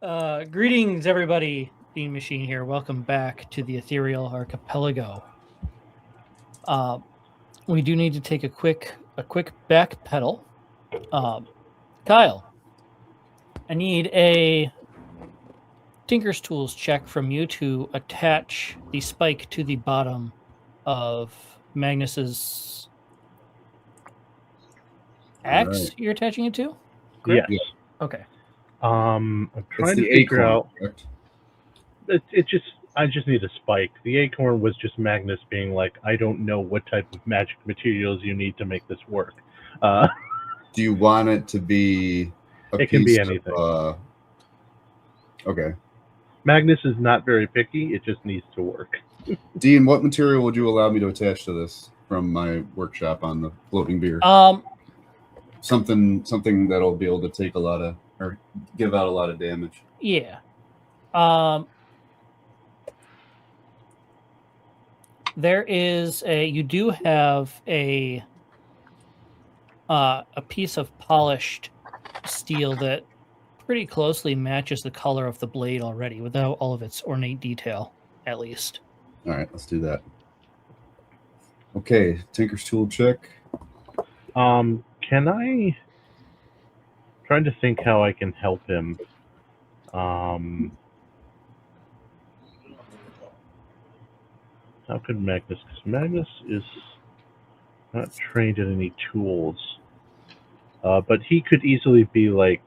Greetings, everybody. Bean Machine here. Welcome back to the Ethereal Archipelago. We do need to take a quick back pedal. Kyle, I need a Tinker's Tools check from you to attach the spike to the bottom of Magnus's axe. Right. You're attaching it to? Yes. Yeah. Okay. I'm It's trying to the figure acorn, out. correct? I just need a spike. The acorn was just Magnus being like, I don't know what type of magic materials you need to make this work. Do you want it to be a It piece can be anything. Okay. Magnus is not very picky. It just needs to work. Dean, what material would you allow me to attach to this from my workshop on the floating beer? Something that'll be able to take a lot of, or give out a lot of damage. Yeah. There is you do have a piece of polished steel that pretty closely matches the color of the blade already, without all of its ornate detail, at least. All right, let's do that. Okay, Tinker's Tool check. Can I? Trying to think how I can help him. How could Magnus? Because Magnus is not trained in any tools, but he could easily be like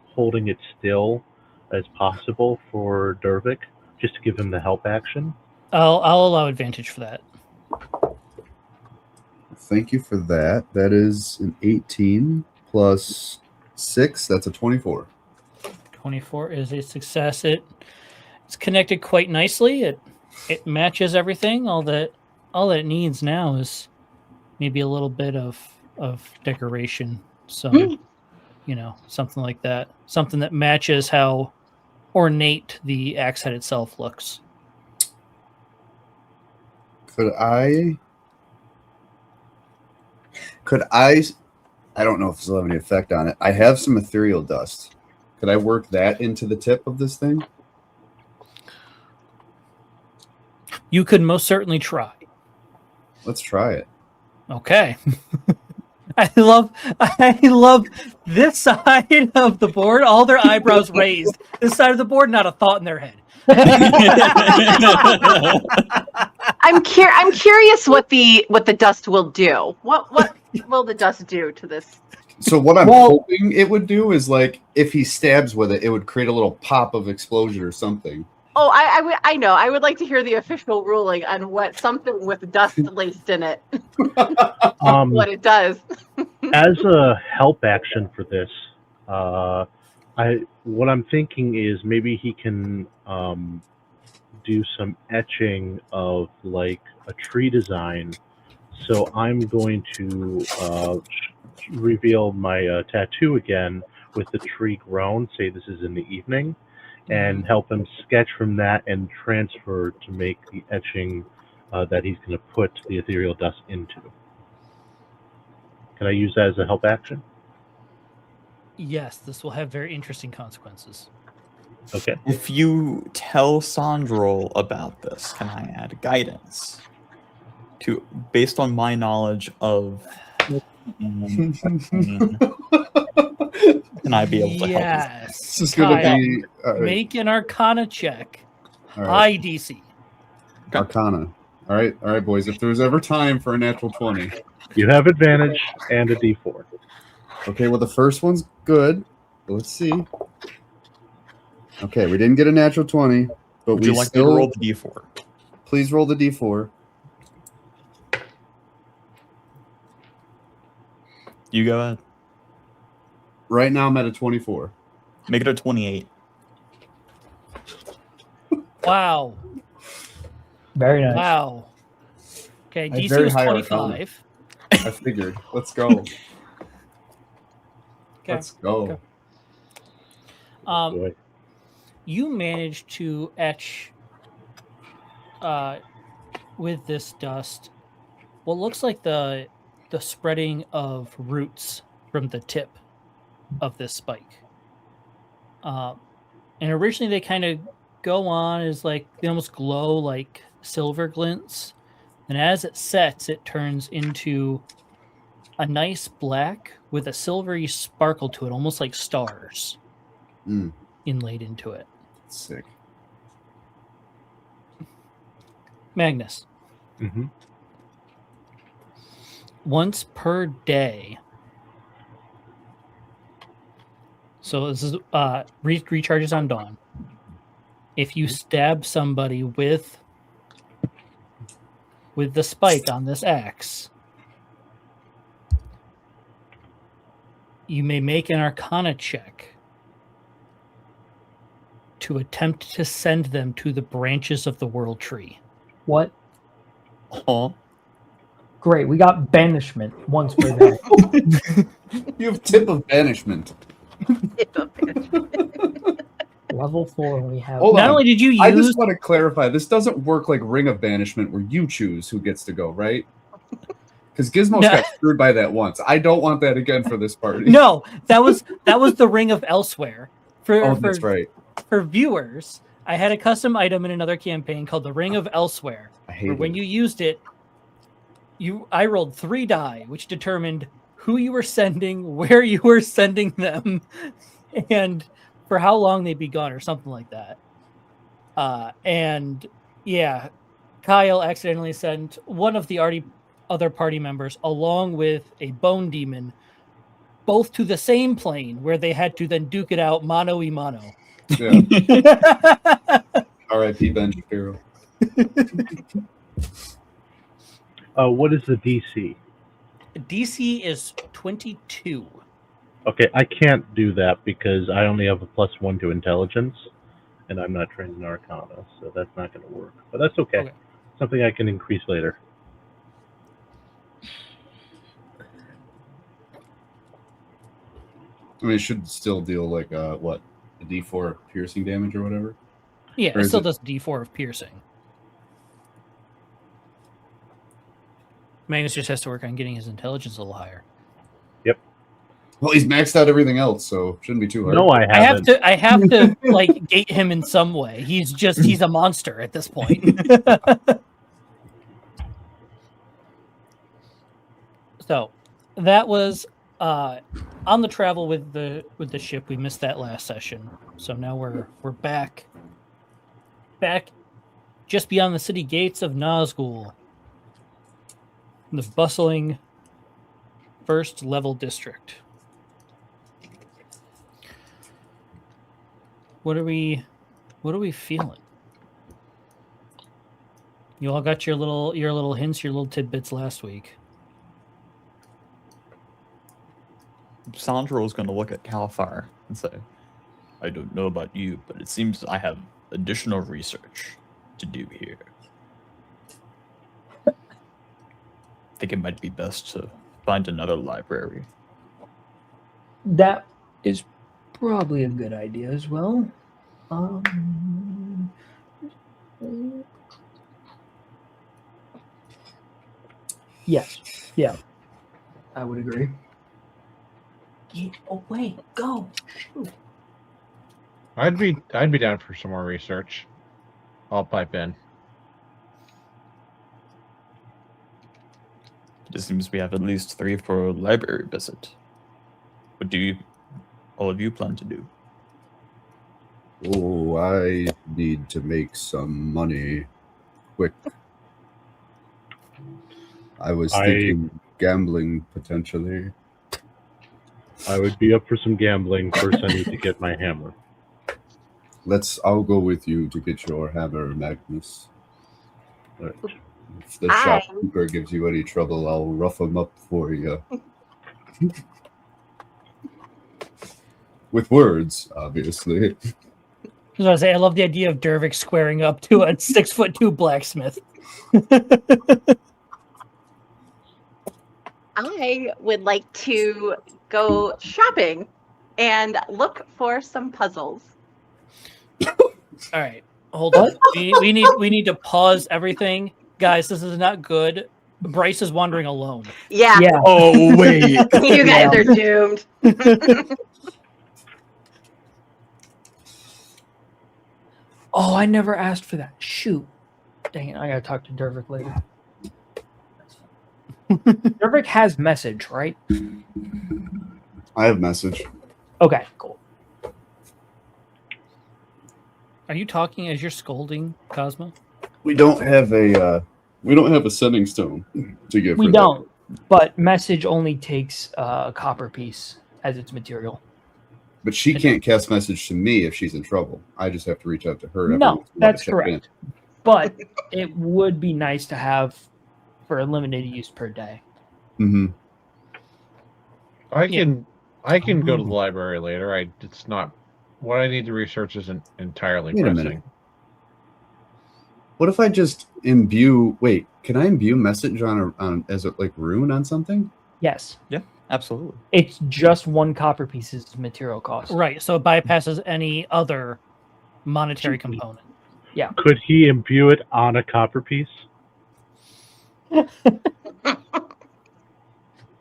holding it still as possible for Dervik, just to give him the help action. I'll allow advantage for that. Thank you for that. That is an 18 plus 6. That's a 24. 24 is a success. It's connected quite nicely. It matches everything. All that it needs now is maybe a little bit of decoration. Something like that. Something that matches how ornate the axe head itself looks. Could I don't know if this will have any effect on it. I have some ethereal dust. Could I work that into the tip of this thing? You could most certainly try. Let's try it. Okay. I love this side of the board. All their eyebrows raised. This side of the board, not a thought in their head. I'm curious what the dust will do. What will the dust do to this? So what I'm hoping it would do is, like, if he stabs with it, it would create a little pop of explosion or something. Oh, I know. I would like to hear the official ruling on what something with dust laced in it. What it does. As a help action for this, what I'm thinking is maybe he can do some etching of like a tree design. So I'm going to reveal my tattoo again with the tree grown. Say this is in the evening, and help him sketch from that and transfer to make the etching that he's going to put the ethereal dust into. Can I use that as a help action? Yes, this will have very interesting consequences. Okay. If you tell Sandro about this, can I add guidance based on my knowledge of? Can I be able to help? Yes. This is going to be make an Arcana check. right. IDC. Arcana. All right, boys. If there's ever time for a natural 20, you have advantage and a D4. Okay. Well, the first one's good. Let's see. Okay, we didn't get a natural 20, but Would you like me to roll the D4? Please roll the D4. You go ahead. Right now, I'm at a 24. Make it a 28. Wow. Very nice. Wow. Okay, I have DC very was high 25. I figured. Let's go. Okay. Let's go. Okay. You managed to etch with this dust what looks like the spreading of roots from the tip of this spike. And And originally they kind of go on as like they almost glow like silver glints. And as it sets, it turns into a nice black with a silvery sparkle to it, almost like stars inlaid into it. Sick. Magnus. Mm-hmm. Once per day. So this is recharges on dawn. If you stab somebody with the spike on this axe, you may make an Arcana check to attempt to send them to the branches of the World Tree. What? Oh, Great. We got banishment once per day. You have tip of banishment. Level 4, we have. Hold Not on. only did you I use just want to clarify, this doesn't work like Ring of Banishment where you choose who gets to go, right? Because Gizmo's No. got screwed by that once. I don't want that again for this party. no, that was the Ring of Elsewhere. That's right. For viewers, I had a custom item in another campaign called the Ring of Elsewhere. I hate Where when it. you used it, I rolled 3 die, which determined who you were sending, where you were sending them, and for how long they'd be gone, or something like that. And yeah, Kyle accidentally sent one of the other party members along with a bone demon, both to the same plane, where they had to then duke it out mano y mano. Yeah. R.I.P. Ben Shapiro. What is the DC? DC is 22. Okay, I can't do that because I only have a +1 to intelligence, and I'm not trained in Arcana, so that's not going to work. But that's okay. Something I can increase later. I mean, it should still deal like a D4 piercing damage or whatever. Yeah, Or it is still it- does D4 of piercing. Magnus just has to work on getting his intelligence a little higher. Well, he's maxed out everything else, so shouldn't be too hard. No, I haven't. I have to like gate him in some way. He's a monster at this point. So that was on the travel with the ship. We missed that last session. So now we're back just beyond the city gates of Nosghoul. The bustling first level district. What are we feeling? You all got your little hints, your little tidbits last week. Sandro is going to look at Calfar and say, I don't know about you, but it seems I have additional research to do here. I think it might be best to find another library. That is probably a good idea as well. Yes. Yeah. I would agree. Get away. Go. Shoot. I'd be down for some more research. I'll pipe in. It seems we have at least 3 for a library visit. What do all of you plan to do? Oh, I need to make some money quick. I was thinking gambling potentially. I would be up for some gambling. First, I need to get my hammer. I'll go with you to get your hammer, Magnus. Right. If the shopkeeper gives you any trouble, I'll rough him up for you. With words, obviously. I was gonna say, I love the idea of Dervik squaring up to a 6'2" blacksmith. I would like to go shopping and look for some puzzles. All right, hold on. We need to pause everything, guys. This is not good. Bryce is wandering alone. Yeah. Oh, wait. You guys are doomed. Oh, I never asked for that. Shoot. Dang it, I gotta talk to Dervik later. Dervik has message, right? I have message. Okay, cool. Are you talking as you're scolding, Cosmo? We don't have a sending stone to give. We for don't, but message only takes a copper piece as its material. That. But she can't cast message to me if she's in trouble. I just have to reach out to her. every No, once in a while to that's check correct. But it would be nice to have for a limited use per day. in. I can go to the library later. It's not what I need to research isn't entirely Wait a pressing. minute. What if I just imbue? Wait, can I imbue message on as a like rune on something? Yes, Yeah, absolutely. it's just one copper piece's material cost. Right, so it bypasses any other monetary component. Could he imbue it on a copper piece?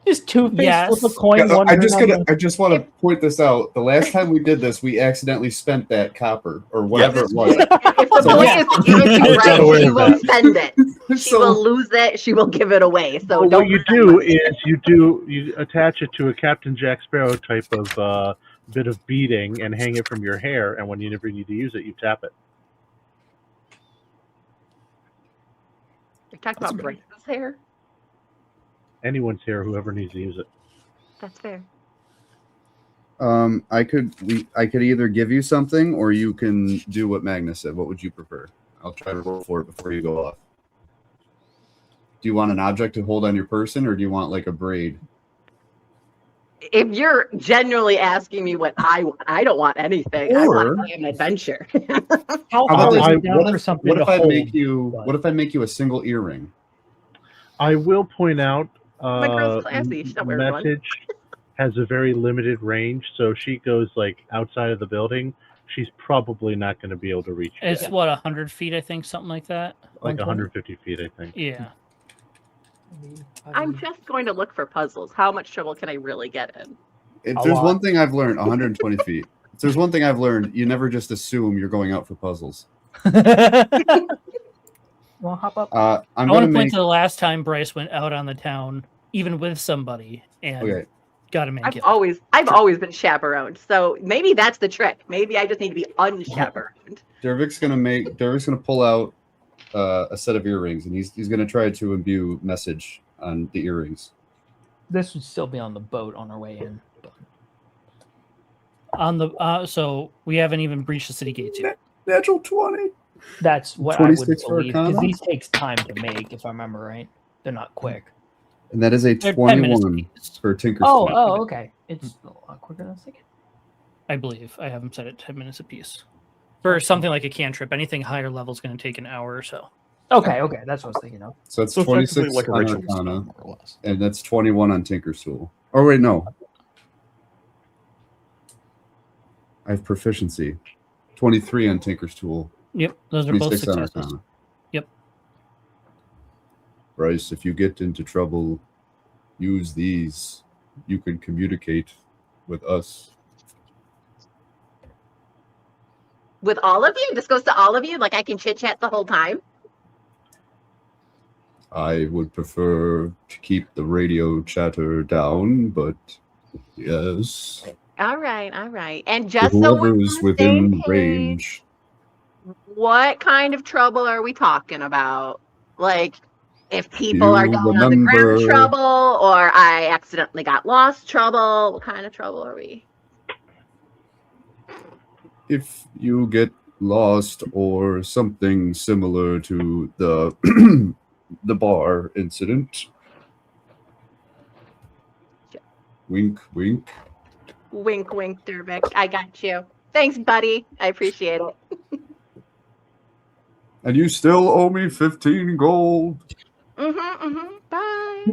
Just Two-Face Yes. flip a coin. Yeah, one I ring just on gotta. the- I just want to point this out. The last time we did this, we accidentally spent that copper or whatever it was. If the So- point is to give it to I you was not aware right, she of will that. spend it. She So- will lose it. She will give it away. So Well, don't. what you do is you attach it to a Captain Jack Sparrow type of bit of beading and hang it from your hair, and when you never need to use it, you tap it. You're talking about Bryce's hair. Anyone's hair, whoever needs to use it. That's fair. I could either give you something or you can do what Magnus said. What would you prefer? I'll try to roll for it before you go off. Do you want an object to hold on your person, or do you want like a braid? If you're genuinely asking me what I want, I don't want anything. I want to be an adventure. How How far about is this? it down for something What to if I hold? make you? but- What if I make you a single earring? I will point out, My girl's classy. She's not wearing one. message has a very limited range, so if she goes like outside of the building, she's probably not going to be able to reach you. It's guys. what, 100 feet, I think, something like that. Like 120? 150 feet, I think. Yeah. I'm just going to look for puzzles. How much trouble can I really get in? If A there's lot. one thing I've learned, 120 feet. If there's one thing I've learned, you never just assume you're going out for puzzles. Well, hop up. I'm I gonna want to point make. to the last time Bryce went out on the town, even with somebody, and Okay, got to make I've it. always been chaperoned. So maybe that's the trick. Maybe I just need to be unchaperoned. Dervik's gonna pull out a set of earrings, and he's gonna try to imbue message on the earrings. This would still be on the boat on our way in. But On the so we haven't even breached the city gates yet. Natural 20. that's what I would 26 for believe because Arcana? these takes time to make. If I remember right, they're not quick. And that is a They're 10 minutes 21 apiece, for Tinker's Oh, Tool. oh, okay. It's a lot quicker than I was thinking. I believe. I have them set at 10 minutes apiece. For something like a cantrip, anything higher level is going to take an hour or so. Okay, that's what I was thinking of. So that's So 26 effectively like a on ritual spell, Arcana, more or less. and that's 21 on Tinker's Tool. Oh wait, no. I have proficiency. 23 on Tinker's Tool. Yep, those are both 26 on successes. Arcana. Yep. Bryce, if you get into trouble, use these. You can communicate with us. With all of you? This goes to all of you? Like I can chit chat the whole time? I would prefer to keep the radio chatter down, but yes. All right. And just so we're Whoever's on the same within page, range. what kind of trouble are we talking about? Like if people You are down on the ground remember- trouble or I accidentally got lost trouble? What kind of trouble are we? If you get lost or something similar to the the bar incident. Wink, wink. Wink, wink, Dervik. I got you. Thanks, buddy. I appreciate it. And you still owe me 15 gold. Bye.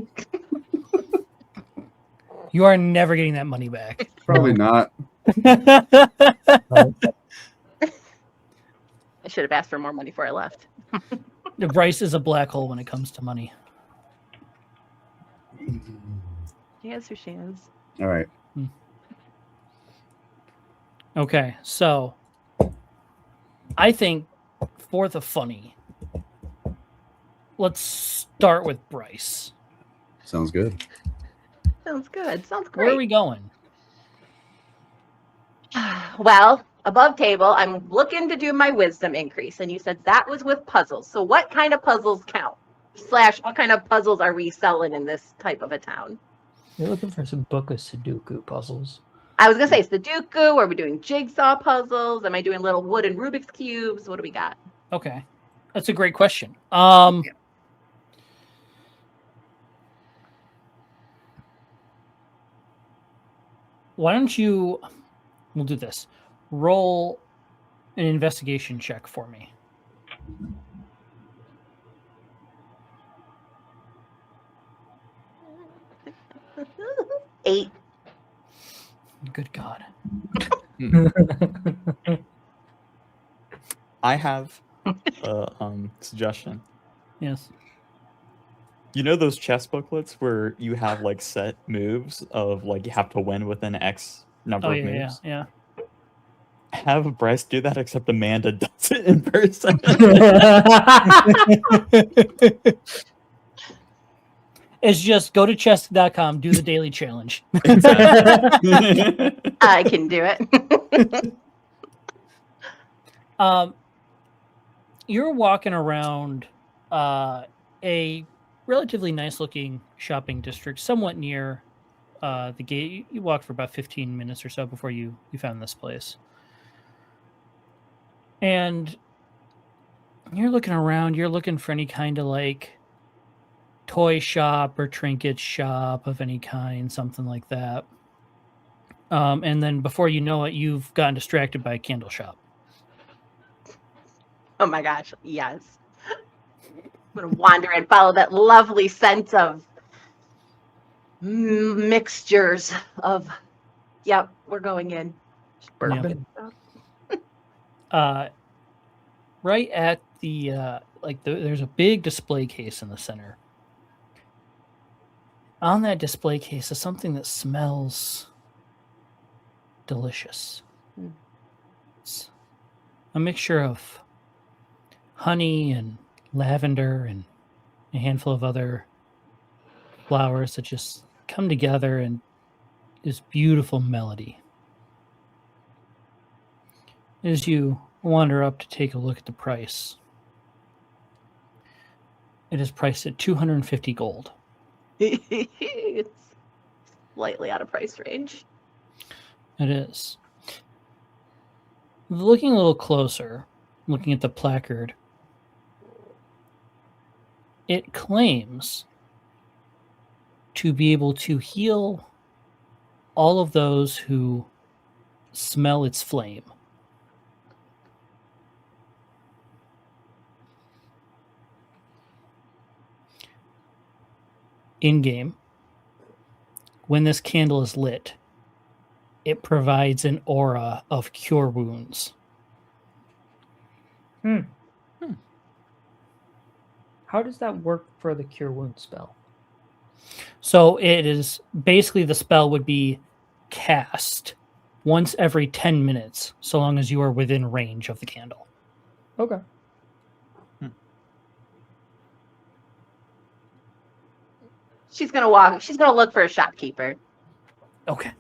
You are never getting that money back. Probably not. I should have asked for more money before I left. Bryce is a black hole when it comes to money. She is who she is. All right. Okay, so I think for the funny, let's start with Bryce. Sounds good. Sounds good. Sounds great. Where are we going? Well, above table, I'm looking to do my wisdom increase, and you said that was with puzzles. So what kind of puzzles count? / what kind of puzzles are we selling in this type of a town? You're looking for some book of Sudoku puzzles. I was gonna say Sudoku. Are we doing jigsaw puzzles? Am I doing little wooden Rubik's cubes? What do we got? Okay, that's a great question. Why don't you? We'll do this. Roll an investigation check for me. Eight. Good God. I have a suggestion. Yes. You know those chess booklets where you have like set moves of like you have to win within X number Oh of yeah, moves? yeah. Have Bryce do that, except Amanda does it in person. It's just go to chess.com, do the daily challenge. Exactly. I can do it. You're walking around a relatively nice-looking shopping district, somewhat near the gate. You walked for about 15 minutes or so before you found this place. And you're looking around. You're looking for any kind of like toy shop or trinket shop of any kind, something like that. And then before you know it, you've gotten distracted by a candle shop. Oh my gosh, yes. I'm gonna wander and follow that lovely scent of mixtures of. Yep, we're going in. Bourbon. Right at the there's a big display case in the center. On that display case is something that smells delicious. It's a mixture of honey and lavender and a handful of other flowers that just come together in this beautiful melody. As you wander up to take a look at the price, it is priced at 250 gold. It's slightly out of price range. It is. Looking a little closer, looking at the placard, it claims to be able to heal all of those who smell its flame. In-game, when this candle is lit, it provides an aura of cure wounds. How does that work for the cure wound spell? So it is basically the spell would be cast once every 10 minutes, so long as you are within range of the candle. Okay. She's gonna walk. She's gonna look for a shopkeeper. Okay.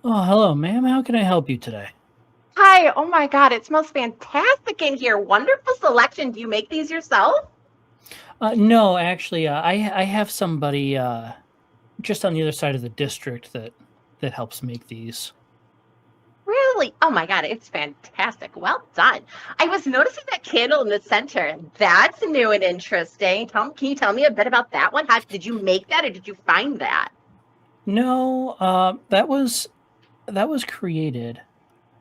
Oh, hello, ma'am. How can I help you today? Hi. Oh my God, it smells fantastic in here. Wonderful selection. Do you make these yourself? No, actually, I have somebody just on the other side of the district that helps make these. Really? Oh my God, it's fantastic. Well done. I was noticing that candle in the center. That's new and interesting. Can you tell me a bit about that one? How did you make that, or did you find that? No, that was created.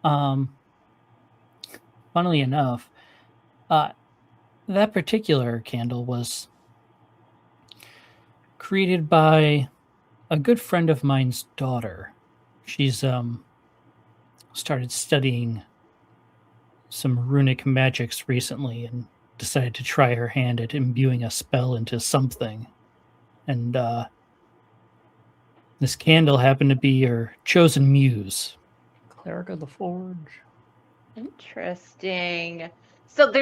Funnily enough, that particular candle was created by a good friend of mine's daughter. She's started studying some runic magics recently and decided to try her hand at imbuing a spell into something. And this candle happened to be her chosen muse. Cleric of the Forge. Interesting. So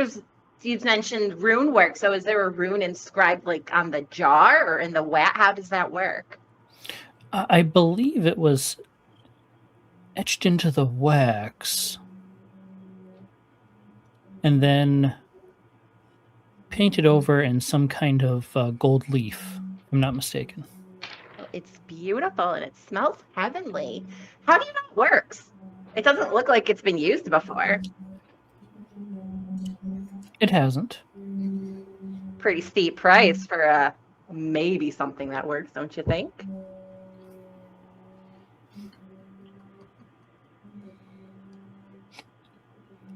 you mentioned rune work. So is there a rune inscribed like on the jar or in the wax? How does that work? I believe it was etched into the wax and then painted over in some kind of gold leaf, if I'm not mistaken. It's beautiful and it smells heavenly. How do you know it works? It doesn't look like it's been used before. It hasn't. Pretty steep price for maybe something that works, don't you think?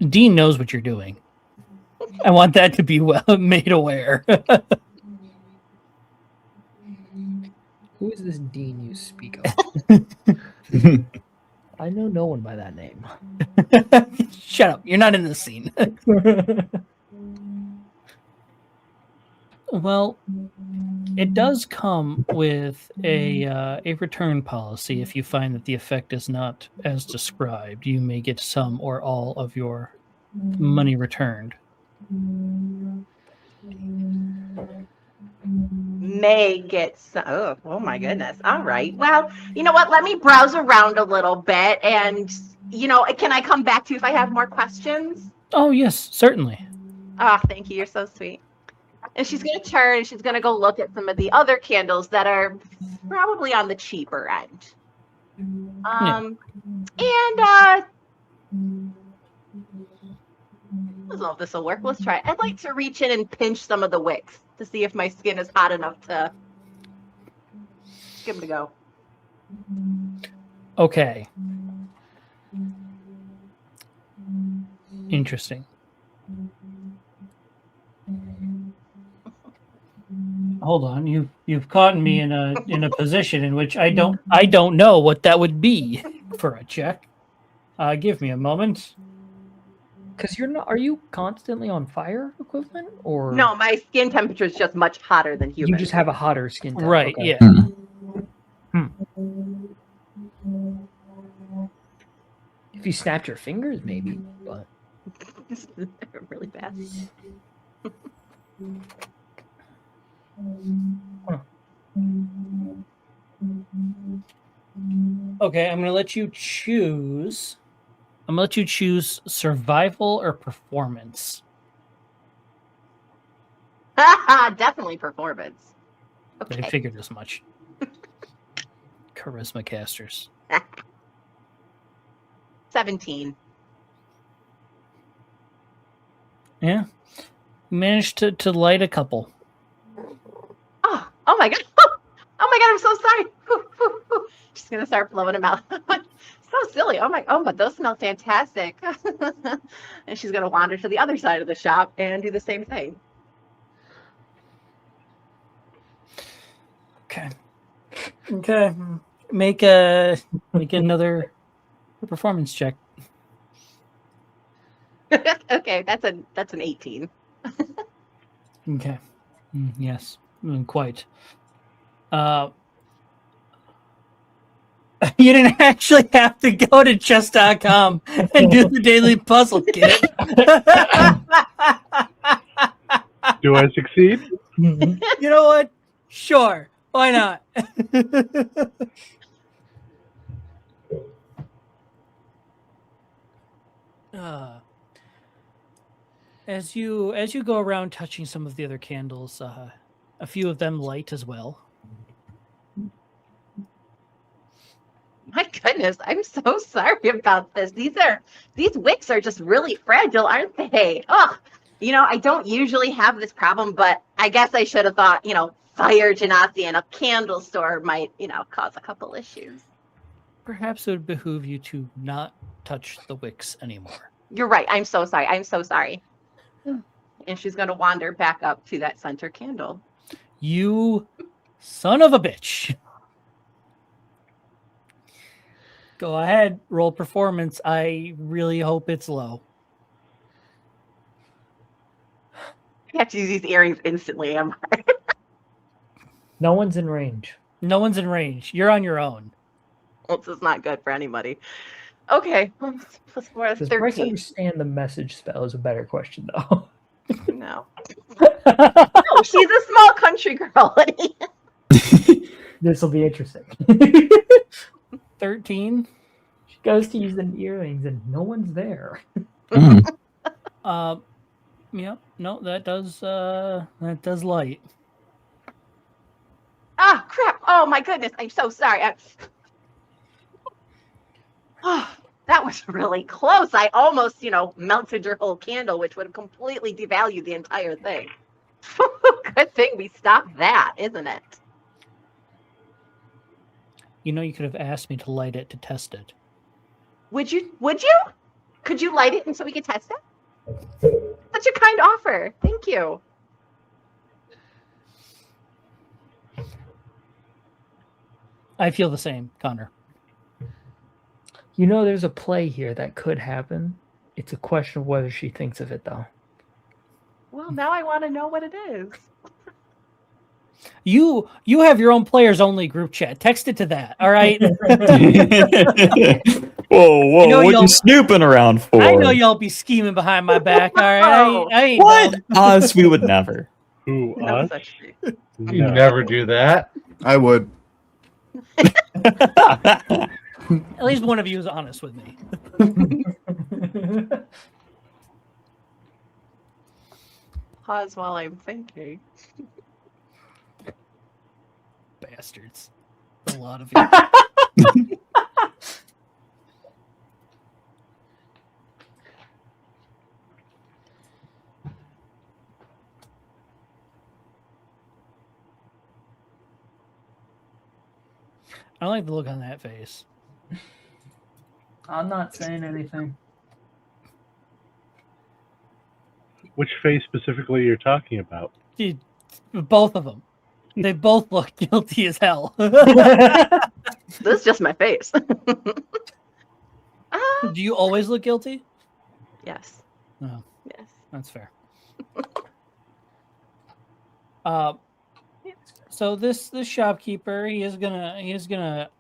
Dean knows what you're doing. I want that to be well made aware. Who is this Dean you speak of? I know no one by that name. Shut up. You're not in the scene. Well, it does come with a return policy. If you find that the effect is not as described, you may get some or all of your money returned. May get some. Oh my goodness. All right. Well, you know what? Let me browse around a little bit and, can I come back to you if I have more questions? Oh, yes, certainly. Oh, thank you. You're so sweet. And she's going to turn and she's going to go look at some of the other candles that are probably on the cheaper end. And I don't know if this will work. Let's try it. I'd like to reach in and pinch some of the wicks to see if my skin is hot enough to give them a go. Okay. Interesting. Hold on, you've caught me in a position in which I don't know what that would be for a check. Give me a moment. Because you're not. Are you constantly on fire equivalent, or No, my skin temperature is just much hotter than human. you just have a hotter skin tone? Right? Okay. Yeah. If you snapped your fingers, maybe. But really bad. Okay, I'm gonna let you choose. I'm gonna let you choose survival or performance. Definitely performance. Okay. I figured as much. Charisma casters. 17. Yeah, you managed to light a couple. Oh my god. Oh my god, I'm so sorry. Just gonna start blowing them out. So silly. But those smell fantastic. And she's gonna wander to the other side of the shop and do the same thing. Okay. Make another performance check. Okay, that's an 18. Okay. Yes. Quite. You didn't actually have to go to chess.com and do the daily puzzle, kid. Do I succeed? You know what? Sure. Why not? As you go around touching some of the other candles, a few of them light as well. My goodness, I'm so sorry about this. These wicks are just really fragile, aren't they? Oh, I don't usually have this problem, but I guess I should have thought, fire genasi in a candle store might, cause a couple issues. Perhaps it would behoove you to not touch the wicks anymore. You're right. I'm so sorry. And she's going to wander back up to that center candle. You son of a bitch. Go ahead, roll performance. I really hope it's low. I have to use these earrings instantly, am I? no one's in range. No one's in range. You're on your own. Well, this is not good for anybody. Okay. Plus 4, Does Bryce 13. understand the message spell is a better question, though. No. No, she's a small country girl. This will be interesting. 13. She goes to use the earrings and no one's there. Yeah, no, that does light. Ah, crap. Oh, my goodness. I'm so sorry. Oh, that was really close. I almost, melted your whole candle, which would have completely devalued the entire thing. Good thing we stopped that, isn't it? You could have asked me to light it to test it. Would you? Could you light it and so we could test it? Such a kind offer. Thank you. I feel the same, Connor. There's a play here that could happen. It's a question of whether she thinks of it, though. Well, now I want to know what it is. You have your own players only group chat. Text it to that. All right. Whoa, what y'all- you snooping around for? I know y'all be scheming behind my back. All right. I ain't What? dumb. Us, we would never. Who, No us? such thing. You No. never do that. I would. At least one of you is honest with me. Pause while I'm thinking. Bastards. A lot of you. I like the look on that face. I'm not saying anything. Which face specifically you're talking about? Dude, both of them. They both look guilty as hell. This is just my face. Do you always look guilty? Yes. No, Yes. that's fair. So this shopkeeper, he is gonna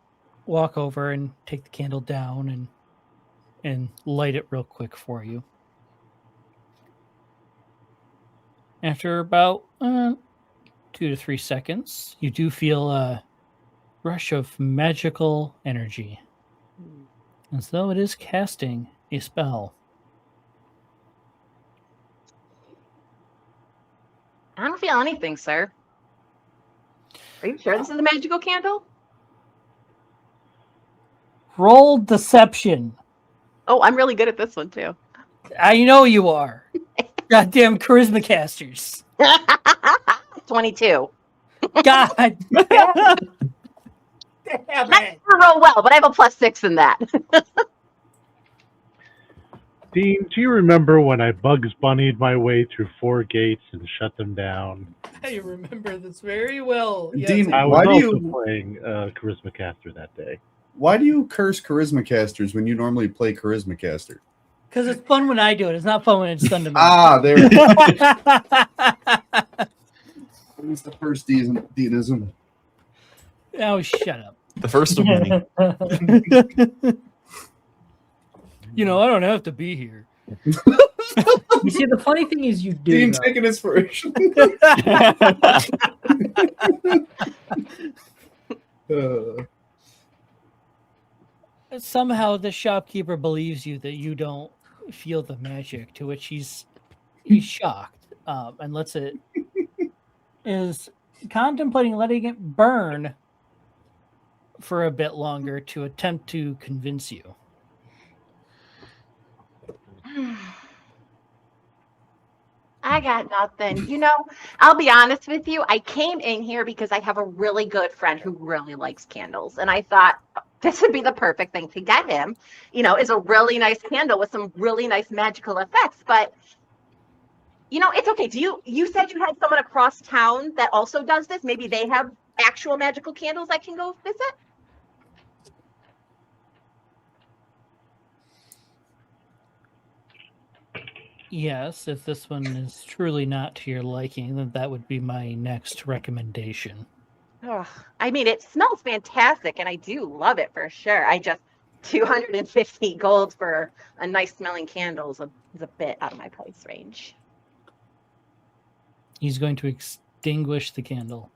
walk over and take the candle down and light it real quick for you. After about 2 to 3 seconds, you do feel a rush of magical energy, as though it is casting a spell. I don't feel anything, sir. Are you sure this is a magical candle? Roll deception. Oh, I'm really good at this one too. I know you are. Goddamn charisma casters. 22. God damn I it. roll well, but I have a +6 in that. Dean, do you remember when I Bugs Bunnied my way through 4 gates and shut them down? I remember this very well. Dean, I Why was do also you- playing Charisma Caster that day. Why do you curse charisma casters when you normally play charisma caster? Because it's fun when I do it. It's not fun when it's done to me. Ah, there. It's the first Deanism. Oh, shut up. The first of many. I don't have to be here. You see, the funny thing is you do. Dean though. taking inspiration. Somehow the shopkeeper believes you that you don't feel the magic, to which he's shocked and is contemplating letting it burn for a bit longer to attempt to convince you. I got nothing. I'll be honest with you. I came in here because I have a really good friend who really likes candles. And I thought this would be the perfect thing to get him, is a really nice candle with some really nice magical effects. But, it's okay. You said you had someone across town that also does this. Maybe they have actual magical candles I can go visit? Yes, if this one is truly not to your liking, then that would be my next recommendation. Ugh. I mean, it smells fantastic, and I do love it for sure. 250 gold for a nice smelling candle is a bit out of my price range. He's going to extinguish the candle.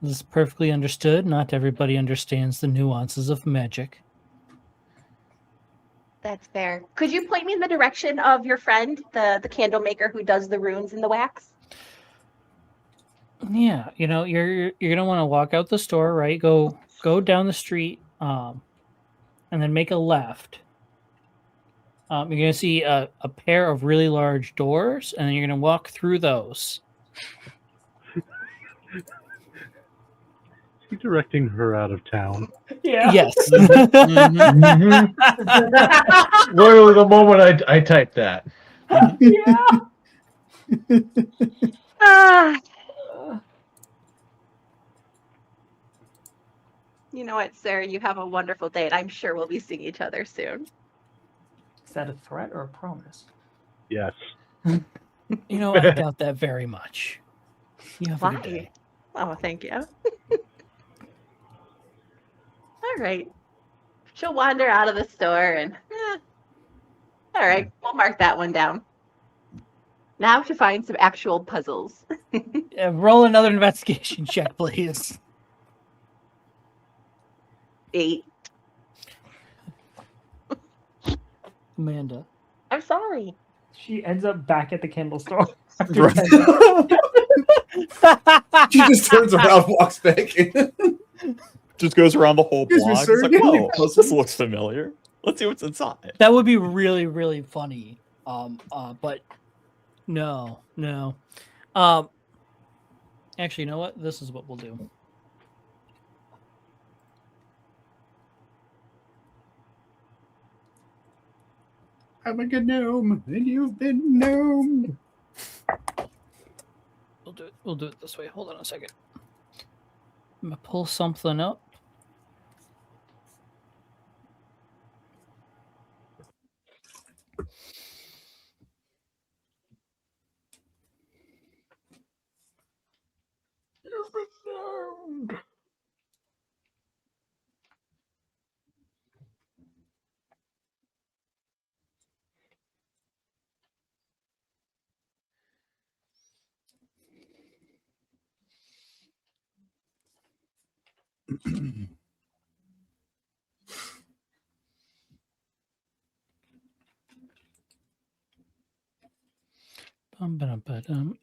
This is perfectly understood. Not everybody understands the nuances of magic. That's fair. Could you point me in the direction of your friend, the candle maker who does the runes and the wax? Yeah, you're gonna want to walk out the store, right? Go down the street, and then make a left. You're gonna see a pair of really large doors, and then you're gonna walk through those. Is he directing her out of town? Yeah. Yes. Mhm. Literally the moment I typed that. Yeah. Ah, you know what, Sarah? You have a wonderful day, and I'm sure we'll be seeing each other soon. Is that a threat or a promise? Yes. I doubt that very much. You have a good Why? day. Oh, thank you. All right. She'll wander out of the store and, all right, we'll mark that one down. Now to find some actual puzzles. Roll another investigation check, please. 8. Amanda. I'm sorry. She ends up back at the candle store. Right. She just turns around, walks back in. Just goes around the whole Excuse me, block. sir, It's like, do you have any whoa, this looks familiar. Let's see what's inside. That would be really, really funny. But no. Actually, you know what? This is what we'll do. I'm a good gnome, and you've been gnomed. We'll do it this way. Hold on a second. I'm gonna pull something up.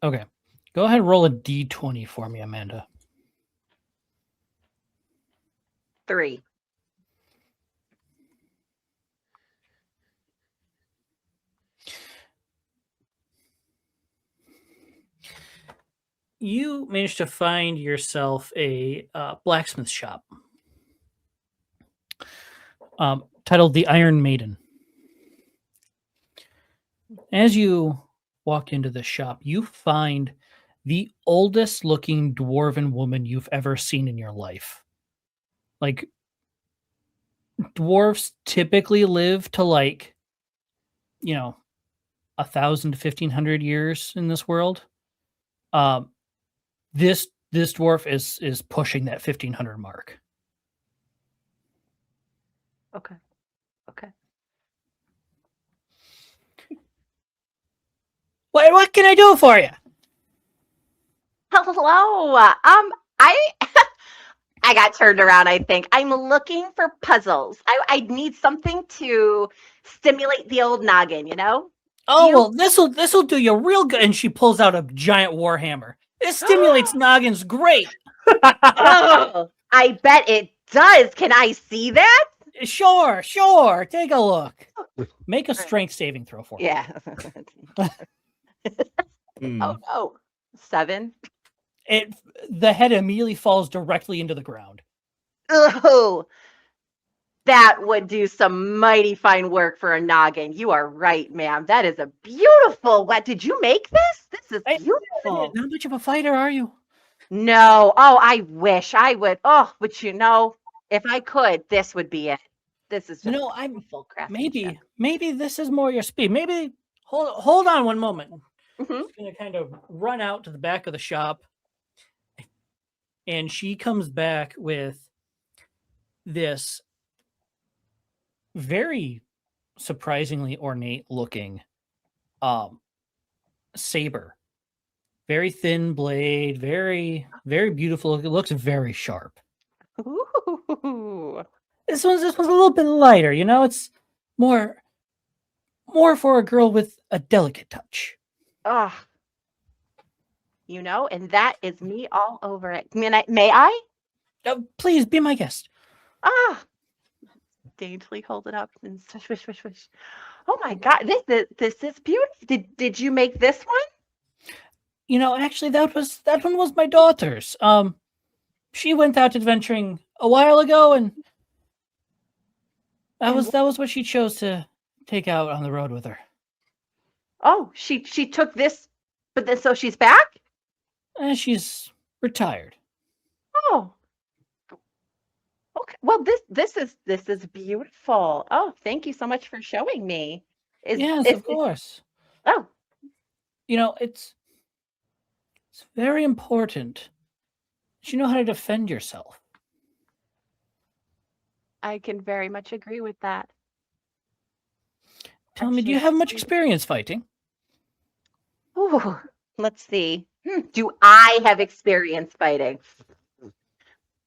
Okay. Go ahead and roll a d20 for me, Amanda. 3. You managed to find yourself a blacksmith shop titled the Iron Maiden. As you walk into the shop, you find the oldest looking dwarven woman you've ever seen in your life. Like, dwarves typically live to 1,000 to 1,500 years in this world. This dwarf is pushing that 1,500 mark. Okay. What can I do for you? Hello. I got turned around, I think. I'm looking for puzzles. I need something to stimulate the old noggin, Oh, You- well, this'll do you real good. And she pulls out a giant war hammer. This stimulates noggins great. Oh, I bet it does. Can I see that? Sure. Take a look. Make a strength saving throw for me. Yeah. Hmm. Oh, no. 7. The head immediately falls directly into the ground. Oh, that would do some mighty fine work for a noggin. You are right, ma'am. That is a beautiful. What did you make this? This is beautiful. Not much of a fighter, are you? No. Oh, I wish I would. Oh, but if I could, this would be it. This is just I'm beautiful craftsmanship. maybe this is more your speed. Maybe hold on one moment. Mhm. I'm just gonna kind of run out to the back of the shop, and she comes back with this very surprisingly ornate looking saber. Very thin blade, very, very beautiful. It looks very sharp. Ooh. This one's a little bit lighter, you know, it's more for a girl with a delicate touch. Oh, and that is me all over it. May I? Please be my guest. Ah, daintily hold it up and swish, swish, swish, swish. Oh my God, this is beautiful. Did you make this one? You know, actually, that one was my daughter's. She went out adventuring a while ago, and that was what she chose to take out on the road with her. Oh, she took this, but then so she's back? And she's retired. Oh. Okay. Well, this is beautiful. Oh, thank you so much for showing me. Yes, of course. Oh, You know, it's very important that you know how to defend yourself. I can very much agree with that. Tell me, do you have much experience fighting? Ooh, let's see. Do I have experience fighting?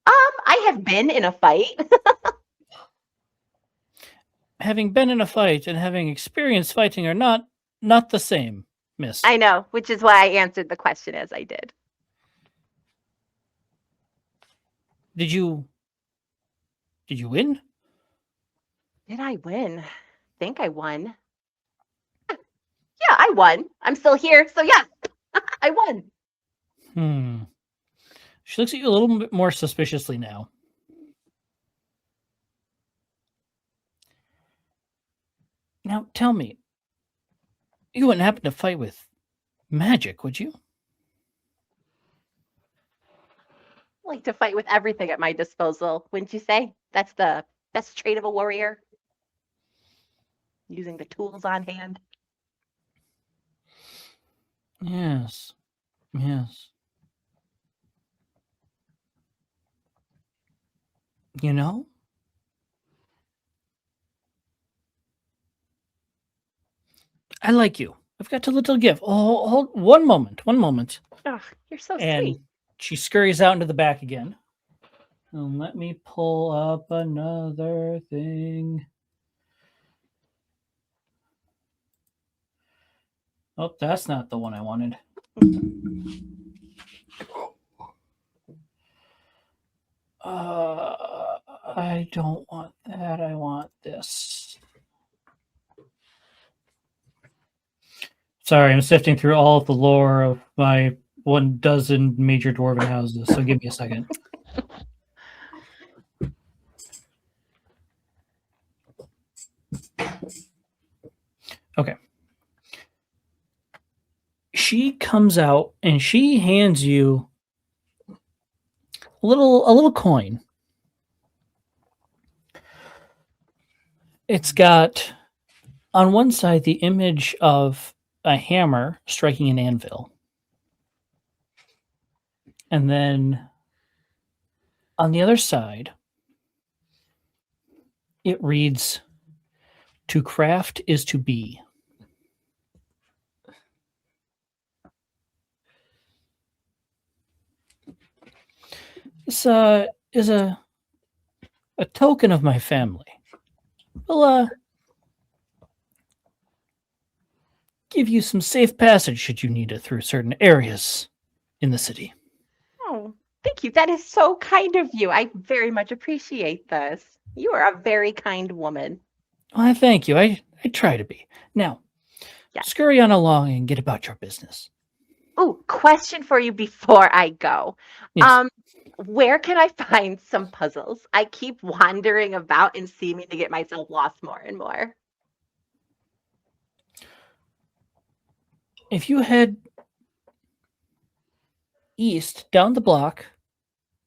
I have been in a fight. Having been in a fight and having experience fighting are not the same, miss. I know, which is why I answered the question as I did. Did you win? Did I win? I think I won. Yeah, I won. I'm still here, so yeah, I won. She looks at you a little bit more suspiciously now. Now, tell me, you wouldn't happen to fight with magic, would you? I like to fight with everything at my disposal, wouldn't you say? That's the best trait of a warrior. Using the tools on hand. Yes. Yes. You know? I like you. I've got a little gift. Oh, hold one moment. Oh, you're so And sweet. she scurries out into the back again. And let me pull up another thing. Oh, that's not the one I wanted. I don't want that. I want this. Sorry, I'm sifting through all of the lore of my 12 major dwarven houses, so give me a second. Okay. She comes out and she hands you a little coin. It's got on one side the image of a hammer striking an anvil. And then on the other side, it reads, "To craft is to be." This is a token of my family. We'll give you some safe passage should you need it through certain areas in the city. Oh, thank you. That is so kind of you. I very much appreciate this. You are a very kind woman. Well, I thank you. I try to be. Now, Yes. scurry on along and get about your business. Oh, question for you before I go. Yes. Where can I find some puzzles? I keep wandering about and seeming to get myself lost more and more. If you head east down the block,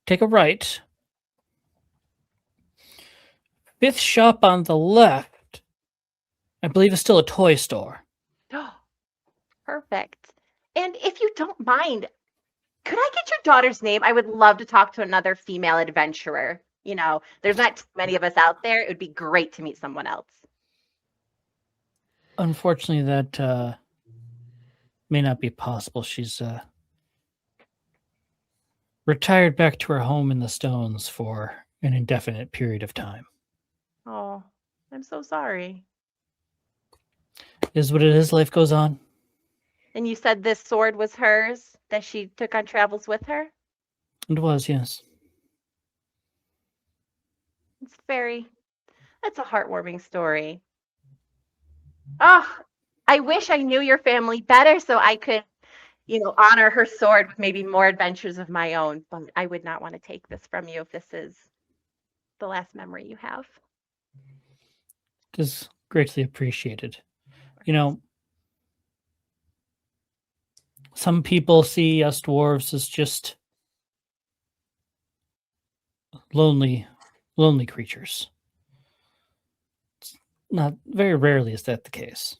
take a right. Fifth shop on the left, I believe, is still a toy store. Perfect. And if you don't mind, could I get your daughter's name? I would love to talk to another female adventurer. there's not too many of us out there. It would be great to meet someone else. Unfortunately, that may not be possible. She's retired back to her home in the Stones for an indefinite period of time. Oh, I'm so sorry. Is what it is. Life goes on. And you said this sword was hers, that she took on travels with her? It was, yes. That's a heartwarming story. Oh, I wish I knew your family better so I could, honor her sword with maybe more adventures of my own. But I would not want to take this from you if this is the last memory you have. It is greatly appreciated. Some people see us dwarves as just lonely creatures. Not very rarely is that the case.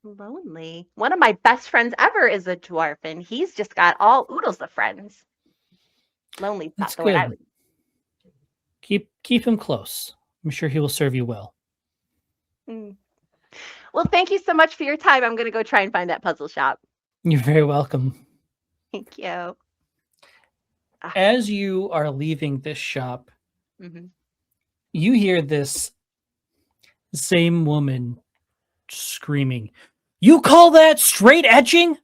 Lonely. One of my best friends ever is a dwarf, and he's just got all oodles of friends. Lonely's not That's the word I good. would. Keep him close. I'm sure he will serve you well. Well, thank you so much for your time. I'm going to go try and find that puzzle shop. You're very welcome. Thank you. As you are leaving this shop, Mm-hmm. you hear this same woman screaming, "You call that straight etching?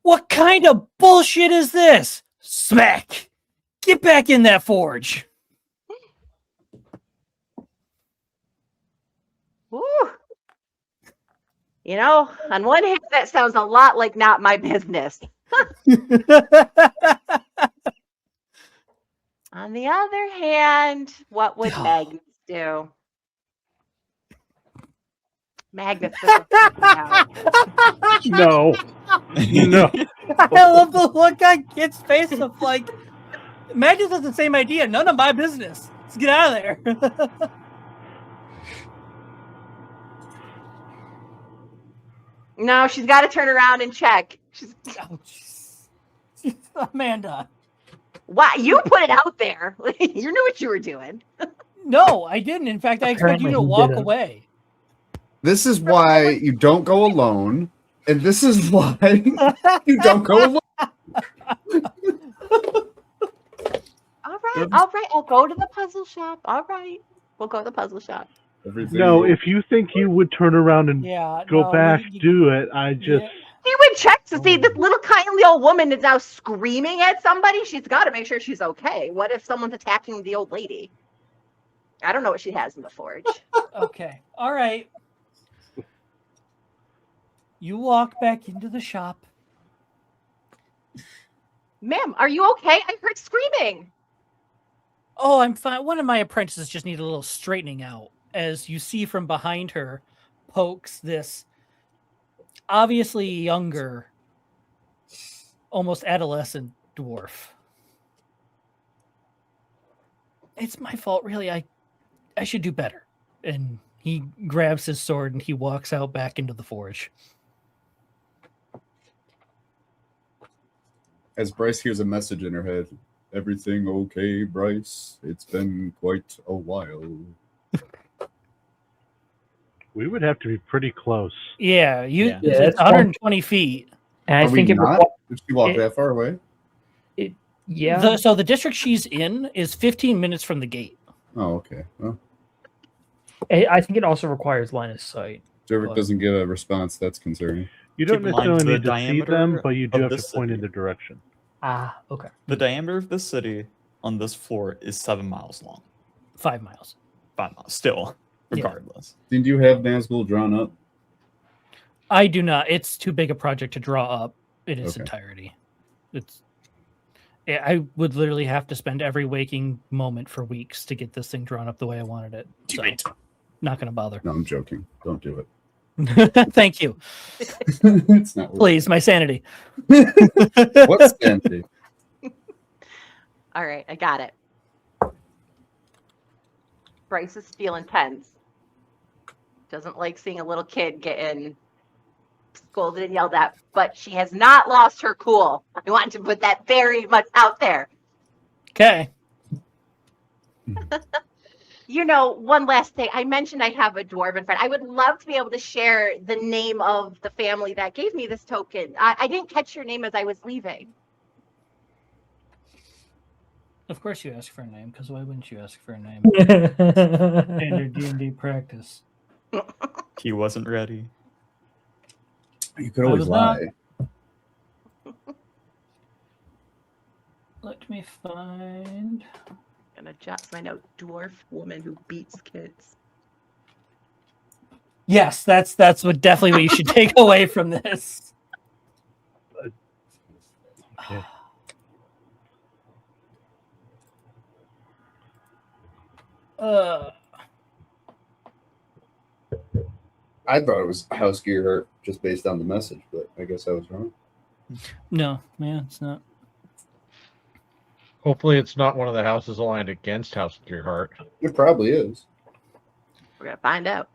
What kind of bullshit is this? Smack! Get back in that forge!" Ooh. On one hand, that sounds a lot like not my business. On the other hand, what would Magnus do? Magnus doesn't know. No. No. I love the look on Kit's face of like, Magnus has the same idea. None of my business. Let's get out of there. No, she's got to turn around and check. Oh, Amanda. Why? You put it out there. You knew what you were doing. No, I didn't. In fact, I expect you Apparently to he walk didn't. away. This is why you don't go alone, and this is why you don't go alone. All right. I'll go to the puzzle shop. All right. We'll go to the puzzle shop. Everything No, will- if you think you would turn around and go back, do it. I just. He would check to see this little kindly old woman is now screaming at somebody. She's got to make sure she's okay. What if someone's attacking the old lady? I don't know what she has in the forge. Okay. All right. You walk back into the shop. Ma'am, are you okay? I heard screaming. Oh, I'm fine. One of my apprentices just needed a little straightening out. As you see from behind her, pokes this obviously younger, almost adolescent dwarf. It's my fault, really. I should do better. And he grabs his sword and he walks out back into the forge. As Bryce hears a message in her head, "Everything okay, Bryce? It's been quite a while." We would have to be pretty close. Yeah, Yeah, it's it's 120 feet. And I Are think we it not? requires. Did she walk it- that far away? Yeah. So the district she's in is 15 minutes from the gate. Oh, okay. Well, I think it also requires line of sight. Derek But- doesn't get a response. That's concerning. You don't Keep in mind necessarily the need to see diameter them, but you do of have to the point in city. the direction. Okay. The diameter of the city on this floor is 7 miles long. 5 miles. 5 miles. Still, Yeah. regardless. Did you have Nazgul drawn up? I do not. It's too big a project to draw up in its Okay. entirety. I would literally have to spend every waking moment for weeks to get this thing drawn up the way I wanted it. So, not going to bother. No, I'm joking. Don't do it. Thank you. It's not. Please, my sanity. What's sanity? All right, I got it. Bryce is feeling tense. Doesn't like seeing a little kid getting scolded and yelled at, but she has not lost her cool. I want to put that very much out there. Okay. You know, one last thing. I mentioned I have a dwarven friend. I would love to be able to share the name of the family that gave me this token. I didn't catch your name as I was leaving. Of course, you ask for a name, because why wouldn't you ask for a name? Standard. Standard D&D practice. He wasn't ready. You could I always was not. lie. Let me find. I'm gonna jot my note. Dwarf woman who beats kids. Yes, that's what definitely what you should take away from this. Okay. I thought it was House Gearhart just based on the message, but I guess I was wrong. No, man, it's not. Hopefully, it's not one of the houses aligned against House Gearhart. It probably is. We're gonna find out.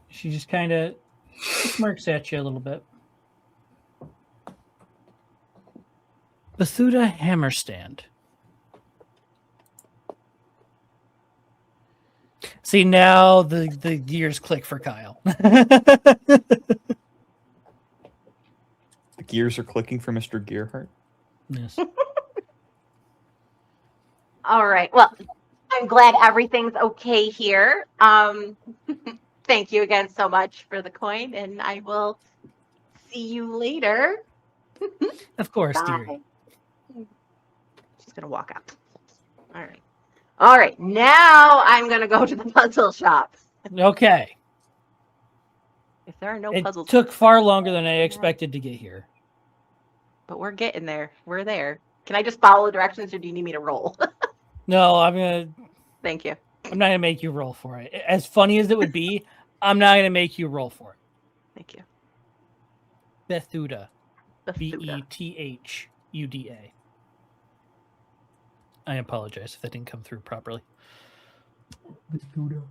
She just kind of smirks at you a little bit. Bethuda Hammerstand. See, now the gears click for Kyle. The gears are clicking for Mr. Gearhart. Yes. All right. Well, I'm glad everything's okay here. Thank you again so much for the coin, and I will see you later. Of course, Bye. dearie. She's gonna walk out. All right. All right. Now I'm gonna go to the puzzle shop. Okay. If there are no It puzzles, took far longer than I expected to get here. but we're getting there. We're there. Can I just follow the directions, or do you need me to roll? No, Thank you. I'm not gonna make you roll for it. As funny as it would be, I'm not gonna make you roll for it. Thank you. Bethuda. Bethuda. Bethuda. I apologize if that didn't come through properly. Bethuda.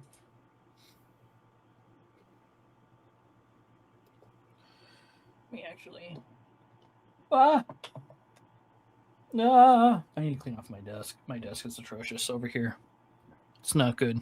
Me actually. No. I need to clean off my desk. My desk is atrocious over here. It's not good.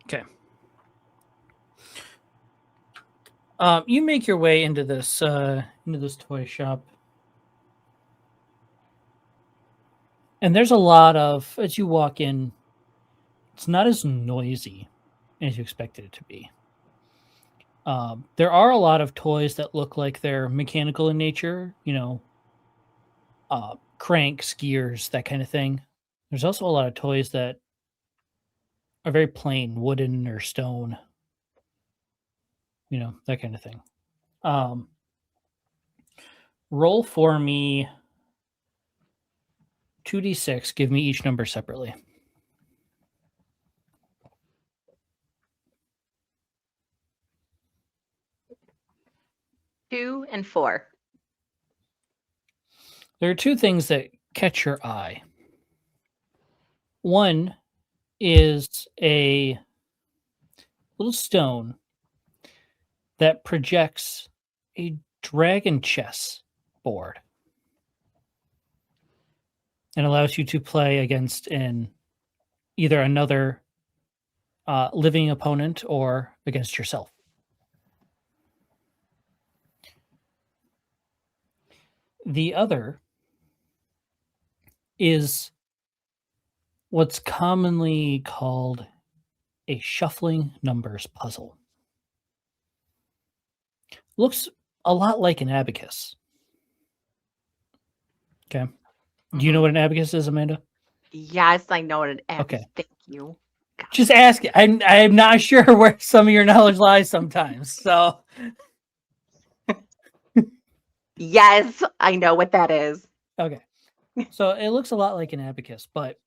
Okay. You make your way into this toy shop, and there's a lot of, as you walk in, it's not as noisy as you expected it to be. There are a lot of toys that look like they're mechanical in nature, cranks, gears, that kind of thing. There's also a lot of toys that are very plain, wooden or stone, that kind of thing. Roll for me 2d6. Give me each number separately. 2 and 4. There are two things that catch your eye. One is a little stone that projects a dragon chess board and allows you to play against either another living opponent or against yourself. The other is what's commonly called a shuffling numbers puzzle. Looks a lot like an abacus. Okay. Do you know what an abacus is, Amanda? Yes, I know what an app is. Okay. Thank you. Just ask it. I'm not sure where some of your knowledge lies sometimes. So Yes, I know what that is. okay. So it looks a lot like an abacus, but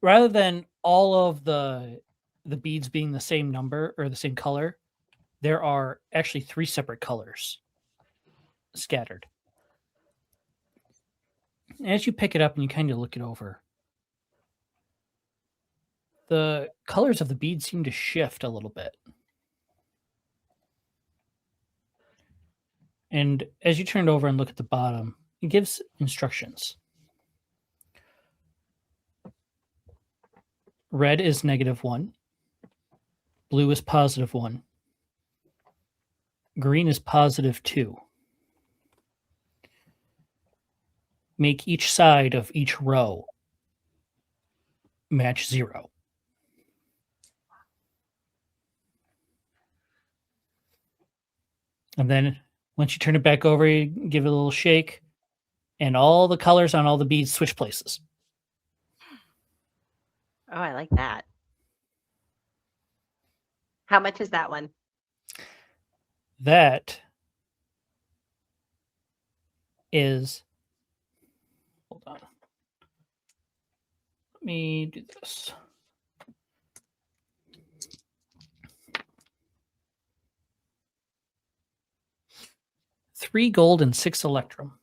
rather than all of the beads being the same number or the same color, there are actually 3 separate colors scattered. as you pick it up and you kind of look it over, the colors of the beads seem to shift a little bit. And as you turn it over and look at the bottom, it gives instructions. Red is -1. Blue is +1. Green is +2. Make each side of each row match 0. And then once you turn it back over, you give it a little shake, and all the colors on all the beads switch places. Oh, I like that. How much is that one? That is, hold on. Let me do this. $3 gold and 6 electrum.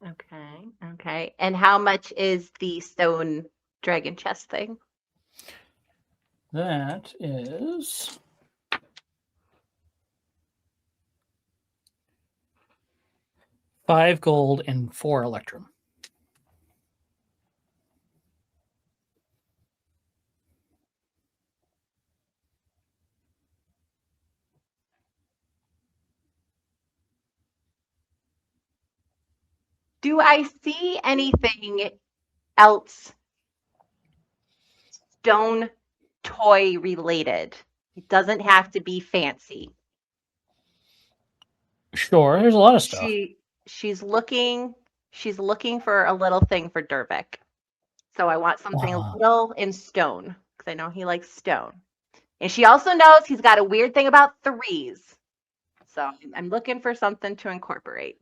Okay. Okay. And how much is the stone dragon chest thing? That is $5 gold and 4 electrum. Do I see anything else stone toy related? It doesn't have to be fancy. Sure, there's a lot of stuff. She's looking for a little thing for Dervik. So I want something a little in stone because I know he likes stone. And she also knows he's got a weird thing about 3s. So I'm looking for something to incorporate.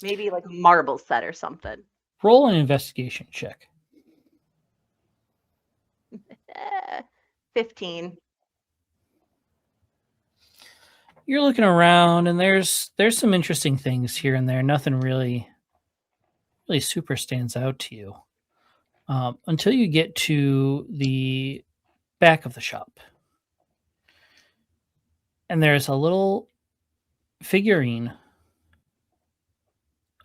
Maybe like a marble set or something. Roll an investigation check. 15. You're looking around, and there's some interesting things here and there. Nothing really super stands out to you until you get to the back of the shop, and there's a little figurine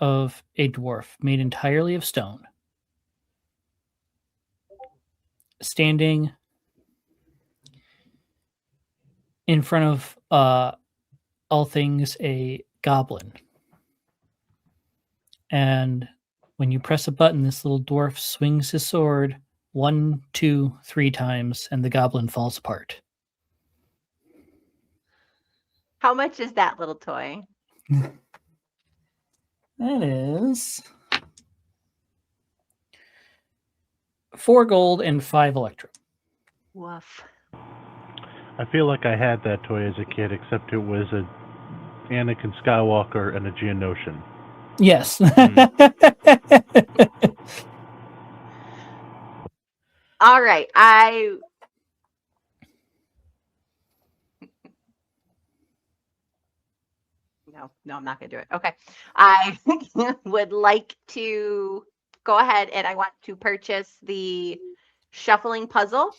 of a dwarf made entirely of stone, standing in front of all things a goblin. And when you press a button, this little dwarf swings his sword 1, 2, 3 times, and the goblin falls apart. How much is that little toy? That is 4 gold and 5 electrum. Woof. I feel like I had that toy as a kid, except it was a Anakin Skywalker and a Geonosian. Yes. All right. No, I'm not going to do it. Okay. I would like to go ahead and I want to purchase the shuffling puzzle.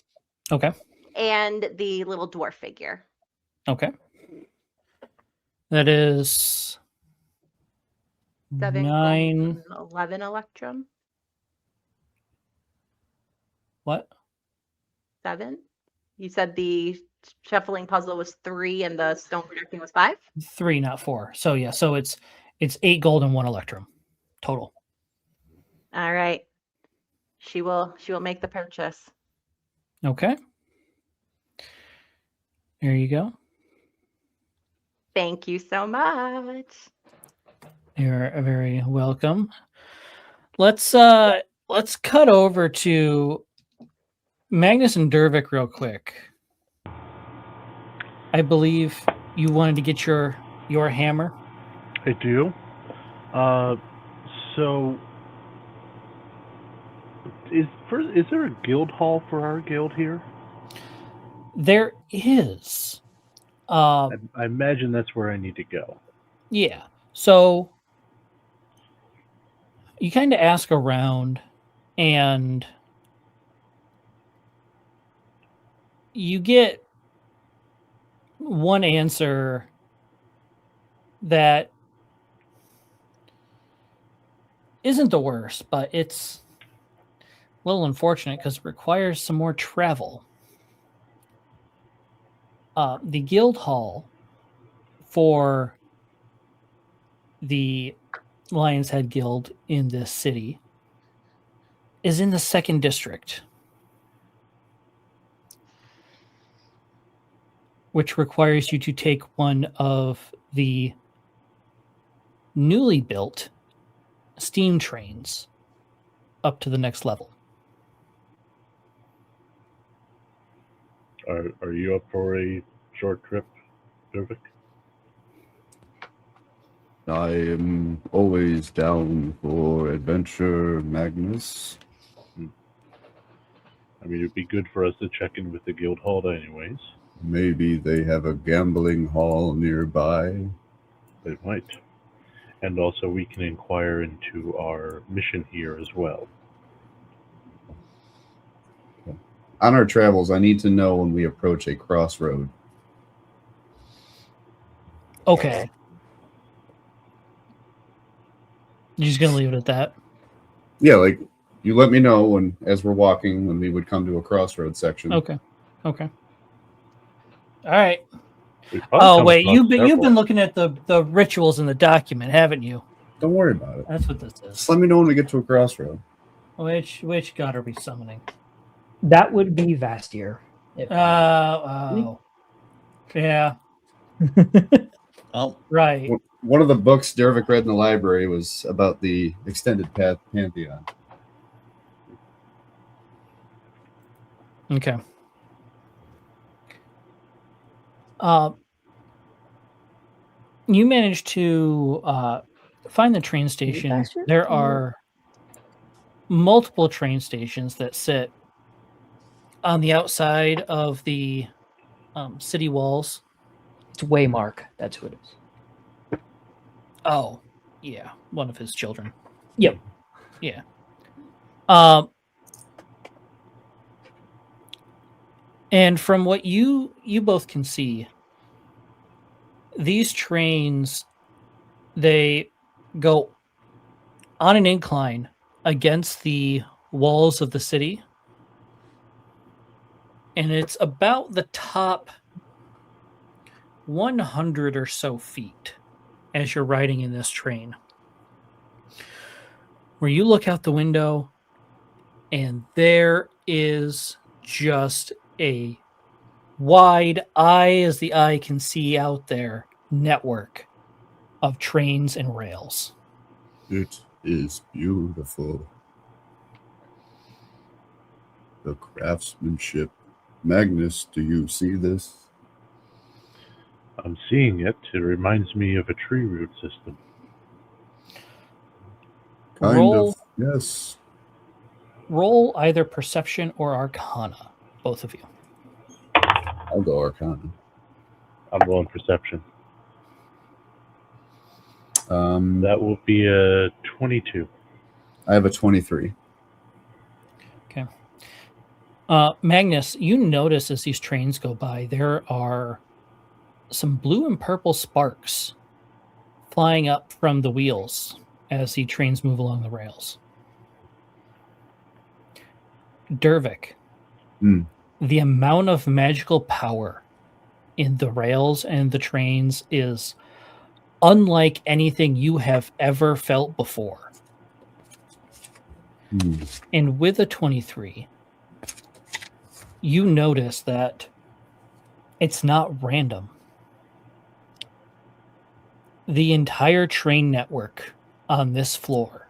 Okay. And the little dwarf figure. Okay. That is 7 9. 11 electrum. What? 7? You said the shuffling puzzle was 3 and the stone projecting was 5? 3, not 4. So yeah, so it's 8 gold and 1 electrum total. All right. She will make the purchase. Okay. There you go. Thank you so much. You're very welcome. Let's cut over to Magnus and Dervik real quick. I believe you wanted to get your hammer. I do. So, is there a guild hall for our guild here? There is. I imagine that's where I need to go. Yeah. So you kind of ask around, and you get one answer that isn't the worst, but it's a little unfortunate because it requires some more travel. The guild hall for the Lion's Head Guild in this city is in the 2nd district, which requires you to take one of the newly built steam trains up to the next level. Are you up for a short trip, Dervik? I am always down for adventure, Magnus. I mean, it'd be good for us to check in with the guild hall anyways. Maybe they have a gambling hall nearby. They might. And also we can inquire into our mission here as well. On our travels, I need to know when we approach a crossroad. Okay. You're just going to leave it at that? Yeah, like you let me know when, as we're walking, when we would come to a crossroad section. Okay. All right. We've probably Oh, come wait. across You've been several. looking at the rituals in the document, haven't you? Don't worry about it. That's what this is. Just let me know when we get to a crossroad. Which god are we summoning? That would be Vastir. If- Oh. Yeah. Oh, Right. One of the books Dervik read in the library was about the extended path pantheon. Okay. You managed to find the train station. Vastir? There are multiple train stations that sit on the outside of the city walls. It's Waymark. That's who it is. Oh, yeah, one of his children. Yep. Yeah. And from what you both can see, these trains, they go on an incline against the walls of the city, and it's about the top 100 or so feet as you're riding in this train, where you look out the window and there is just a wide eye as the eye can see out there network of trains and rails. It is beautiful. The craftsmanship. Magnus, do you see this? I'm seeing it. It reminds me of a tree root system. Roll Yes. roll either perception or arcana, both of you. I'll go Arcana. I'm rolling perception. That That will be a 22. I have a 23. Okay. Magnus, you notice as these trains go by, there are some blue and purple sparks flying up from the wheels as the trains move along the rails. Dervik, the amount of magical power in the rails and the trains is unlike anything you have ever felt before. And with a 23, you notice that it's not random. The entire train network on this floor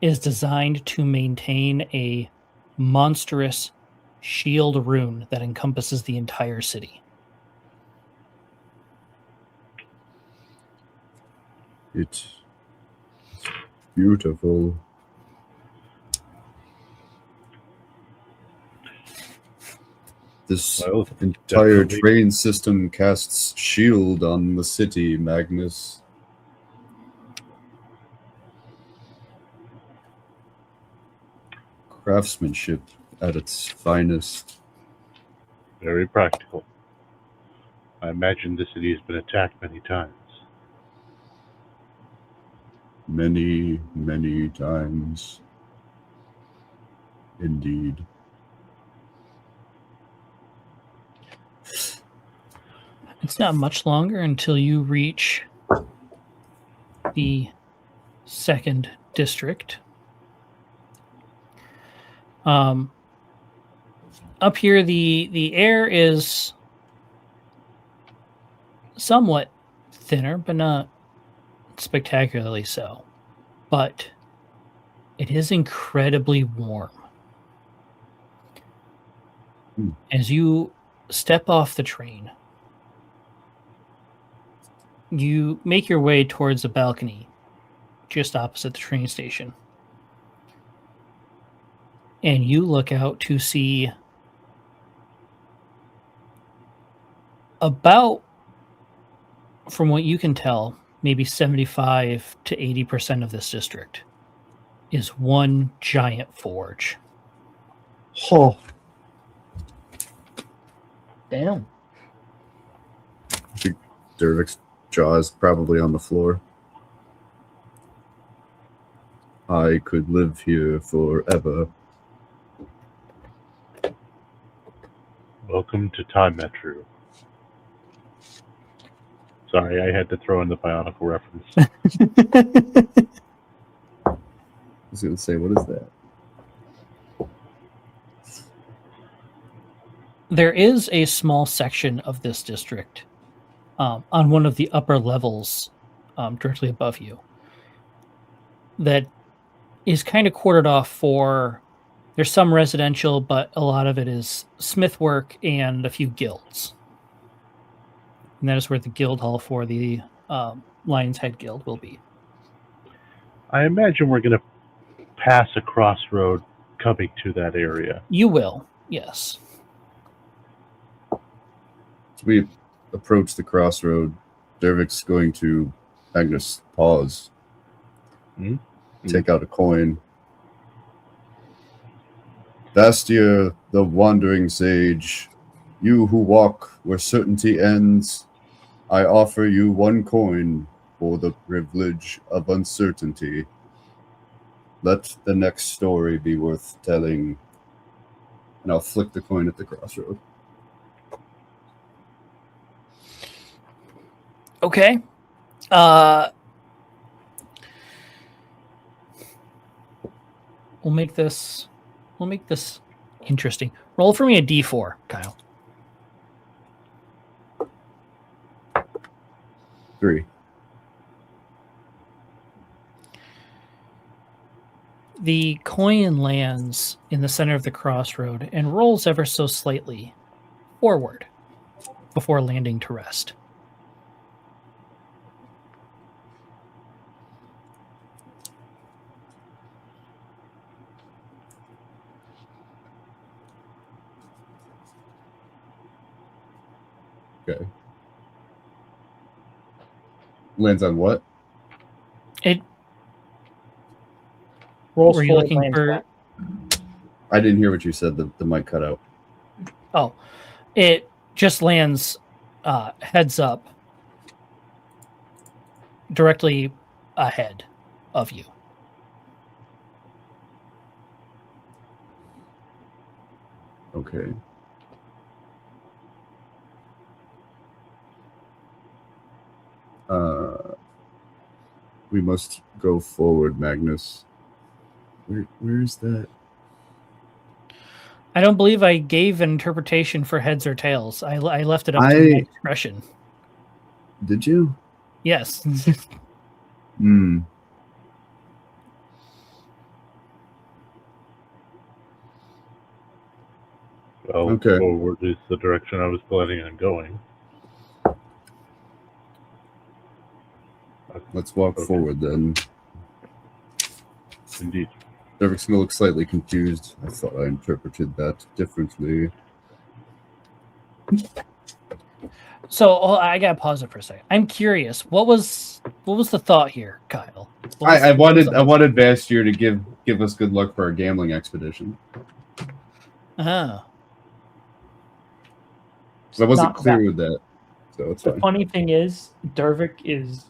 is designed to maintain a monstrous shield rune that encompasses the entire city. It's beautiful. This Well, entire definitely. train system casts shield on the city, Magnus. Craftsmanship at its finest. Very practical. I imagine the city has been attacked many times. Many, many times. Indeed. It's not much longer until you reach the second district. Up here, the air is somewhat thinner, but not spectacularly so. But it is incredibly warm. As you step off the train, you make your way towards a balcony just opposite the train station. And you look out to see about, from what you can tell, maybe 75 to 80% of this district is one giant forge. Oh, Damn. Dervik's jaw is probably on the floor. I could live here forever. Welcome to Time Metro. Sorry, I had to throw in the Bionicle reference. I was going to say, what is that? There is a small section of this district on one of the upper levels directly above you that is kind of quartered off for, there's some residential, but a lot of it is smith work and a few guilds. And that is where the guild hall for the Lion's Head Guild will be. I imagine we're going to pass a crossroad coming to that area. You will, yes. As we approach the crossroad, Dervik's going to, Magnus, pause. Take out a coin. Vastia, the wandering sage, you who walk where certainty ends, I offer you 1 coin for the privilege of uncertainty. Let the next story be worth telling. And I'll flick the coin at the crossroad. Okay. We'll make this interesting. Roll for me a d4, Kyle. 3. The coin lands in the center of the crossroad and rolls ever so slightly forward before landing to rest. Okay. Lands on what? It. Rolls Were you forward, looking lands for? back. I didn't hear what you said. The mic cut out. Oh, it just lands heads up, directly ahead of you. Okay. We must go forward, Magnus. Where is that? I don't believe I gave an interpretation for heads or tails. I left it up to my discretion. Did you? Yes. Hmm. Well, Okay. forward is the direction I was planning on going. Let's walk Okay. forward then. Indeed. Dervik's gonna look slightly confused. I thought I interpreted that differently. So I gotta pause it for a second. I'm curious. What was the thought here, Kyle? I wanted Vastier to give us good luck for our gambling expedition. Oh. I wasn't Not clear that. with that, so it's The fine. funny thing is, Dervik is.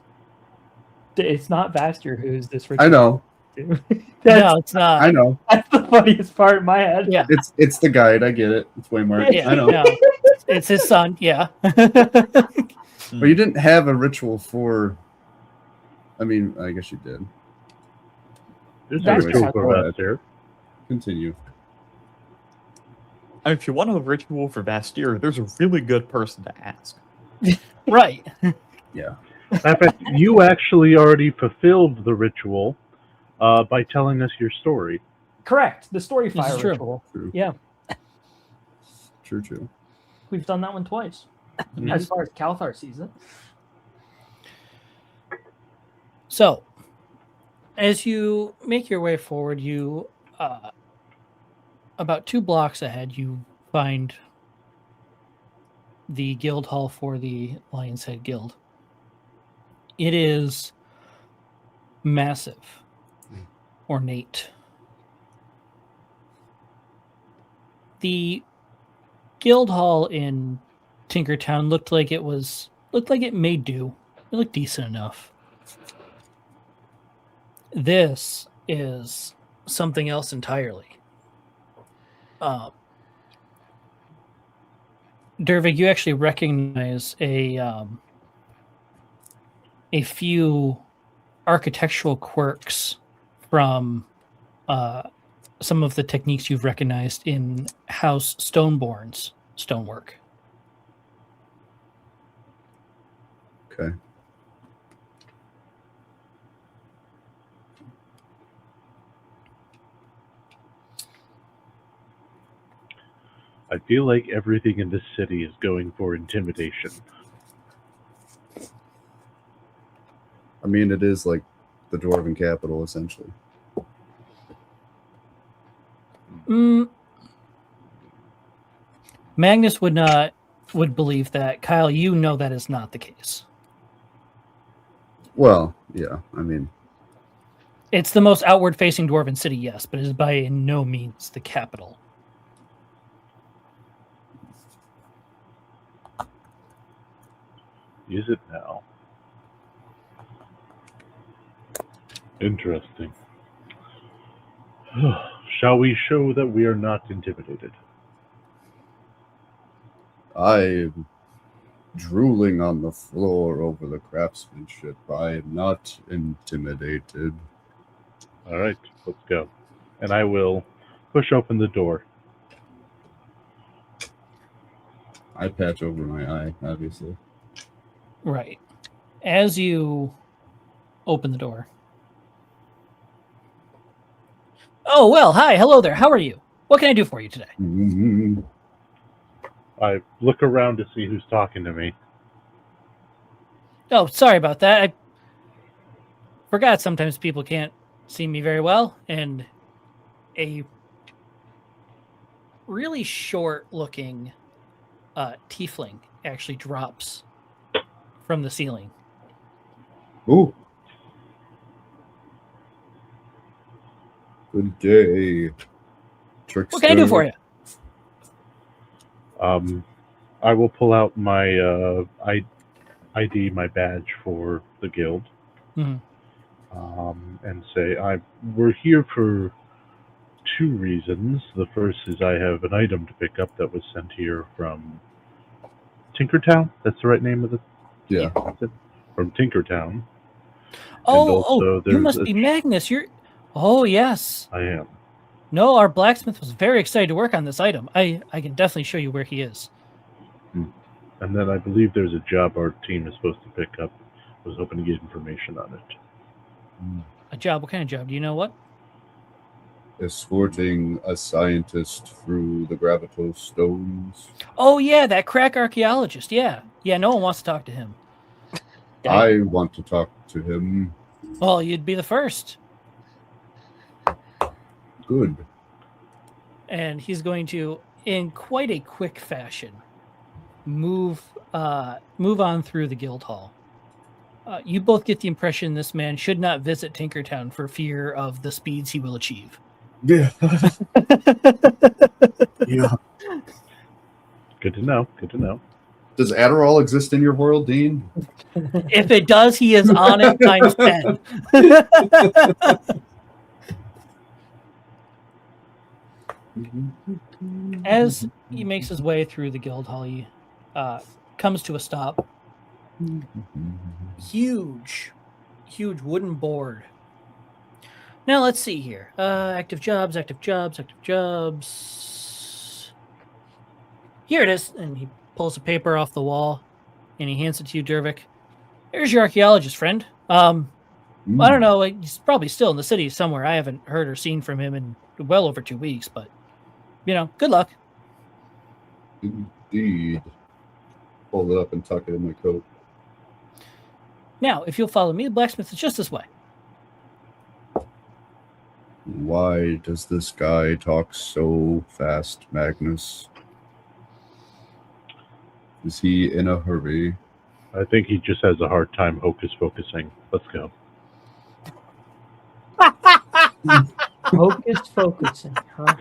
It's not Vastier who's this rich. I know. No, that's, it's not. I know. that's the funniest part in my head. Yeah. It's the guide. I get it. It's Waymart. Yeah. I know. No, it's his son. Yeah. But you didn't have a ritual for. I mean, I guess you did. There's a That's ritual how for it us here. Continue. And if you want a ritual for Vastier, there's a really good person to ask. Right. Yeah. In fact, you actually already fulfilled the ritual by telling us your story. Correct. The story This is fire true. ritual. True. Yeah, True. we've done that one twice. Mhm. As far as Calthar sees it. So, as you make your way forward, you about 2 blocks ahead, you find the guild hall for the Lion's Head Guild. It is massive, ornate. The guild hall in Tinkertown looked like it made do. It looked decent enough. This is something else entirely. Dervig, you actually recognize a few architectural quirks from some of the techniques you've recognized in House Stoneborn's stonework. Okay. I feel like everything in this city is going for intimidation. I mean, it is like the dwarven capital, essentially. Magnus would believe that. Kyle, you know that is not the case. Well, yeah. I mean, It's the most outward-facing dwarven city, yes, but it is by no means the capital. Is it now? Interesting. Shall we show that we are not intimidated? I'm drooling on the floor over the craftsmanship. I am not intimidated. All right, let's go. And I will push open the door. I patch over my eye, obviously. Right. As you open the door. Oh, well, hi, hello there. How are you? What can I do for you today? Mm-hmm. I look around to see who's talking to me. Oh, sorry about that. I forgot sometimes people can't see me very well, and a really short-looking tiefling actually drops from the ceiling. Ooh. Good day, trickster. What can I do for you? I will pull out my ID, my badge for the guild, Mhm. and say, we're here for 2 reasons. The first is I have an item to pick up that was sent here from Tinkertown. That's the right name of the... Yeah. From Tinkertown. Oh, you must be Magnus. Oh, yes. I am. No, our blacksmith was very excited to work on this item. I can definitely show you where he is. And then I believe there's a job our team is supposed to pick up. I was hoping to get information on it. A job? What kind of job? Do you know what? Escorting a scientist through the Gravitos stones. Oh, yeah, that crack archaeologist. Yeah. Yeah, no one wants to talk to him. I want to talk to him. Well, you'd be the first. Good. And he's going to, in quite a quick fashion, move on through the guild hall. You both get the impression this man should not visit Tinkertown for fear of the speeds he will achieve. Yeah. Yeah. Good to know. Good to know. Does Adderall exist in your world, Dean? If it does, he is on it times 10. As he makes his way through the guild hall, he comes to a stop. Huge wooden board. Now let's see here. Active jobs. Here it is. And he pulls a paper off the wall and he hands it to you, Dervik. Here's your archaeologist friend. I don't know. He's probably still in the city somewhere. I haven't heard or seen from him in well over 2 weeks, but good luck. Indeed. Fold it up and tuck it in my coat. Now, if you'll follow me, the blacksmith is just this way. Why does this guy talk so fast, Magnus? Is he in a hurry? I think he just has a hard time hocus focusing. Let's go. Hocus focusing, huh?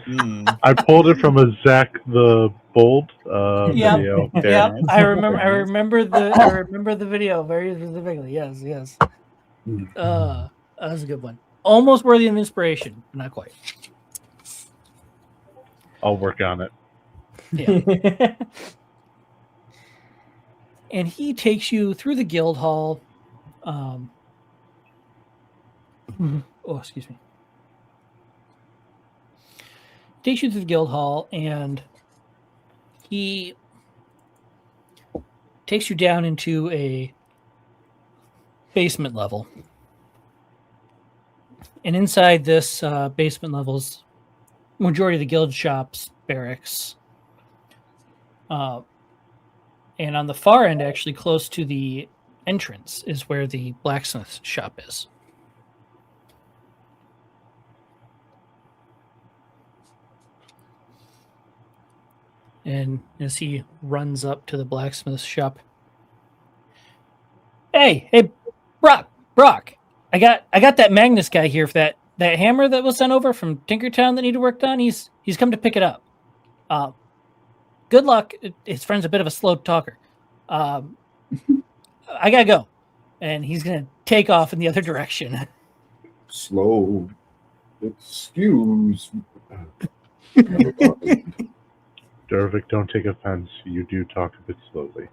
I pulled it from a Zach the Bold Yeah. video. Yeah, I remember the video very specifically. Yes. That was a good one. Almost worthy of inspiration, but not quite. I'll work on it. Yeah. And he takes you through the guild hall. Excuse me. Takes you through the guild hall, and he takes you down into a basement level. And inside this basement level's majority of the guild shops, barracks. And on the far end, actually close to the entrance, is where the blacksmith shop is. And as he runs up to the blacksmith shop, hey, Brock, I got that Magnus guy here for that hammer that was sent over from Tinkertown that needed worked on. He's come to pick it up. Good luck. His friend's a bit of a slow talker. I gotta go, and he's gonna take off in the other direction. Slow. Excuse. Dervik, don't take offense. You do talk a bit slowly.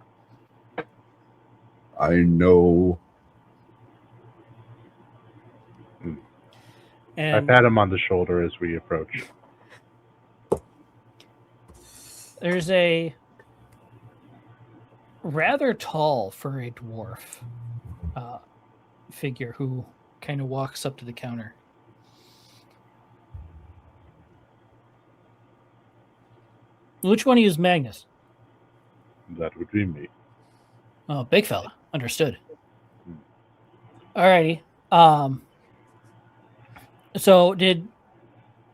I know. I And pat him on the shoulder as we approach. there's a rather tall for a dwarf figure who kind of walks up to the counter. Which one of you is Magnus? That would be me. Oh, big fella. Understood. Alrighty. So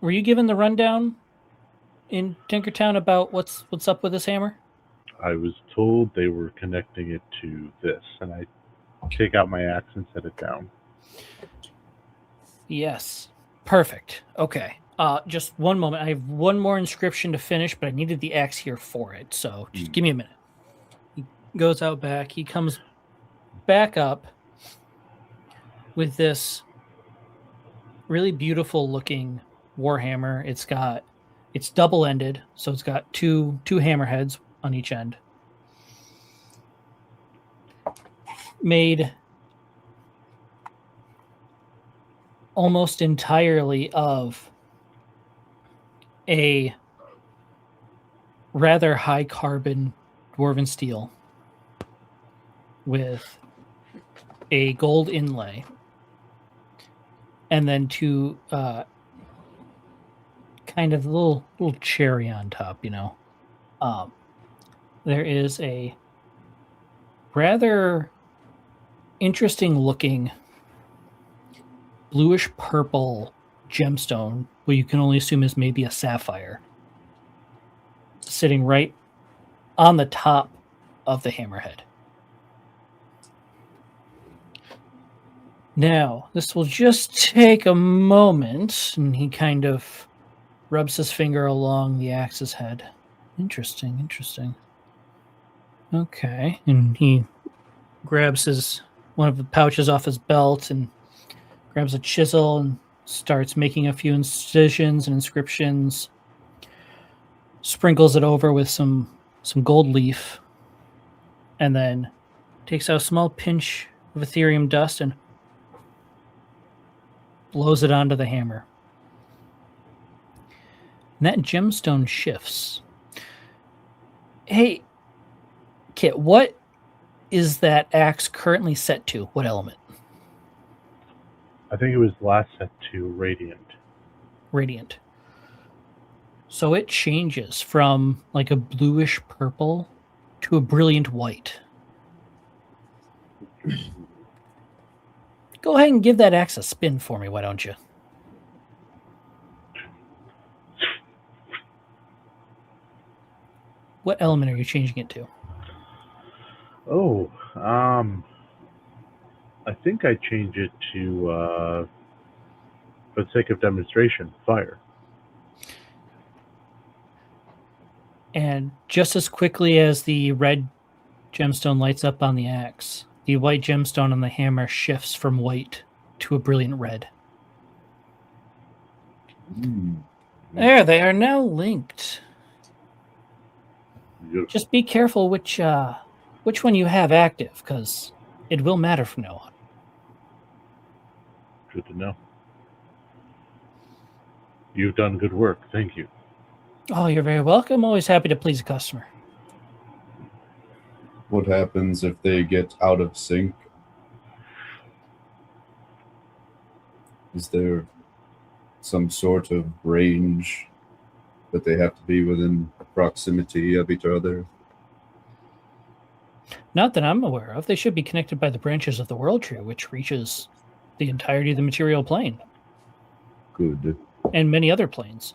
were you given the rundown in Tinkertown about what's up with this hammer? I was told they were connecting it to this, and I take out my axe and set it down. Yes. Perfect. Okay. Just one moment. I have one more inscription to finish, but I needed the axe here for it. So just give me a minute. He goes out back. He comes back up with this really beautiful looking warhammer. It's double-ended, so it's got two hammerheads on each end. Made almost entirely of a rather high carbon dwarven steel with a gold inlay, and then two kind of little cherry on top, there is a rather interesting looking bluish purple gemstone, what you can only assume is maybe a sapphire, sitting right on the top of the hammerhead. Now, this will just take a moment, and he kind of rubs his finger along the axe's head. Interesting, interesting. Okay, and he grabs one of the pouches off his belt and grabs a chisel and starts making a few incisions and inscriptions. Sprinkles it over with some gold leaf, and then takes out a small pinch of Atherium dust and blows it onto the hammer. And that gemstone shifts. Hey, Kit, what is that axe currently set to? What element? I think it was last set to Radiant. Radiant. So it changes from like a bluish purple to a brilliant white. Go ahead and give that axe a spin for me, why don't you? What element are you changing it to? Oh, I think I changed it to, for the sake of demonstration, fire. And just as quickly as the red gemstone lights up on the axe, the white gemstone on the hammer shifts from white to a brilliant red. There, they are now linked. Beautiful. Just be careful which one you have active, because it will matter from now on. Good to know. You've done good work. Thank you. Oh, you're very welcome. Always happy to please a customer. What happens if they get out of sync? Is there some sort of range that they have to be within proximity of each other? Not that I'm aware of. They should be connected by the branches of the World Tree, which reaches the entirety of the material plane Good. and many other planes.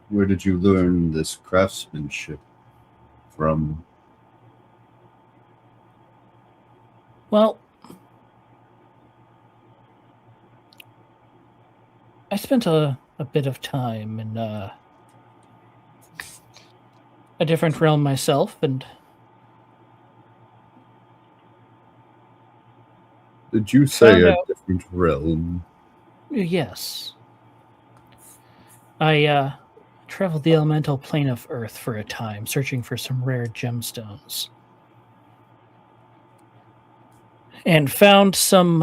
Where did you learn this craftsmanship from? Well, I spent a bit of time in a different realm myself, and Did you say Found a out. different realm? yes, I traveled the elemental plane of Earth for a time, searching for some rare gemstones, and found some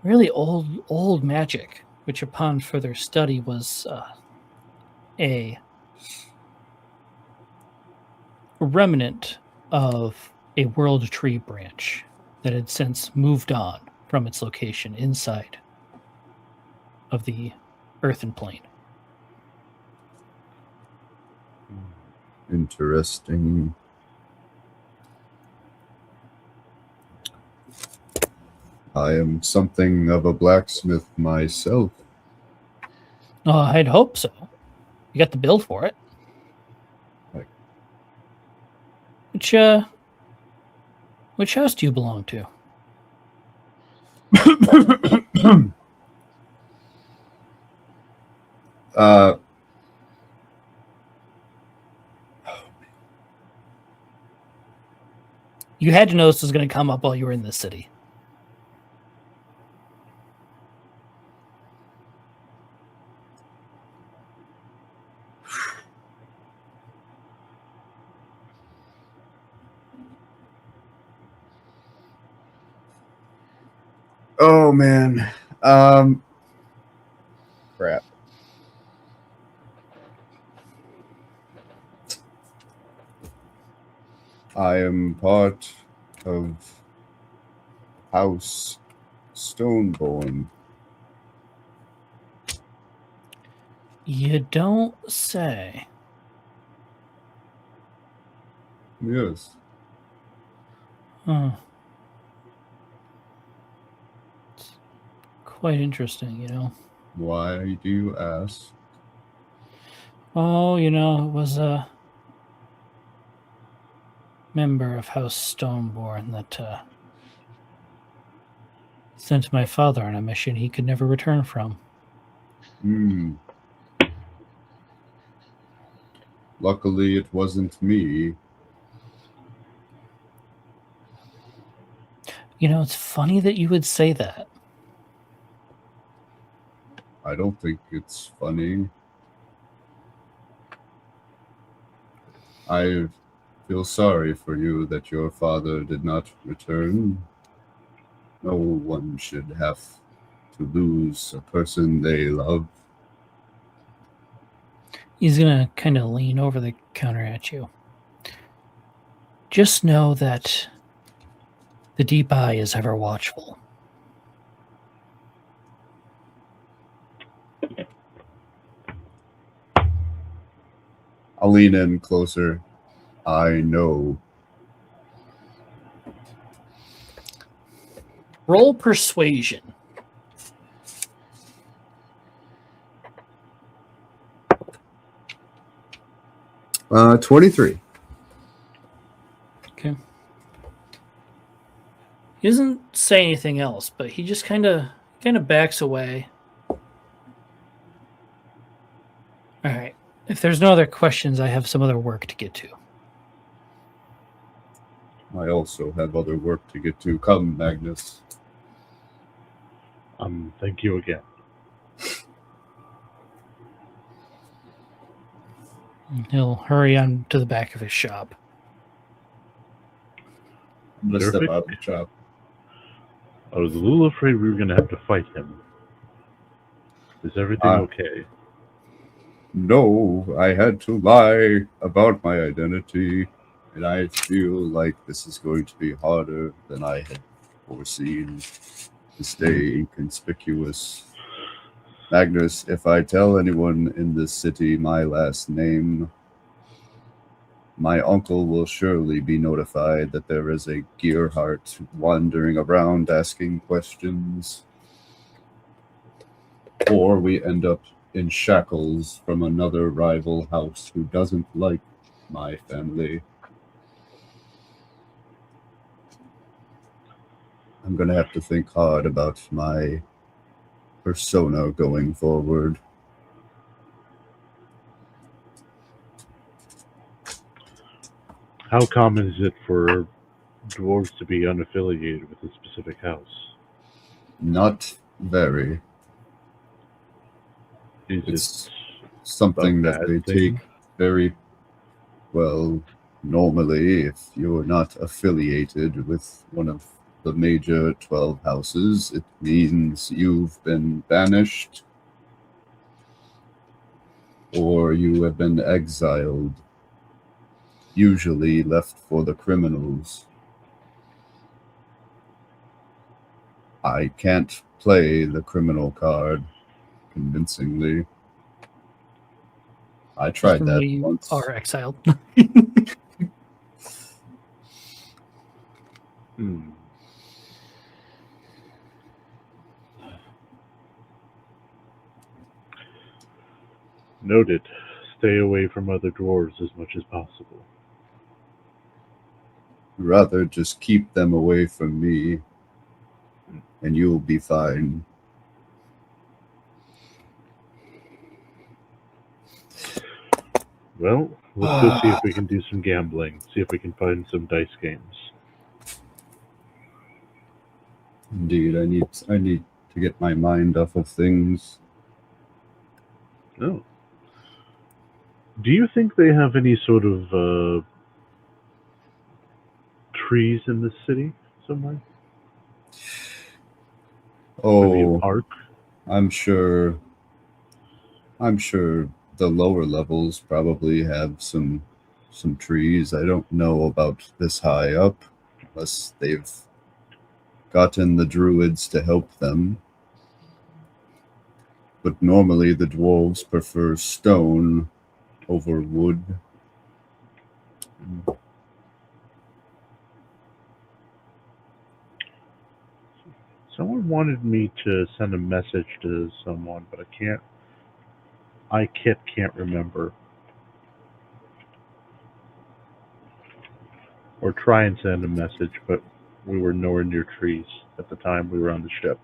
really old magic, which upon further study was a remnant of a World Tree branch that had since moved on from its location inside of the earthen plane. Interesting. I am something of a blacksmith myself. Oh, I'd hope so. You got the bill for it. Right. Which house do you belong to? You had to know this was going to come up while you were in this city. Oh man. Crap. I am part of House Stoneborn. You don't say. Yes. Huh. It's quite interesting, you know. Why do you ask? Oh, you know, it was member of House Stoneborn that sent my father on a mission he could never return from. Hmm. Luckily, it wasn't me. You know, it's funny that you would say that. I don't think it's funny. I feel sorry for you that your father did not return. No one should have to lose a person they love. He's going to kind of lean over the counter at you. Just know that the deep eye is ever watchful. I'll lean in closer. I know. Roll persuasion. Uh, 23. Okay. He doesn't say anything else, but he just kind of backs away. All right. If there's no other questions, I have some other work to get to. I also have other work to get to. Come, Magnus. Thank you again. He'll hurry on to the back of his shop. I'm going to step Perfect. out of the shop. I was a little afraid we were going to have to fight him. Is everything okay? No, I had to lie about my identity, and I feel like this is going to be harder than I had foreseen to stay inconspicuous. Magnus, if I tell anyone in this city my last name, my uncle will surely be notified that there is a Gearhart wandering around asking questions. Or we end up in shackles from another rival house who doesn't like my family. I'm going to have to think hard about my persona going forward. How common is it for dwarves to be unaffiliated with a specific house? Not very. Is It's it something a that bad they thing? take very well. Normally, if you're not affiliated with one of the major 12 houses, it means you've been banished or you have been exiled, usually left for the criminals. I can't play the criminal card convincingly. I tried that You once. are exiled. Noted. Stay away from other dwarves as much as possible. Rather just keep them away from me, and you'll be fine. Well, let's go see if we can do some gambling. See if we can find some dice games. Indeed, I need to get my mind off of things. Oh. Do you think they have any sort of trees in the city somewhere? Maybe a Oh, park? I'm sure the lower levels probably have some trees. I don't know about this high up, unless they've gotten the druids to help them. But normally the dwarves prefer stone over wood. Someone wanted me to send a message to someone, but can't remember. or try and send a message, but we were nowhere near trees at the time we were on the ship.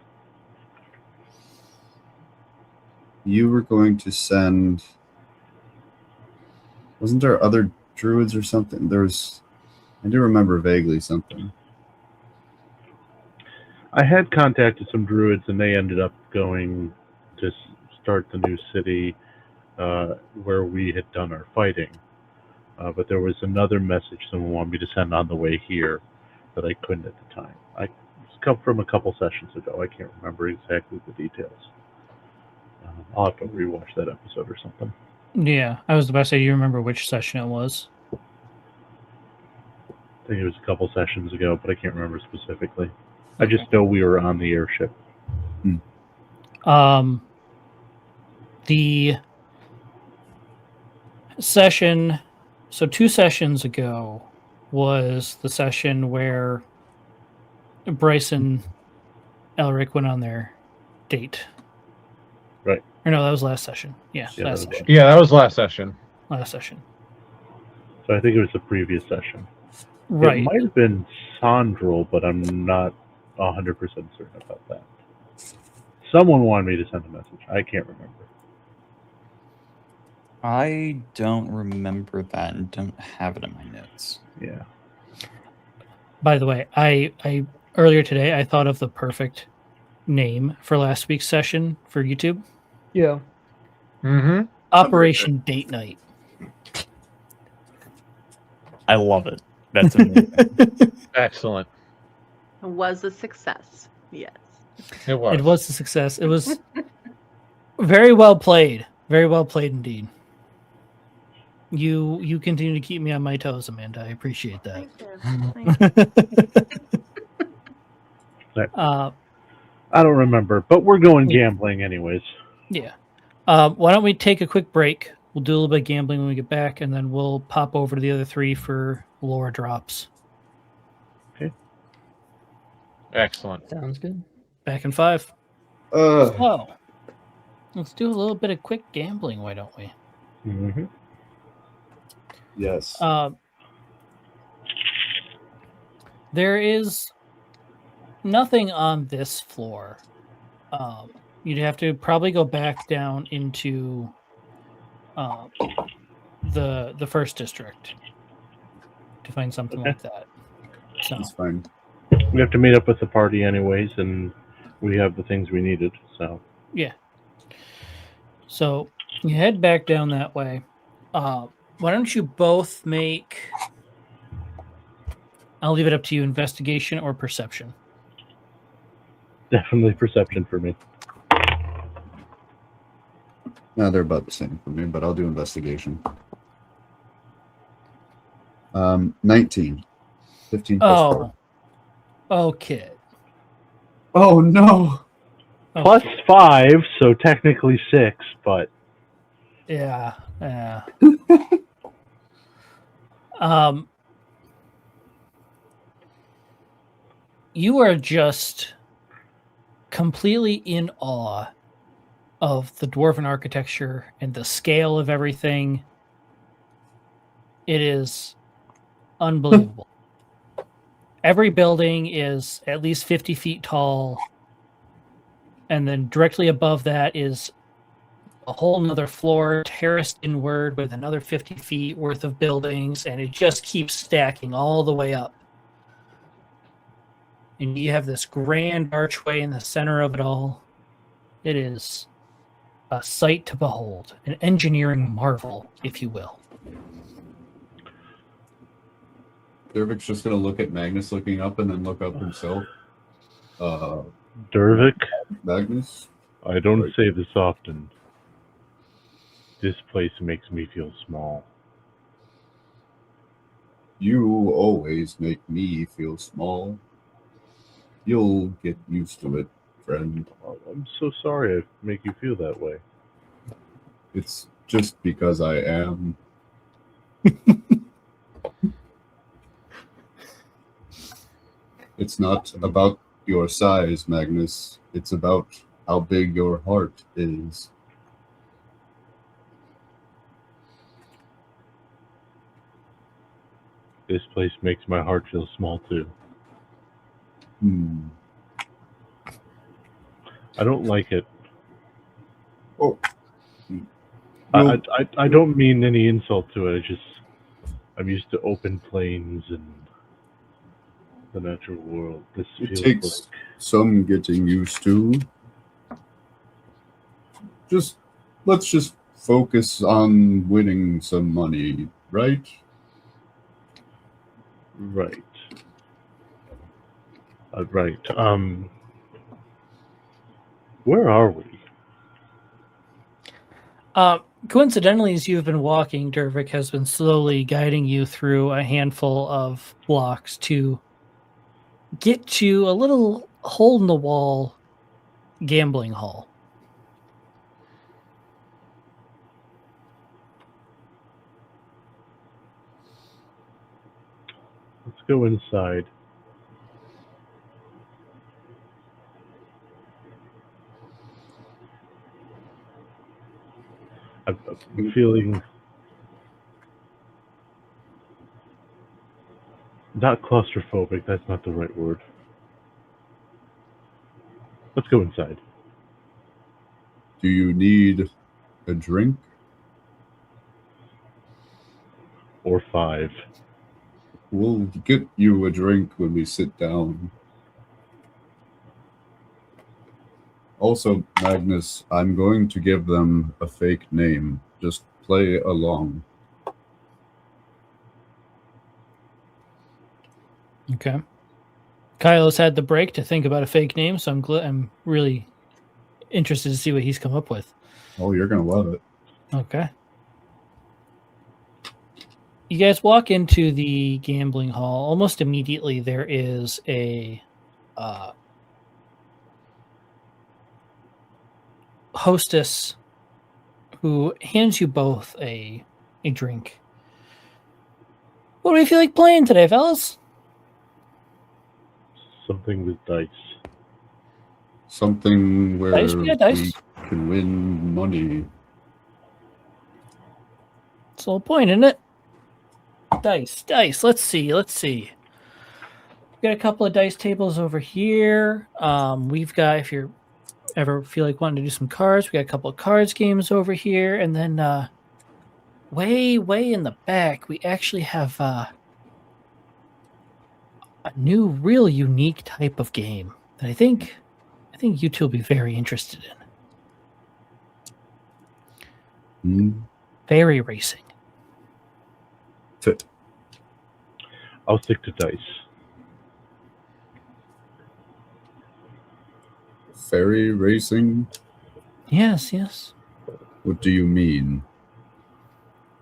You were going to send. Wasn't there other druids or something? I do remember vaguely something. I had contacted some druids, and they ended up going to start the new city where we had done our fighting. But there was another message someone wanted me to send on the way here that I couldn't at the time. It's come from a couple sessions ago. I can't remember exactly the details. I'll have to rewatch that episode or something. Yeah, I was about to say, do you remember which session it was? I think it was a couple sessions ago, but I can't remember specifically. I just know we were on the airship. The session, so 2 sessions ago was the session where Bryce and Elric went on their date. Right. Or no, that was last session. Yeah, Yeah, last that was session. Yeah, that was last session. Last session. So I think it was the previous session. Right. It might have been Sondrel, but I'm not 100% certain about that. Someone wanted me to send a message. I can't remember. I don't remember that and don't have it in my notes. Yeah. By the way, I earlier today I thought of the perfect name for last week's session for YouTube. Yeah. Mm-hmm. Operation Date Night. I love it. That's amazing. Excellent. It was a success. Yes. It was. It was a success. It was very well played. Very well played indeed. You continue to keep me on my toes, Amanda. I appreciate that. Thank you. I don't remember, but we're going gambling anyways. Yeah. Why don't we take a quick break? We'll do a little bit of gambling when we get back, and then we'll pop over to the other 3 for lore drops. Excellent. Sounds good. Back in 5. Uh, Oh, let's do a little bit of quick gambling. Why don't we? Mm-hmm. yes. There is nothing on this floor. You'd have to probably go back down into the first district to find something Okay. like that. So It's fine. We have to meet up with the party anyways, and we have the things we needed. So yeah. So you head back down that way. Why don't you both make? I'll leave it up to you. Investigation or perception. definitely perception for me. No, they're about the same for me, but I'll do investigation. 19. 15 plus 4. Okay. Oh, no. Plus 5, so technically 6, but Yeah. You are just completely in awe of the dwarven architecture and the scale of everything. It is unbelievable. Every building is at least 50 feet tall. And then directly above that is a whole nother floor terraced inward with another 50 feet worth of buildings. And it just keeps stacking all the way up. And you have this grand archway in the center of it all. It is a sight to behold, an engineering marvel, if you will. Dervik's just going to look at Magnus looking up and then look up himself. Dervik, Magnus? I don't say this often. This place makes me feel small. You always make me feel small. You'll get used to it, friend. Oh, I'm so sorry I make you feel that way. It's just because I am. It's not about your size, Magnus. It's about how big your heart is. this place makes my heart feel small too. I don't like it. Oh. I don't mean any insult to it. I'm used to open plains and the natural world. This It feels takes like some getting used to. Let's just focus on winning some money, right? right. Right. Where are we? Coincidentally, as you've been walking, Dervik has been slowly guiding you through a handful of blocks to get to a little hole in the wall gambling hall. Let's go inside. I'm feeling not claustrophobic. That's not the right word. Let's go inside. Do you need a drink? Or 5. We'll get you a drink when we sit down. Also, Magnus, I'm going to give them a fake name. Just play along. Okay. Kylo's had the break to think about a fake name, so I'm really interested to see what he's come up with. Oh, you're going to love it. Okay. You guys walk into the gambling hall. Almost immediately, there is a hostess who hands you both a drink. What do we feel like playing today, fellas? Something with dice. Something where Dice? We got dice. we can win money. It's the whole point, isn't it? Dice. Let's see. We got a couple of dice tables over here. We've got, if you ever feel like wanting to do some cards, we got a couple of cards games over here, and then way in the back, we actually have a new, real unique type of game that I think you two will be very interested in. Fairy racing. I'll stick to dice. Fairy racing? Yes. What do you mean?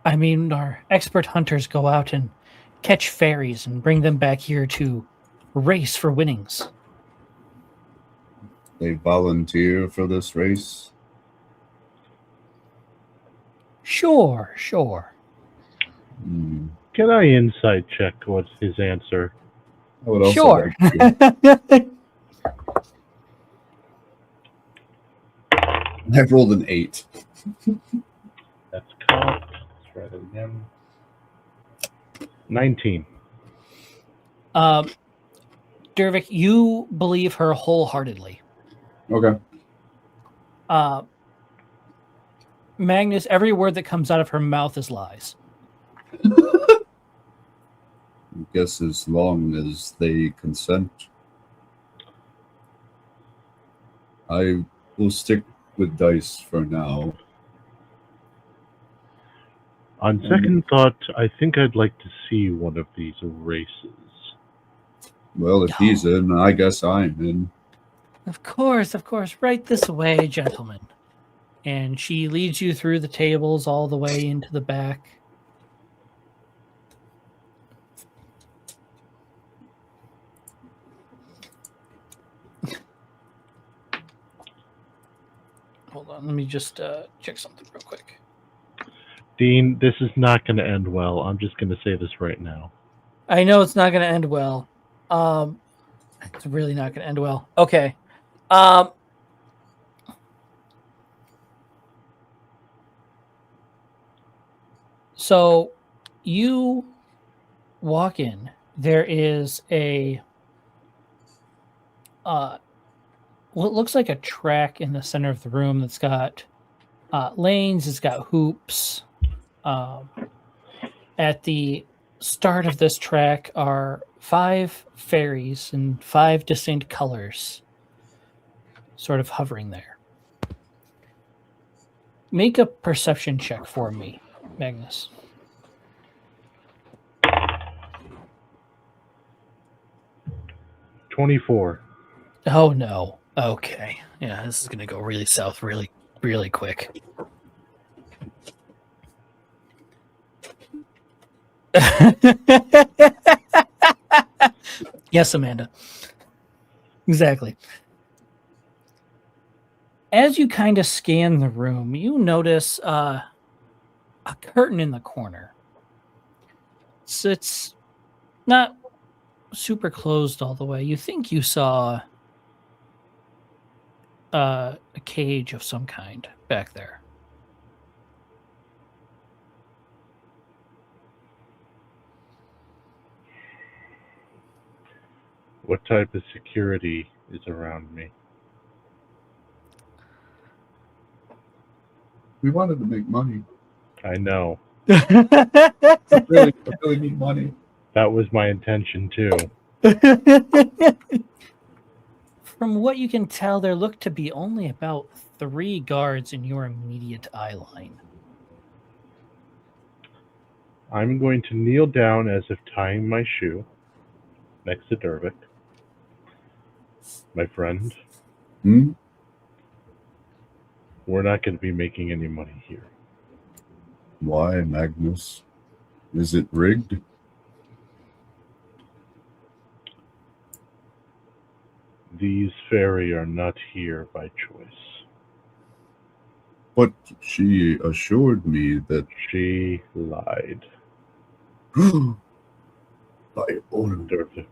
I mean, our expert hunters go out and catch fairies and bring them back here to race for winnings. They volunteer for this race? Sure. Can I insight check what's his answer? I would also Sure. like to. I rolled an 8. That's cocked. Let's try that again. 19. Dervik, you believe her wholeheartedly. Okay. Magnus, every word that comes out of her mouth is lies. I guess as long as they consent. I will stick with dice for now. On second thought, I think I'd like to see one of these races. Well, if he's in, I guess I'm in. Of course. Right this way, gentlemen. And she leads you through the tables all the way into the back. Hold on, let me just check something real quick. Dean, this is not going to end well. I'm just going to say this right now. I know it's not going to end well. It's really not going to end well. Okay. So you walk in, there is a what looks like a track in the center of the room that's got lanes. It's got hoops. At the start of this track are 5 fairies in 5 distinct colors, sort of hovering there. Make a perception check for me, Magnus. 24. Oh no. Okay. Yeah, this is gonna go really south really, really quick. Yes, Amanda. Exactly. As you kind of scan the room, you notice a curtain in the corner. So it's not super closed all the way. You think you saw a cage of some kind back there. What type of security is around me? We wanted to make money. I know. Really need money. That was my intention too. From what you can tell, there look to be only about 3 guards in your immediate eye line. I'm going to kneel down as if tying my shoe next to Dervik. My friend, Hmm? we're not going to be making any money here. Why, Magnus? Is it rigged? These fairy are not here by choice. But she assured me that She lied. by order. Dervik,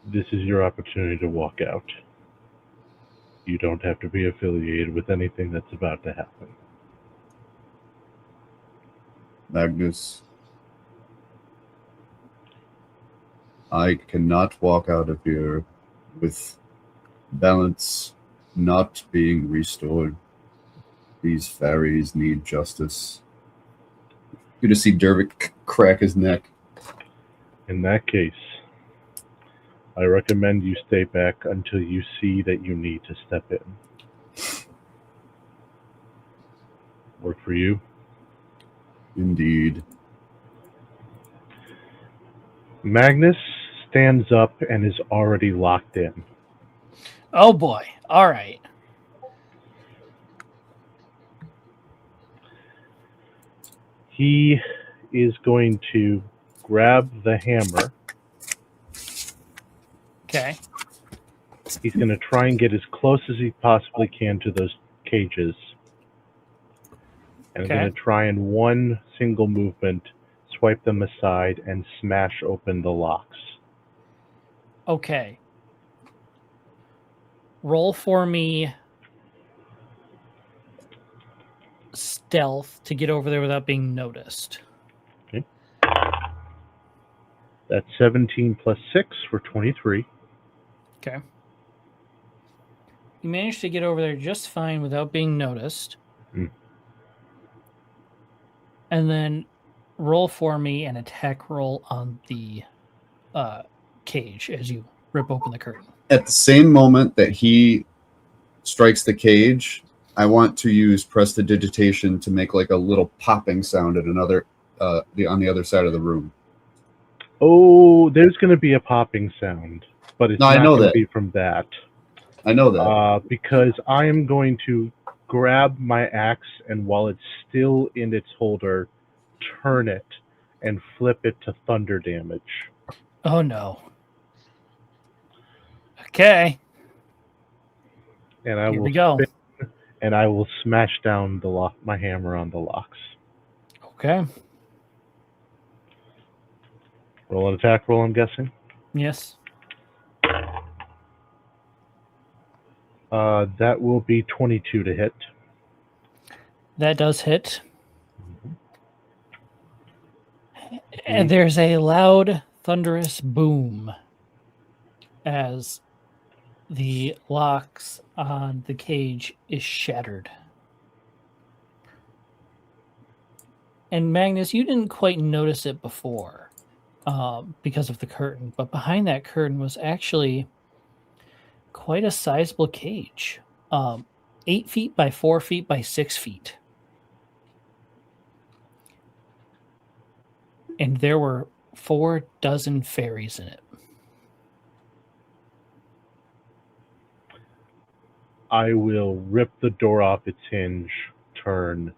this is your opportunity to walk out. You don't have to be affiliated with anything that's about to happen. Magnus, I cannot walk out of here with balance not being restored. These fairies need justice. You just see Dervik crack his neck. In that case, I recommend you stay back until you see that you need to step in. Work for you? Indeed. Magnus stands up and is already locked in. Oh boy. All right. He is going to grab the hammer. Okay. He's going to try and get as close as he possibly can to those cages. And Okay. I'm going to try in one single movement, swipe them aside, and smash open the locks. Okay. Roll for me stealth to get over there without being noticed. Okay. That's 17 plus 6 for 23. Okay. You managed to get over there just fine without being noticed. Mm. And then roll for me an attack roll on the cage as you rip open the curtain. At the same moment that he strikes the cage, I want to use prestidigitation to make like a little popping sound at another on the other side of the room. Oh, there's going to be a popping sound, but it's No, I not know going to that. be from that. I know that. Because I am going to grab my axe and while it's still in its holder, turn it and flip it to thunder damage. Oh no. Okay. And I Here will we go. spin, and I will smash down my hammer on the locks. Okay. Roll an attack roll, I'm guessing. Yes. That will be 22 to hit. That does hit. And there's a loud, thunderous boom as the locks on the cage is shattered. And Magnus, you didn't quite notice it before because of the curtain, but behind that curtain was actually quite a sizable cage. 8 feet by 4 feet by 6 feet. And there were 4 dozen fairies in it. I will rip the door off its hinge, turn,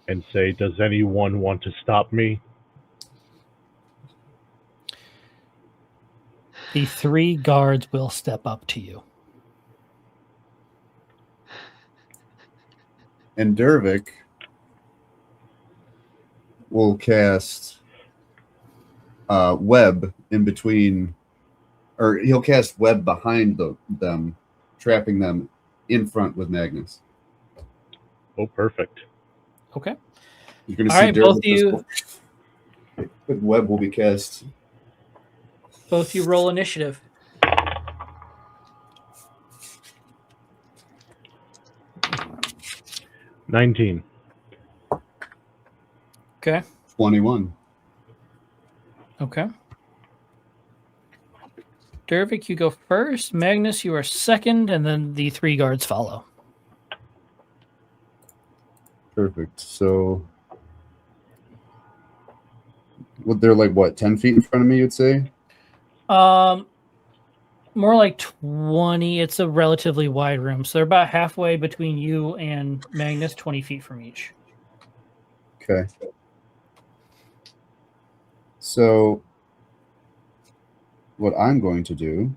and say, "Does anyone want to stop me?" The 3 guards will step up to you. And Dervik will cast web in between, or he'll cast web behind them, trapping them in front with Magnus. Oh, perfect. Okay. You're going to All see right, both Dervik you, with web will be cast. both you roll initiative. $19. Okay. 21. Okay. Dervik, you go first. Magnus, you are second, and then the 3 guards follow. Perfect. So, they're like what, 10 feet in front of me, you'd say? More like 20. It's a relatively wide room, so they're about halfway between you and Magnus, 20 feet from each. Okay. So, what I'm going to do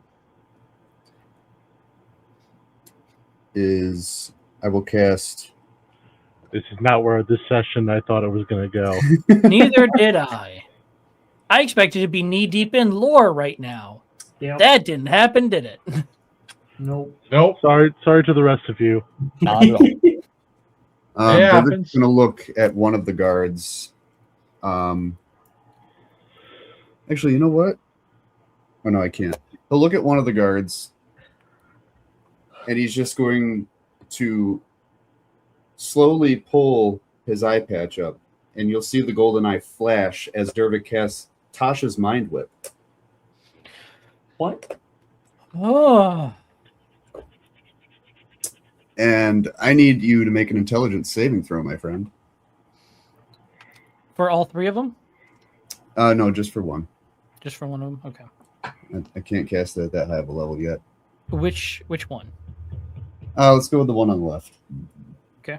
is I will cast. This is not where this session I thought it was going to go. Neither did I. I expected to be knee deep in lore right now. Yep. That didn't happen, did it? Nope. Nope. Sorry to the rest of you. Not at all. It Dervik's happens. going to look at one of the guards. Actually, you know what? Oh, no, I can't. He'll look at one of the guards, and he's just going to slowly pull his eye patch up, and you'll see the golden eye flash as Dervik casts Tasha's Mind Whip. What? Oh. And I need you to make an intelligence saving throw, my friend. For all 3 of them? No, just for one. Just for one of them? Okay. I can't cast it at that high of a level yet. Which one? Let's go with the one on the left. Okay.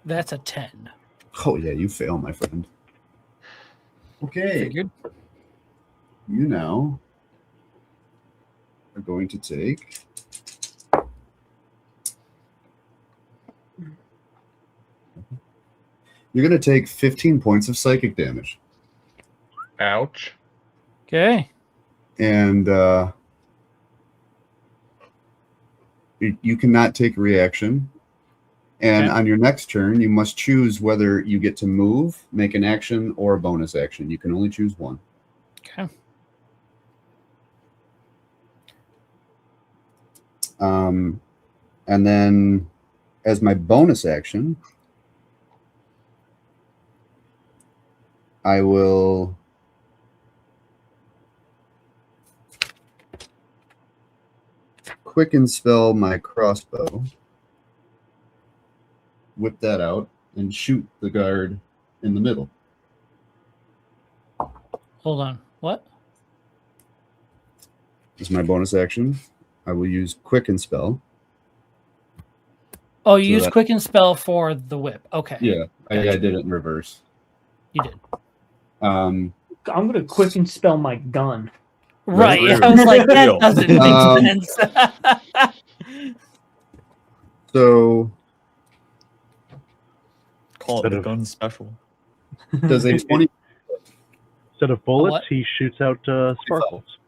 That's a 10. Oh, yeah, you fail, my friend. Okay. Figured. You now are going to take you're going to take 15 points of psychic damage. Ouch. Okay. And you cannot take a reaction. And Okay. on your next turn, you must choose whether you get to move, make an action, or a bonus action. You can only choose one. Okay. And then as my bonus action, I will quicken spell my crossbow, whip that out, and shoot the guard in the middle. Hold on. What? This is my bonus action. I will use quicken spell. Oh, you So use that- quicken spell for the whip. Okay. Yeah, I did it in reverse. You did. I'm gonna quicken spell my gun. Right. Right. I was like, that Real. doesn't make sense. So Call it the gun special. does a 20 Instead of bullets, what? he shoots out sparkles.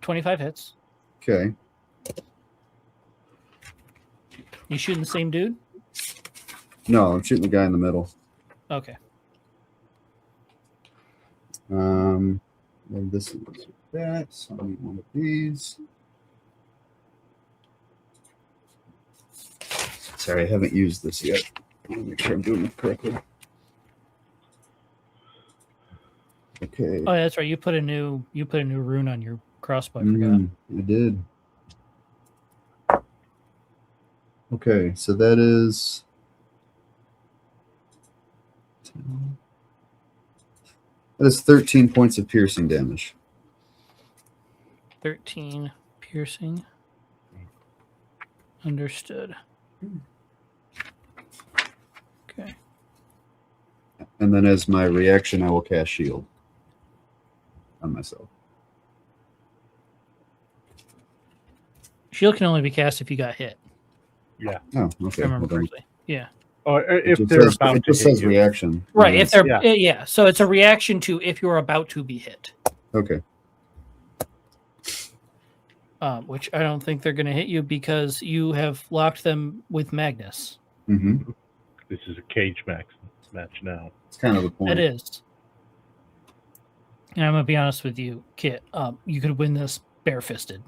25 hits. Okay. You shooting the same dude? No, I'm shooting the guy in the middle. Okay. And this is that. So I need one of these. Sorry, I haven't used this yet. Let me make sure I'm doing it correctly. Okay. Oh, yeah, that's right. You put a new rune on your crossbow. I forgot. I did. Okay, so that is 10. That is 13 points of piercing damage. 13 piercing. Understood. Okay. And then as my reaction, I will cast shield on myself. Shield can only be cast if you got hit. Oh, If okay. I remember Well, then correctly. Yeah. Or if it they're says, about it to just hit says you. reaction. Right. If they're Yeah. yeah. So it's a reaction to if you're about to be hit. Okay. Which I don't think they're going to hit you because you have locked them with Magnus. Mm-hmm. This is a cage match now. It's kind of the point. It is. And I'm going to be honest with you, Kit. You could win this barefisted.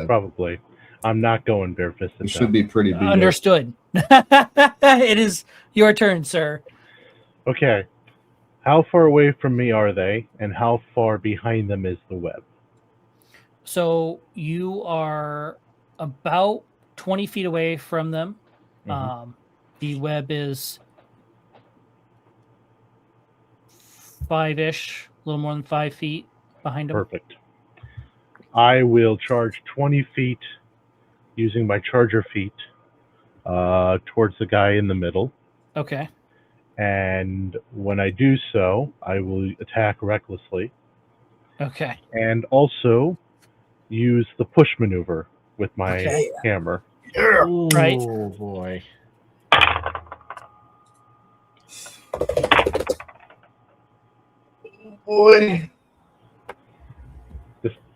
Probably. I'm not going barefisted. It should be pretty beat up. Understood. It is your turn, sir. Okay. How far away from me are they, and how far behind them is the web? So you are about 20 feet away from them. The web is 5-ish, a little more than 5 feet behind them. Perfect. I will charge 20 feet using my charger feet towards the guy in the middle. Okay. And when I do so, I will attack recklessly Okay. and also use the push maneuver with my Okay. hammer. Right. Oh boy. Boy.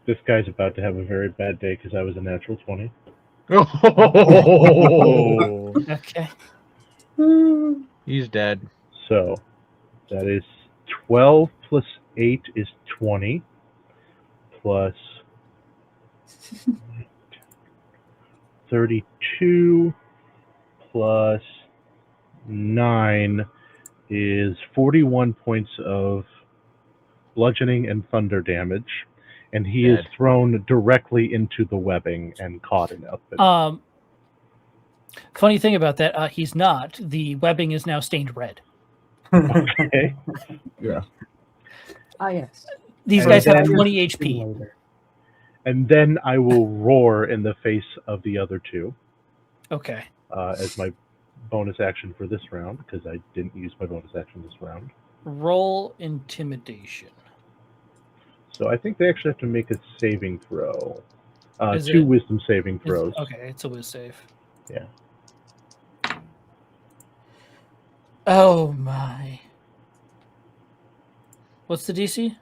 This guy's about to have a very bad day because I was a natural 20. Oh, Okay. he's dead. So that is 12 plus 8 is 20 plus 32 plus 9 is 41 points of bludgeoning and thunder damage, and he is Dead. thrown directly into the webbing and caught in it. Funny thing about that, he's not. The webbing is now stained red. Okay. Yeah. Ah, yes. These And guys have then- 20 HP. Later. And then I will roar in the face of the other two Okay. as my bonus action for this round, because I didn't use my bonus action this round. Roll intimidation. So I think they actually have to make a saving throw. Is 2 it- wisdom saving throws. Okay, it's a whiz save. Yeah. Oh my. What's the DC?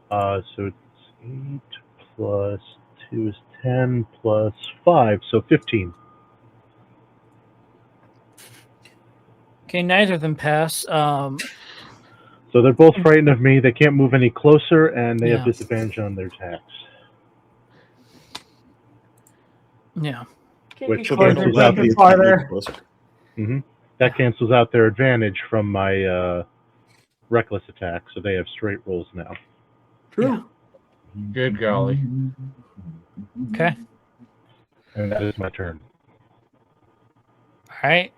So it's 8 plus 2 is 10 plus 5, so 15. Okay, neither of them pass. So they're both frightened of me. They can't move any closer, and they have Yeah. disadvantage on their attacks. Yeah. Which So they're cancels not out gonna the be farther. closer. That cancels out their advantage from my reckless attack, so they have straight rolls now. True. Good golly. Okay. And that is my turn. All right.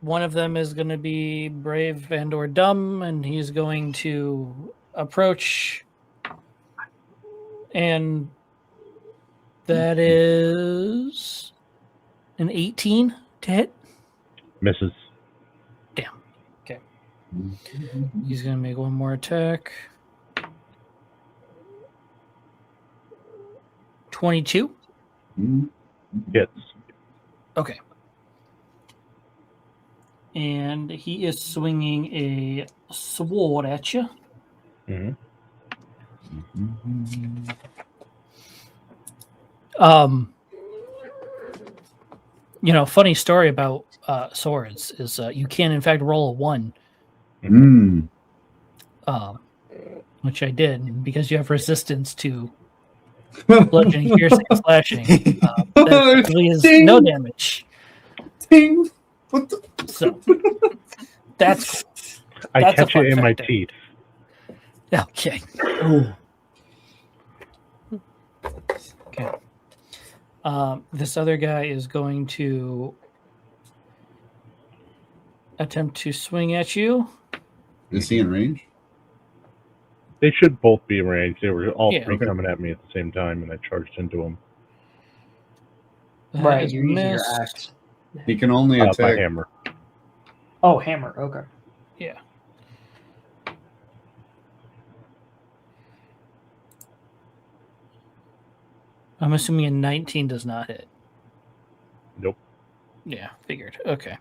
One of them is going to be brave and or dumb, and he's going to approach, and that is an 18 to hit. Misses. Okay. He's going to make one more attack. 22. Hits. Okay. And he is swinging a sword at you. hmm funny story about swords is you can in fact roll a 1, Mm. which I did, and because you have resistance to bludgeoning, piercing, slashing. That effectively is no damage. Ting. What the? So that's cool. I That's a catch it fun in my fact. teeth. Okay. Okay. This other guy is going to attempt to swing at you. Is he in range? They should both be in range. They were all Yeah. three Okay. coming at me at the same time, and I charged into them. That Right, is you're using your missed. axe. He can only My attack. hammer. Oh, hammer. Okay. Yeah. I'm assuming a 19 does not hit. Nope. Yeah, figured. Okay.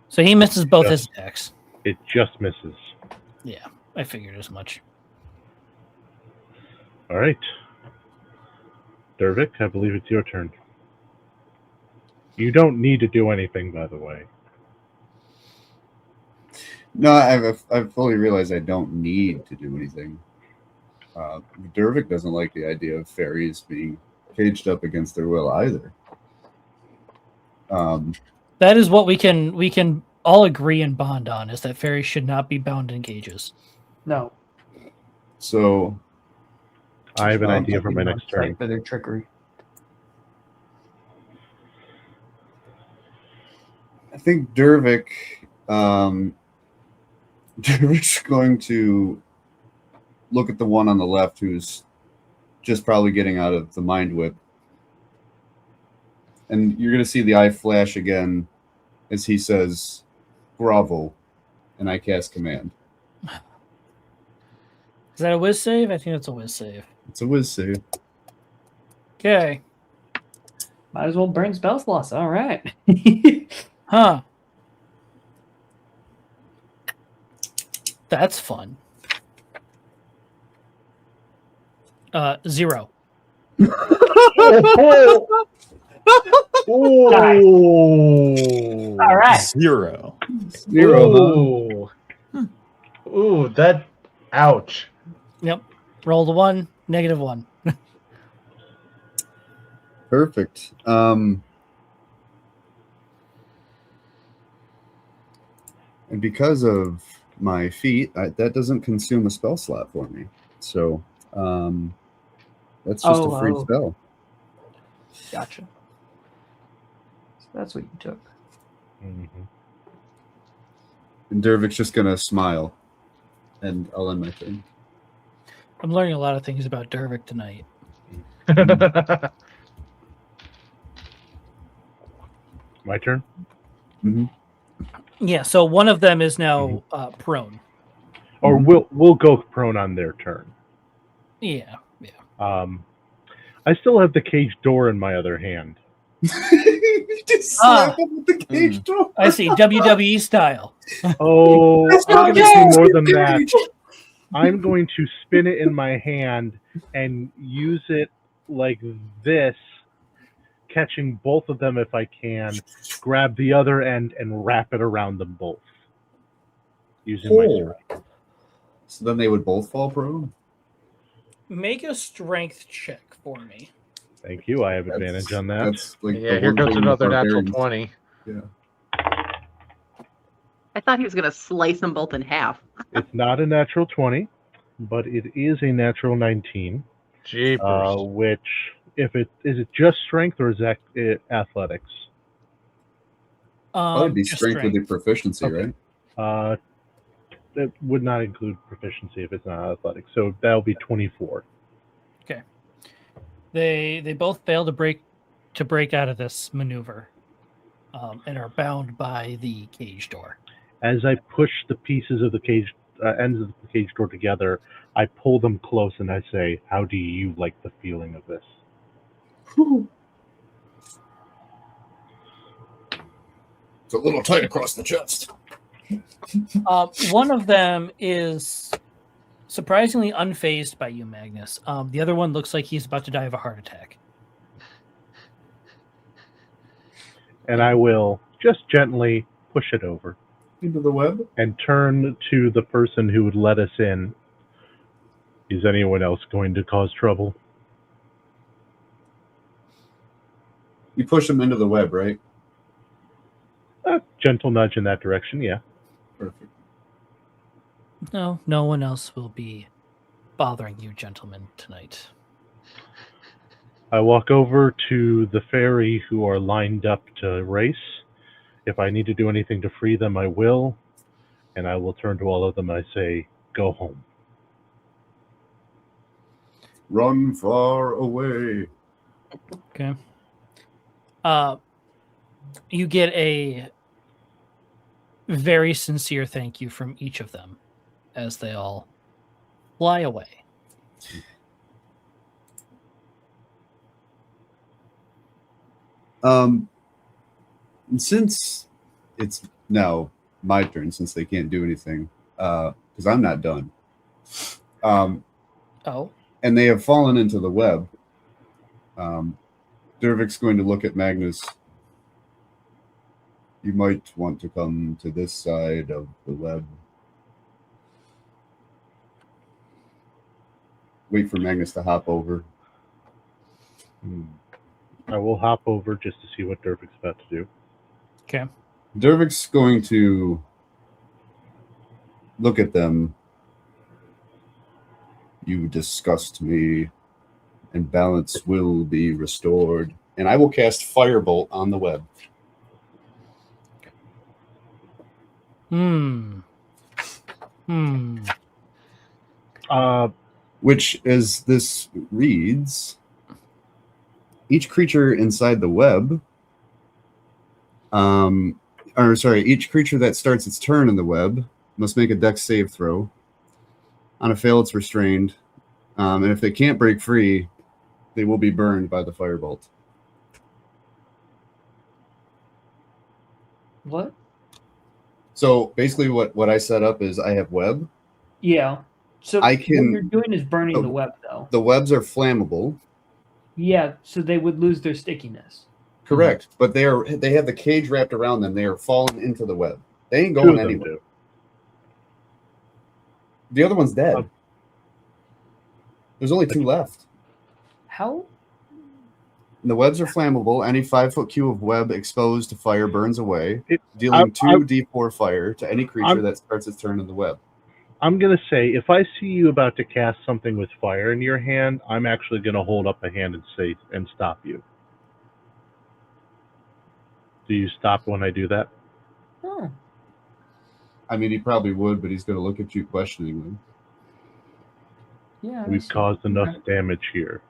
So he misses both his attacks. It just misses. Yeah, I figured as much. All right. Dervik, I believe it's your turn. You don't need to do anything, by the way. No, I've fully realized I don't need to do anything. Dervik doesn't like the idea of fairies being caged up against their will either. That is what we can all agree and bond on, is that fairies should not be bound in cages. No. So I have an Um, idea for my next turn. Fight for their trickery. I think Dervik, Dervik's going to look at the one on the left who's just probably getting out of the mind whip. And you're going to see the eye flash again as he says, "Bravo," and I cast command. Is that a whiz save? I think that's a whiz save. It's a whiz save. Okay. Might as well burn spell slots. All right. Huh. That's fun. 0. Oh. All right. 0. Zero, huh? Ooh. Ooh, that. Ouch. Yep. Roll the 1, -1. Perfect. And because of my feat, that doesn't consume a spell slot for me. So that's just a free Oh. spell. Gotcha. So that's what you took. Mm-hmm. And Dervik's just going to smile. And I'll end my turn. I'm learning a lot of things about Dervik tonight. My turn? Mm-hmm. Yeah, so one of them is now prone. Or we'll go prone on their turn. Yeah. I still have the cage door in my other hand. You just slap him with the cage door. I see. WWE style. Oh, That's I'm not going to cage, do more than it's that. cage. I'm going to spin it in my hand and use it like this, catching both of them if I can, grab the other end and wrap it around them both. Using my strength. So then they would both fall prone? Make a strength check for me. Thank you. I have advantage on that. That's like Yeah, the here one goes thing another with natural barbarians. 20. Yeah. I thought he was gonna slice them both in half. It's not a natural 20, but it is a natural 19. Jeepers. Which, is it just strength or is that athletics? Probably be Just strength with the proficiency, Okay. right? That would not include proficiency if it's not athletics. So that'll be 24. They both fail to break out of this maneuver, and are bound by the cage door. As I push the pieces of the cage, ends of the cage door together, I pull them close and I say, "How do you like the feeling of this?" It's a little tight across the chest. One of them is surprisingly unfazed by you, Magnus. The other one looks like he's about to die of a heart attack. and I will just gently push it over Into the web. and turn to the person who would let us in. Is anyone else going to cause trouble? You push them into the web, right? A gentle nudge in that direction, yeah. Perfect. No, no one else will be bothering you, gentlemen, tonight. I walk over to the ferry who are lined up to race. If I need to do anything to free them, I will. And I will turn to all of them and I say, go home. Run far away. Okay. You get a very sincere thank you from each of them as they all fly away. Since it's now my turn, since they can't do anything, because I'm not done. Oh, And they have fallen into the web. Dervik's going to look at Magnus. You might want to come to this side of the web. Wait for Magnus to hop over. I will hop over just to see what Dervik's about to do. okay. Dervik's going to look at them. You disgust me, and balance will be restored. And I will cast Firebolt on the web. Which, as this reads, each creature inside the web, each creature that starts its turn in the web must make a Dex save throw. On a fail, it's restrained. And if they can't break free, they will be burned by the firebolt. What? So basically what I set up is I have web. Yeah. So I what can- you're doing is burning the web, though. The webs are flammable. Yeah, so they would lose their stickiness. Correct. But they have the cage wrapped around them. They are falling into the web. They ain't Two going of them anywhere. do. The other one's dead. There's only two left. How? The webs are flammable. Any 5-foot cube of web exposed to fire burns away, I- dealing 2d4 fire to any creature that starts its turn in the web. I'm going to say, if I see you about to cast something with fire in your hand, I'm actually going to hold up a hand and say, and stop you. Do you stop when I do that? Oh. I mean, he probably would, but he's going to look at you questioningly. Yeah. We've that's- caused enough okay. damage here.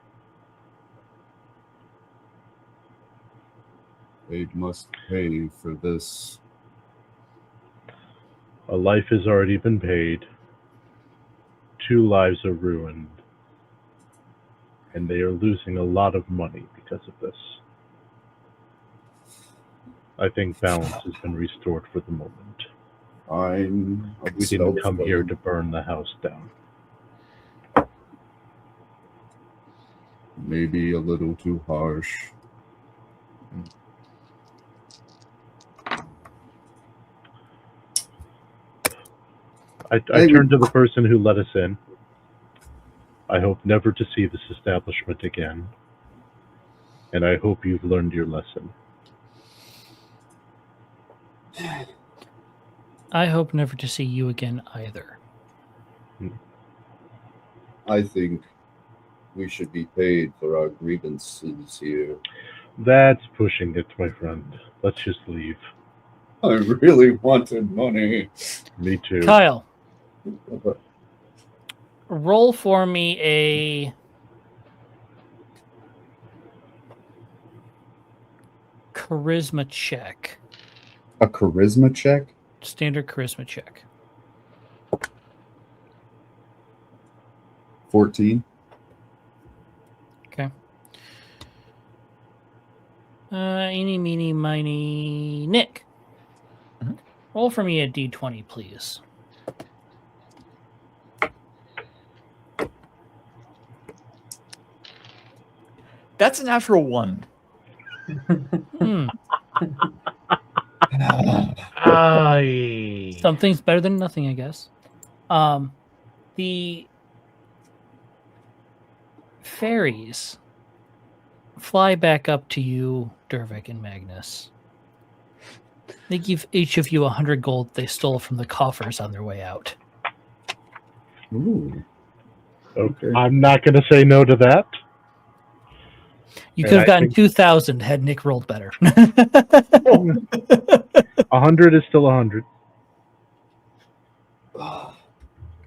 They must pay for this. A life has already been paid. 2 lives are ruined. And they are losing a lot of money because of this. I think balance has been restored for the moment. We didn't come here to burn the house down. Maybe a little too harsh. I turn to the person who let us in. I hope never to see this establishment again. And I hope you've learned your lesson. I hope never to see you again either. I think we should be paid for our grievances here. That's pushing it, my friend. Let's just leave. I really wanted money. Me too. Kyle, roll for me a charisma check. A charisma check? Standard charisma check. 14. Okay. Eeny, meeny, miny, Nick. Mhm. Roll for me a d20, please. That's a natural 1. Aye. Something's better than nothing, I guess. The fairies fly back up to you, Dervik and Magnus. They give each of you 100 gold they stole from the coffers on their way out. Ooh. Okay. I'm not going to say no to that. You And could have I gotten think- 2,000 had Nick rolled better. 100 is still 100.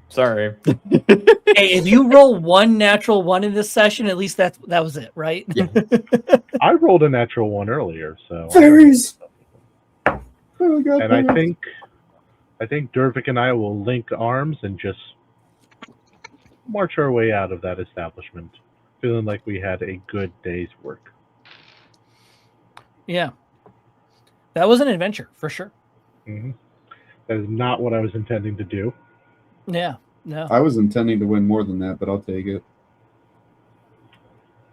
Sorry. Hey, if you roll one natural one in this session, at least that was it, right? Yeah. I rolled a natural one earlier, so. Fairies! Oh my god. And I think Dervik and I will link arms and just march our way out of that establishment, feeling like we had a good day's work. Yeah. That was an adventure, for sure. Mm-hmm. That is not what I was intending to do. Yeah. No. I was intending to win more than that, but I'll take it.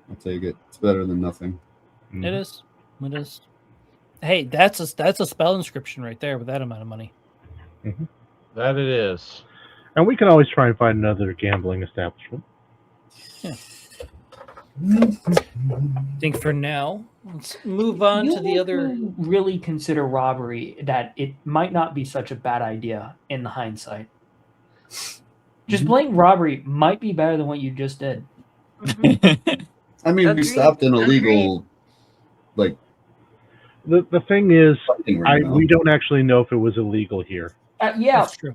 I'll take it. It's better than nothing. Mhm. It is. It is. Hey, that's a spell inscription right there with that amount of money. That it is. And we can always try and find another gambling establishment. I think for now, let's move on to the other. Really consider robbery. That it might not be such a bad idea in the hindsight. Just plain robbery might be better than what you just did. I mean, we Agreed. stopped an illegal, like, The thing is, fighting ring, though. we don't actually know if it was illegal here. Yeah, That's true.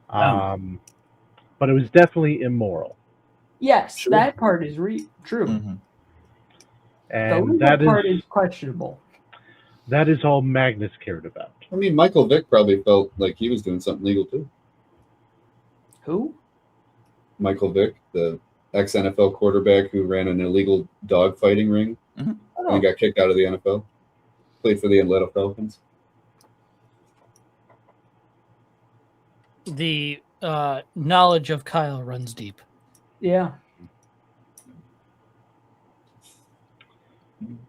But it was definitely immoral. yes, Sure. that part is true. Mhm. The And legal that part is is questionable. all Magnus cared about. I mean, Michael Vick probably felt like he was doing something legal, too. Who? Michael Vick, the ex-NFL quarterback who ran an illegal dog fighting ring Mhm. and got kicked out of the NFL. Played for the Atlanta Falcons. The knowledge of Kyle runs deep. Yeah.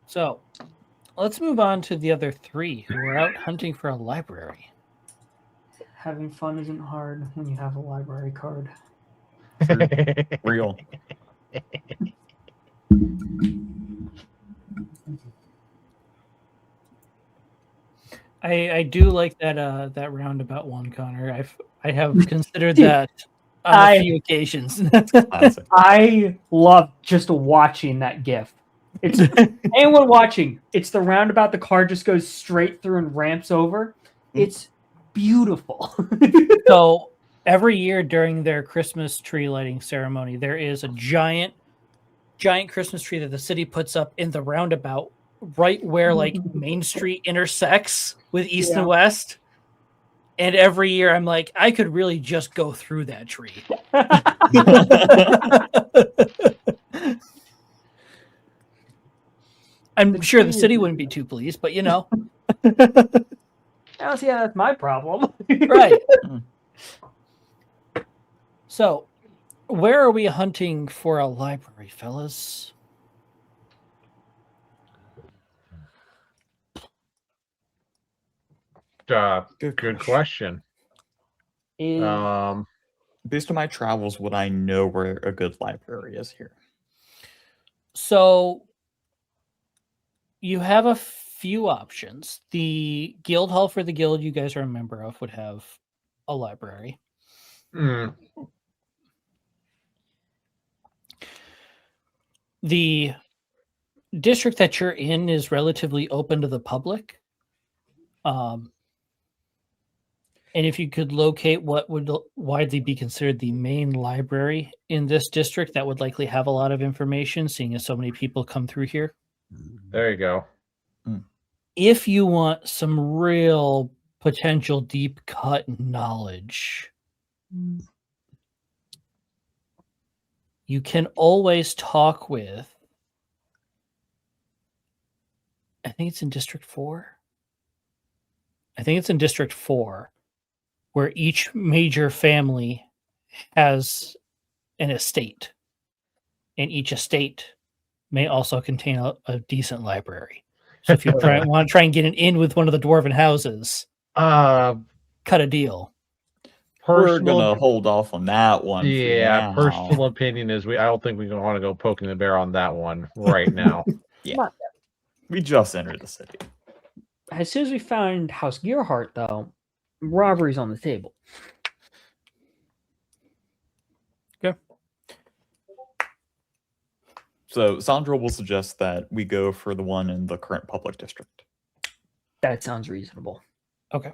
So let's move on to the other three who are out hunting for a library. Having fun isn't hard when you have a library card. Real. I do like that roundabout one, Connor. I have considered that on a few occasions. Classic. I love just watching that GIF. It's anyone watching. It's the roundabout. The car just goes straight through and ramps over. It's beautiful. So every year during their Christmas tree lighting ceremony, there is a giant Christmas tree that the city puts up in the roundabout, right where like Main Street intersects with East and West. And every year I'm like, I could really just go through that tree. I'm sure the city wouldn't be too pleased, but you know. I don't see how that's my problem. Right. So, where are we hunting for a library, fellas? Good question. Is- Based on my travels, would I know where a good library is here? So, you have a few options. The guild hall for the guild you guys are a member of would have a library. Mm, The district that you're in is relatively open to the public. And if you could locate what would widely be considered the main library in this district, that would likely have a lot of information, seeing as so many people come through here. there you go. If you want some real potential deep cut knowledge, you can always talk with, I think it's in District 4. I think it's in District 4, where each major family has an estate, and each estate may also contain a decent library. So if you want to try and get an in with one of the dwarven houses, cut a deal. We're Personal, gonna hold off on that one. yeah. For now. Personal opinion is I don't think we want to go poking the bear on that one right now. Yeah. We just entered the city. As soon as we found House Gearhart, though, robbery's on the table. So Sandra will suggest that we go for the one in the current public district. That sounds reasonable. Okay.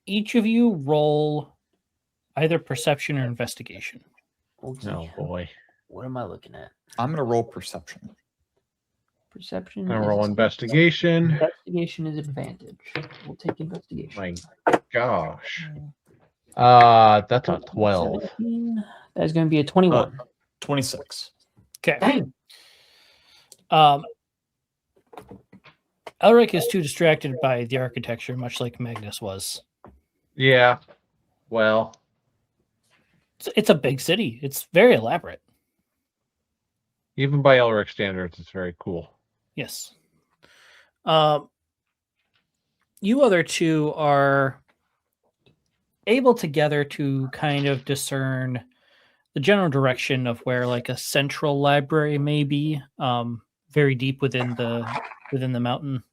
Each of you roll either perception or investigation. Okay. Oh boy. What am I looking at? I'm gonna roll perception. Perception. I is roll investigation. Investigation is advantage. We'll take investigation. My gosh. That's a 12. 17. That's going to be a 21. 26. Okay. Dang. Elric is too distracted by the architecture, much like Magnus was. Yeah. Well, It's a big city. It's very elaborate. even by Elric standards, it's very cool. Yes. You other two are able together to kind of discern the general direction of where like a central library may be, very deep within the mountain.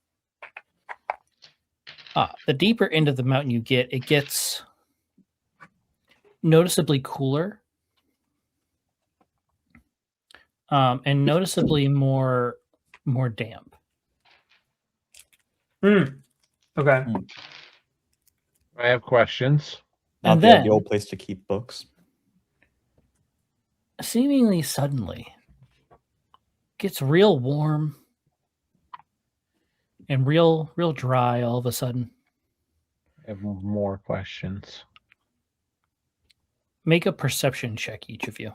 The deeper into the mountain you get, it gets noticeably cooler, and noticeably more damp. Okay. I have questions. Not And the then- ideal place to keep books. Seemingly suddenly, gets real warm and real dry all of a sudden. I have more questions. Make a perception check, each of you.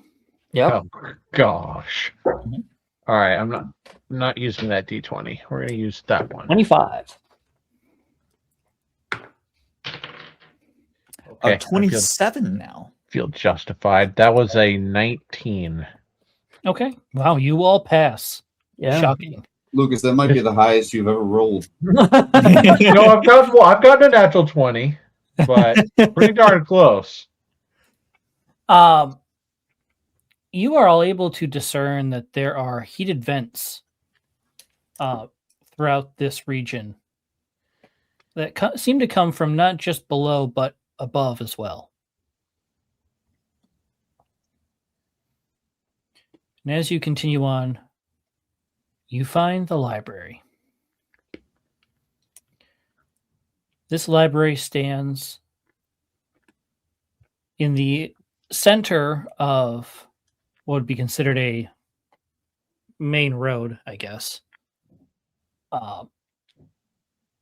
Yep. Oh gosh. Mhm. All right, I'm not using that D20. We're gonna use that one. 25. Okay, I 27 now. feel justified. That was a 19. Okay. Wow, you all pass. Yeah. Shocking. Lucas, that might be the highest you've ever rolled. No, I've got a natural 20, but pretty darn close. You are all able to discern that there are heated vents throughout this region that seem to come from not just below, but above as well. And as you continue on, you find the library. This library stands in the center of what would be considered a main road, I guess.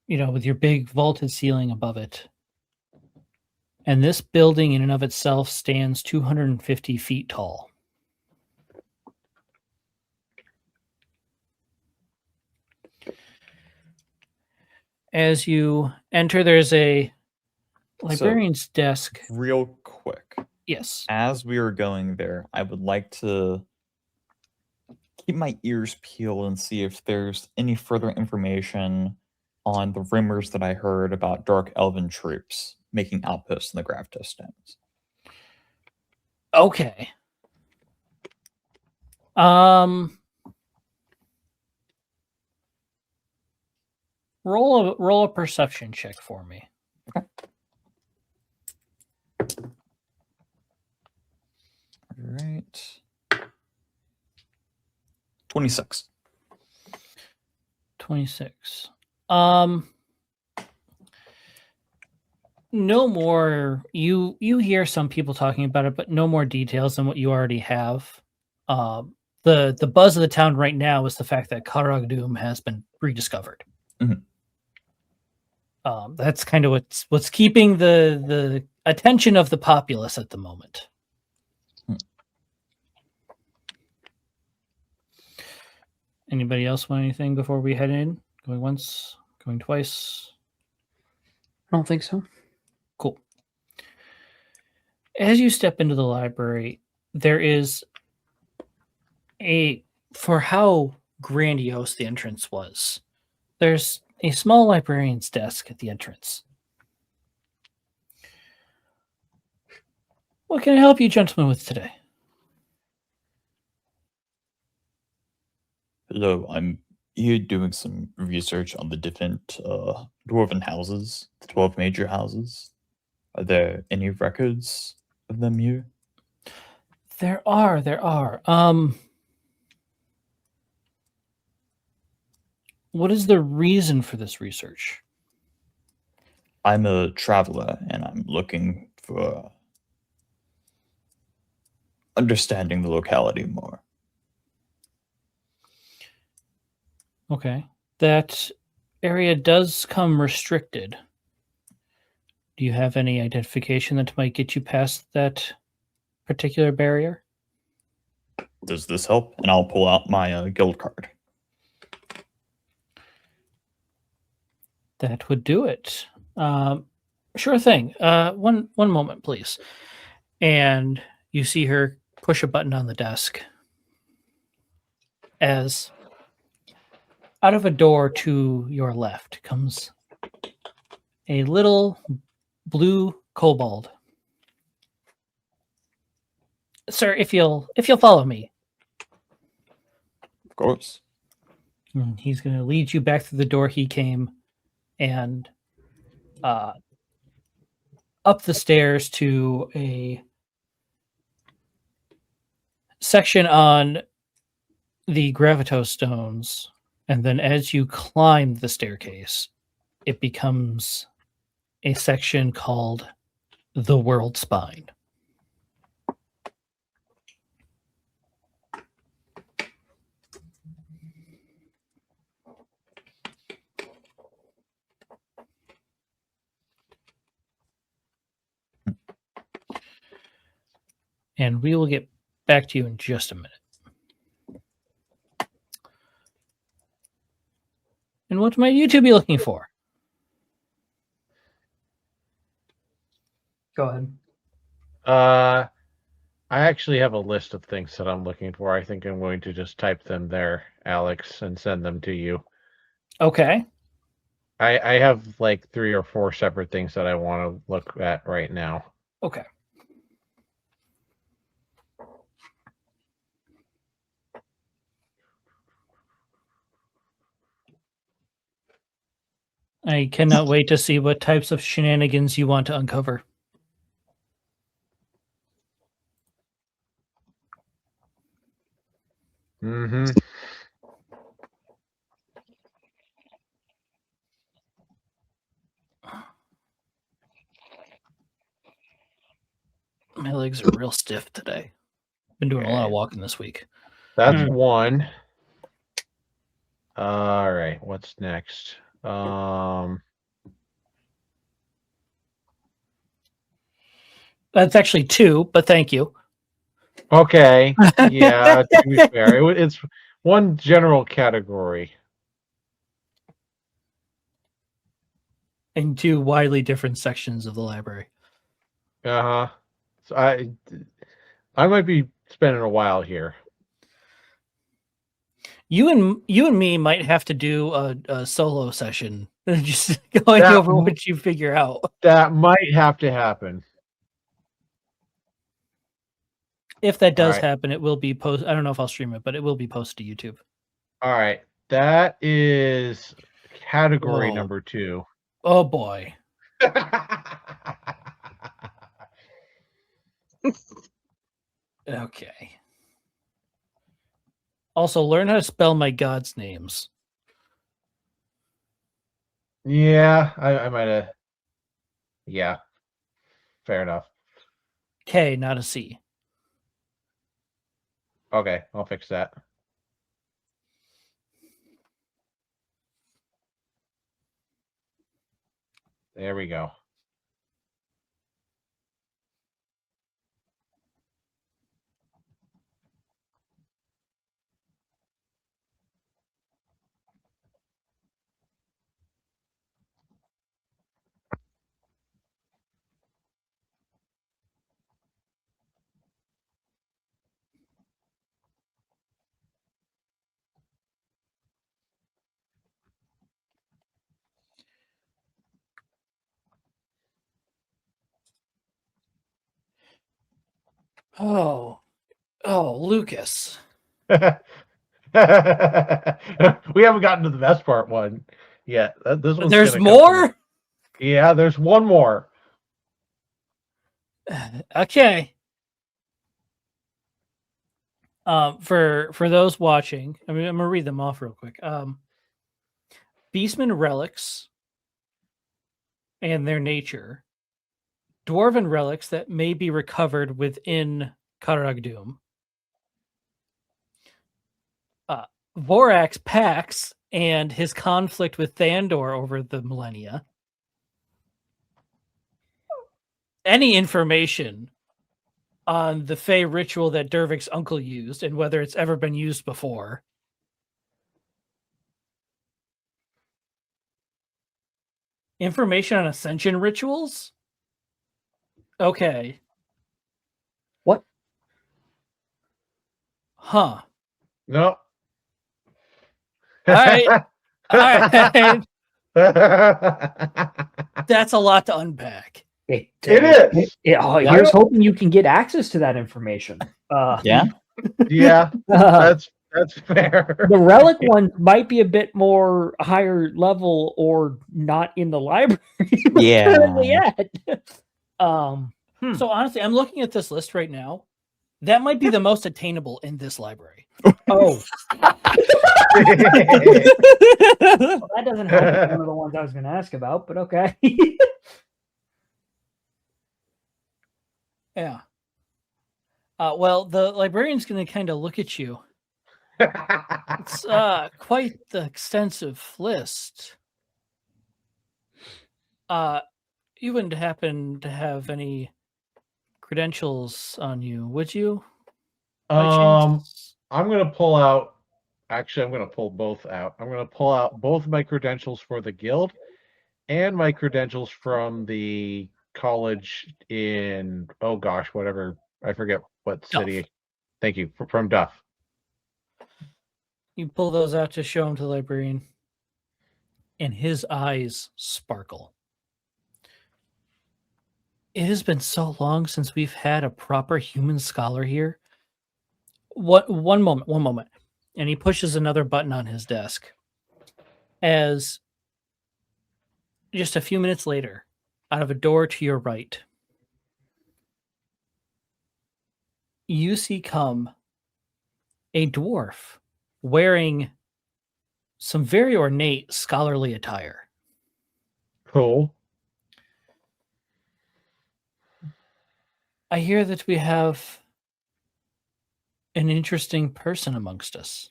With your big vaulted ceiling above it. And this building in and of itself stands 250 feet tall. As you enter, there's a librarian's desk. Real quick. Yes. As we are going there, I would like to keep my ears peeled and see if there's any further information on the rumors that I heard about dark elven troops making outposts in the Gravito Stones. Okay. Roll a perception check for me. Okay. All right. 26. 26. No more. You hear some people talking about it, but no more details than what you already have. The buzz of the town right now is the fact that Karagdum has been rediscovered. Mhm. That's kind of what's keeping the attention of the populace at the moment. Anybody else want anything before we head in? Going once, going twice. I don't think so. Cool. As you step into the library, there is a for how grandiose the entrance was, there's a small librarian's desk at the entrance. What can I help you gentlemen with today? Hello, I'm here doing some research on the different dwarven houses, the 12 major houses. Are there any records of them here? There are. What is the reason for this research? I'm a traveler and I'm looking for understanding the locality more. Okay. That area does come restricted. Do you have any identification that might get you past that particular barrier? Does this help? And I'll pull out my guild card. That would do it. Sure thing. One moment, please. And you see her push a button on the desk as out of a door to your left comes a little blue kobold. Sir, if you'll follow me. Of course. He's going to lead you back through the door he came and up the stairs to a section on the gravitos stones. And then as you climb the staircase, it becomes a section called the World Spine. And we will get back to you in just a minute. And what might you two be looking for? Go ahead. I actually have a list of things that I'm looking for. I think I'm going to just type them there, Alex, and send them to you. Okay. I have like 3 or 4 separate things that I want to look at right now. Okay. I cannot wait to see what types of shenanigans you want to uncover. Mm-hmm. My legs are real stiff today. Been doing a lot of walking this week. That's one. All right, what's next? That's actually 2, but thank you. Okay. Yeah, to be fair, it's one general category. In 2 widely different sections of the library. Uh-huh. So I might be spending a while here. You and me might have to do a solo session, just going That over m- what you figure out. That might have to happen. If that does Alright. happen, it will be post. I don't know if I'll stream it, but it will be posted to YouTube. All right. That is category Whoa. number 2. Oh boy. Okay. Also, learn how to spell my god's names. Yeah, I might have. Yeah. Fair enough. K, not a C. Okay, I'll fix that. There we go. Oh, Lucas. We haven't gotten to the best part one yet. This one's There's gonna come from more. Yeah, there's one more. Okay. For those watching, I'm gonna read them off real quick. Beastman relics and their nature, dwarven relics that may be recovered within Karagdum, Vorax Pax and his conflict with Thandor over the millennia, any information on the Fey ritual that Dervik's uncle used and whether it's ever been used before. Information on ascension rituals? Okay. What? Huh. No. All right. All right. That's a lot to unpack. It is. Here's hoping you can get access to that information. Yeah. Yeah, that's fair. The relic one might be a bit more higher level or not in the library. we're Yeah. currently at. So honestly, I'm looking at this list right now. That might be the most attainable in this library. Oh, that doesn't help with one of the ones I was going to ask about, but okay. Yeah. Well, the librarian's going to kind of look at you. It's quite the extensive list. You wouldn't happen to have any credentials on you, would you? By chance? I'm gonna pull out. Actually, I'm gonna pull both out. I'm gonna pull out both my credentials for the guild and my credentials from the college in whatever, I forget what city. Duff. Thank you, from Duff. You pull those out to show them to the librarian, and his eyes sparkle. It has been so long since we've had a proper human scholar here. One moment. And he pushes another button on his desk. As just a few minutes later, out of a door to your right, you see come a dwarf wearing some very ornate scholarly attire. Cool. I hear that we have an interesting person amongst us.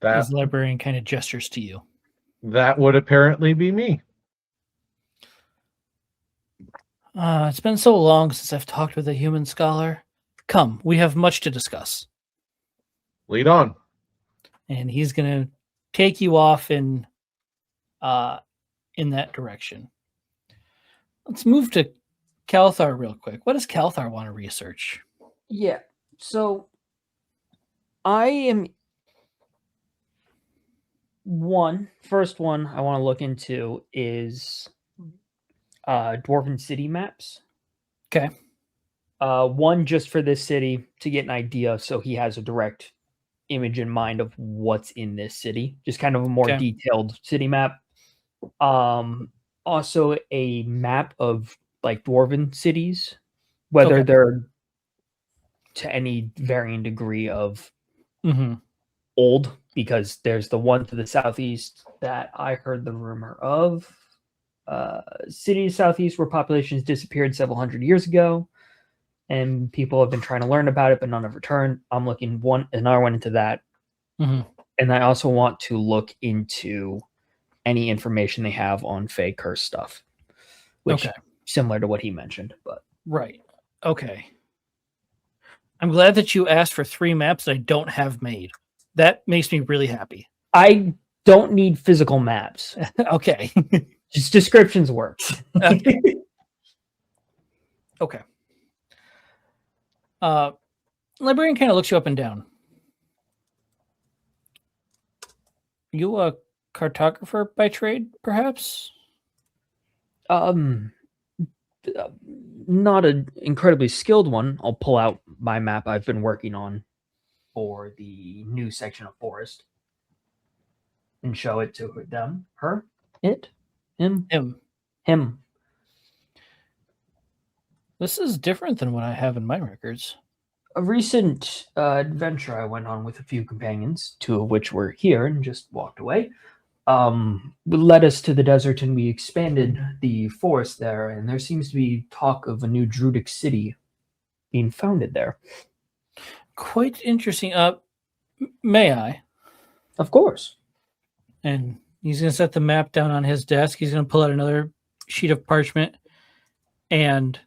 As the librarian kind of gestures to you. That would apparently be me. It's been so long since I've talked with a human scholar. Come, we have much to discuss. Lead on. And he's going to take you off in that direction. Let's move to Kalthar real quick. What does Kalthar want to research? Yeah. So I am first one I want to look into is Dwarven city maps. Okay. One just for this city to get an idea so he has a direct image in mind of what's in this city. Just kind of a more detailed city map. Also a map of like Dwarven cities, whether they're to any varying degree of old, because there's the one to the southeast that I heard the rumor of. City southeast where populations disappeared several hundred years ago, and people have been trying to learn about it, but none have returned. I'm looking another one into that. And I also want to look into any information they have on Fey curse stuff, which similar to what he mentioned, but right. Okay. I'm glad that you asked for 3 maps that I don't have made. That makes me really happy. I don't need physical maps. Okay. Just descriptions work. Okay. Librarian kind of looks you up and down. You a cartographer by trade, perhaps? not an incredibly skilled one. I'll pull out my map I've been working on for the new section of forest and show it to them, her, it, him, him. This is different than what I have in my records. A recent adventure I went on with a few companions, two of which were here and just walked away, led us to the desert, and we expanded the forest there, and there seems to be talk of a new druidic city being founded there. Quite interesting. May I? Of course. And he's going to set the map down on his desk. He's going to pull out another sheet of parchment, and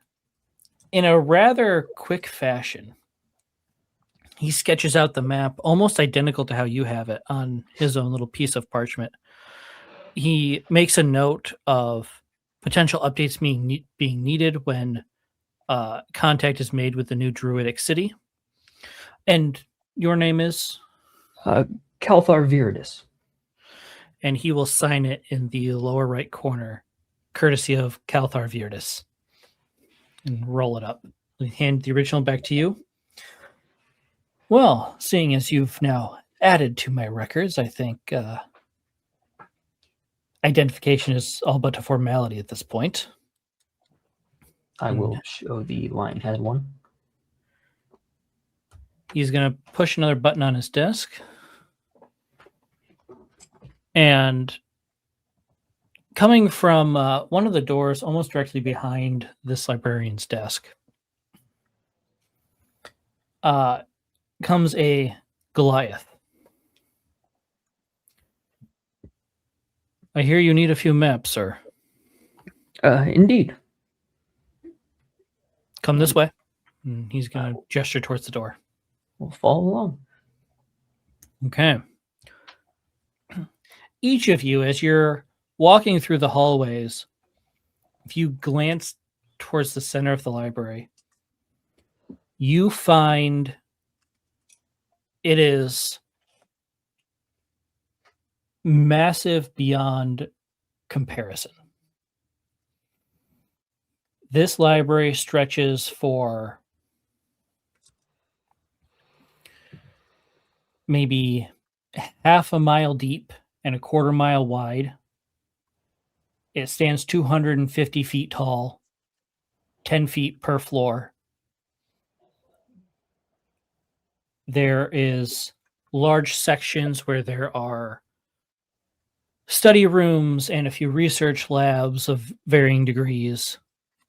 in a rather quick fashion, he sketches out the map almost identical to how you have it on his own little piece of parchment. He makes a note of potential updates being needed when contact is made with the new druidic city. And your name is? Calthar Viridis. And he will sign it in the lower right corner, courtesy of Calthar Viridis. And roll it up. He'll hand the original back to you. Well, seeing as you've now added to my records, I think identification is all but a formality at this point. I will show the Lionhead one. He's going to push another button on his desk. And coming from one of the doors almost directly behind this librarian's desk comes a Goliath. I hear you need a few maps, sir. Indeed. Come this way. And he's going to gesture towards the door. We'll follow along. Okay. Each of you, as you're walking through the hallways, if you glance towards the center of the library, you find it is massive beyond comparison. This library stretches for maybe half a mile deep and a quarter mile wide. It stands 250 feet tall, 10 feet per floor. There is large sections where there are study rooms and a few research labs of varying degrees.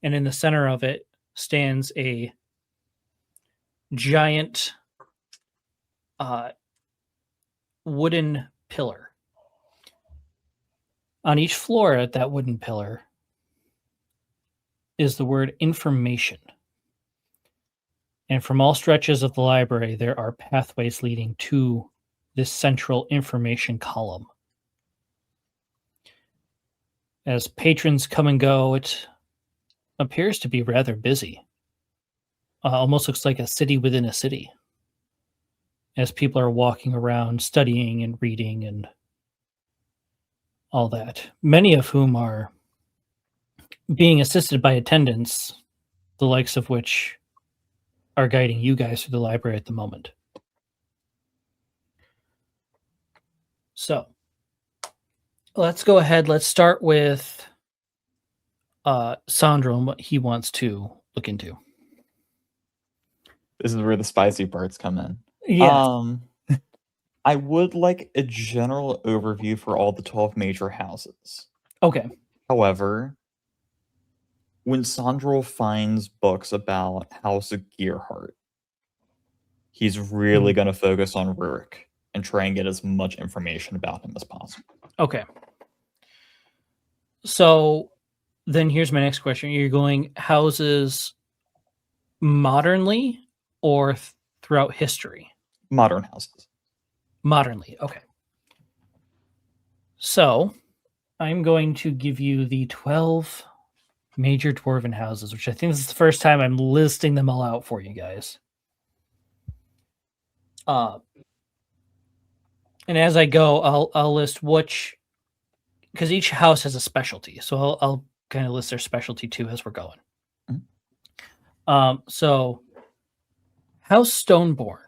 And in the center of it stands a giant wooden pillar. On each floor at that wooden pillar is the word information. And from all stretches of the library, there are pathways leading to this central information column. As patrons come and go, it appears to be rather busy. Almost looks like a city within a city. As people are walking around, studying and reading and all that. Many of whom are being assisted by attendants, the likes of which are guiding you guys through the library at the moment. So, let's go ahead. Let's start with Sandro and what he wants to look into. This is where the spicy parts come in. Yeah. I would like a general overview for all the 12 major houses. Okay. However, when Sandro finds books about House of Gearhart, he's really going to focus on Rurik and try and get as much information about him as possible. Okay. So then here's my next question. You're going houses modernly or throughout history? Modern houses. Modernly, okay. So I'm going to give you the 12 major dwarven houses, which I think this is the first time I'm listing them all out for you guys. And as I go, I'll list which, because each house has a specialty. So I'll kind of list their specialty too as we're going. So House Stoneborn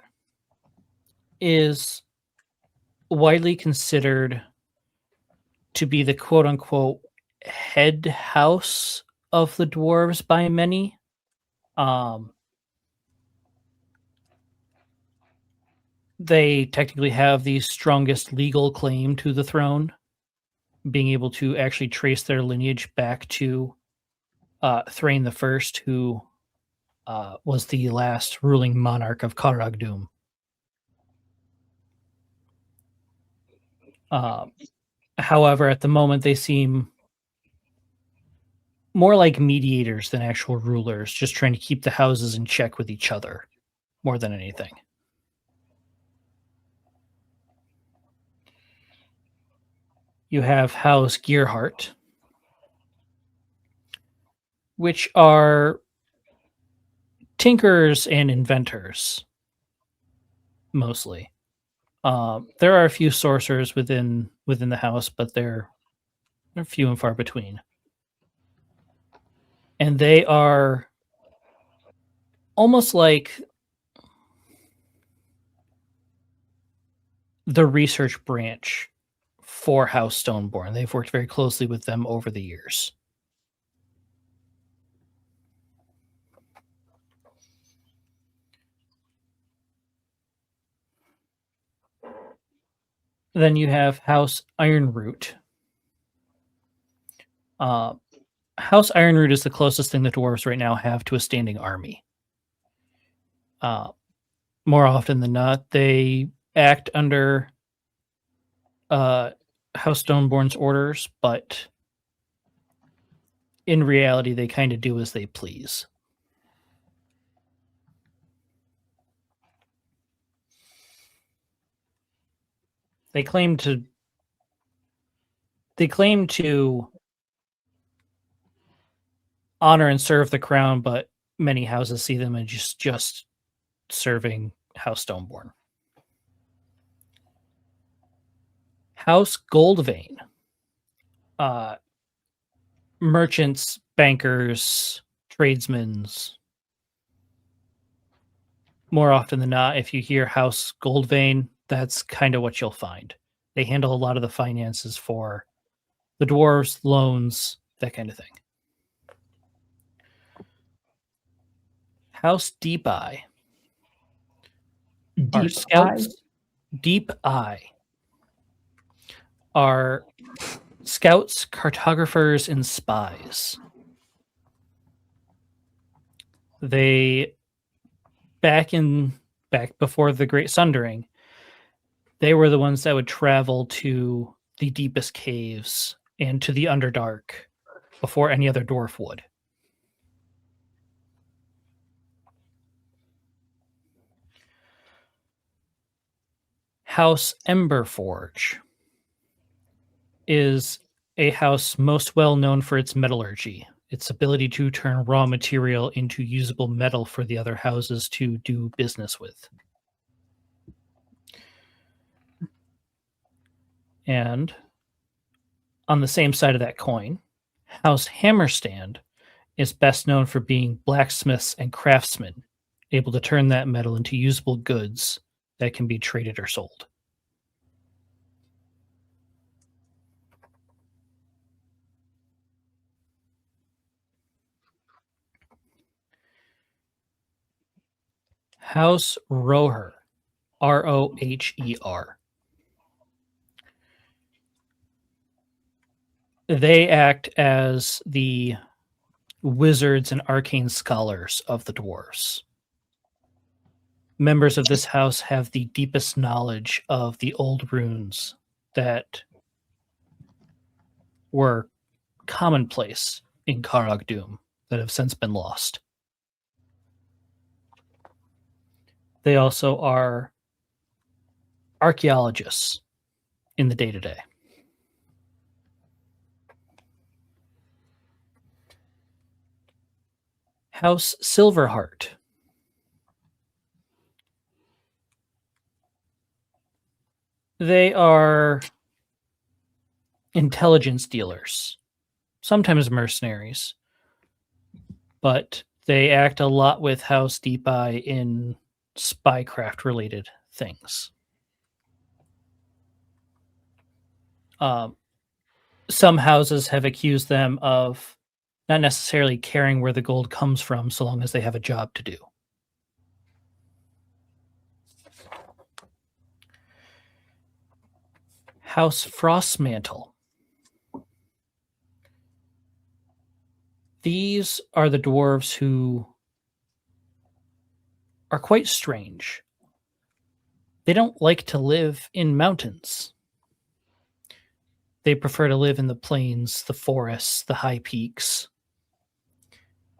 is widely considered to be the quote unquote head house of the dwarves by many. They technically have the strongest legal claim to the throne, being able to actually trace their lineage back to Thrain the First, who was the last ruling monarch of Karagdum. However, at the moment, they seem more like mediators than actual rulers, just trying to keep the houses in check with each other more than anything. You have House Gearhart, which are tinkerers and inventors, mostly. There are a few sorcerers within the house, but they're few and far between. And they are almost like the research branch for House Stoneborn. They've worked very closely with them over the years. Then you have House Ironroot. House Ironroot is the closest thing the dwarves right now have to a standing army. More often than not, they act under House Stoneborn's orders, but in reality, they kind of do as they please. They claim to honor and serve the crown, but many houses see them as just serving House Stoneborn. House Goldvein. Merchants, bankers, tradesmen. More often than not, if you hear House Goldvein, that's kind of what you'll find. They handle a lot of the finances for the dwarves, loans, that kind of thing. House Deep Eye. Our scouts, Deep Eye, are scouts, cartographers, and spies. They back before the Great Sundering, they were the ones that would travel to the deepest caves and to the Underdark before any other dwarf would. House Emberforge is a house most well known for its metallurgy, its ability to turn raw material into usable metal for the other houses to do business with. And on the same side of that coin, House Hammerstand is best known for being blacksmiths and craftsmen, able to turn that metal into usable goods that can be traded or sold. House Roher, Roher. They act as the wizards and arcane scholars of the dwarves. Members of this house have the deepest knowledge of the old runes that were commonplace in Karagdum that have since been lost. They also are archaeologists in the day-to-day. House Silverheart. They are intelligence dealers, sometimes mercenaries, but They act a lot with House Deep Eye in spycraft related things. Some houses have accused them of not necessarily caring where the gold comes from so long as they have a job to do. House Frostmantle. These are the dwarves who are quite strange. They don't like to live in mountains. They prefer to live in the plains, the forests, the high peaks.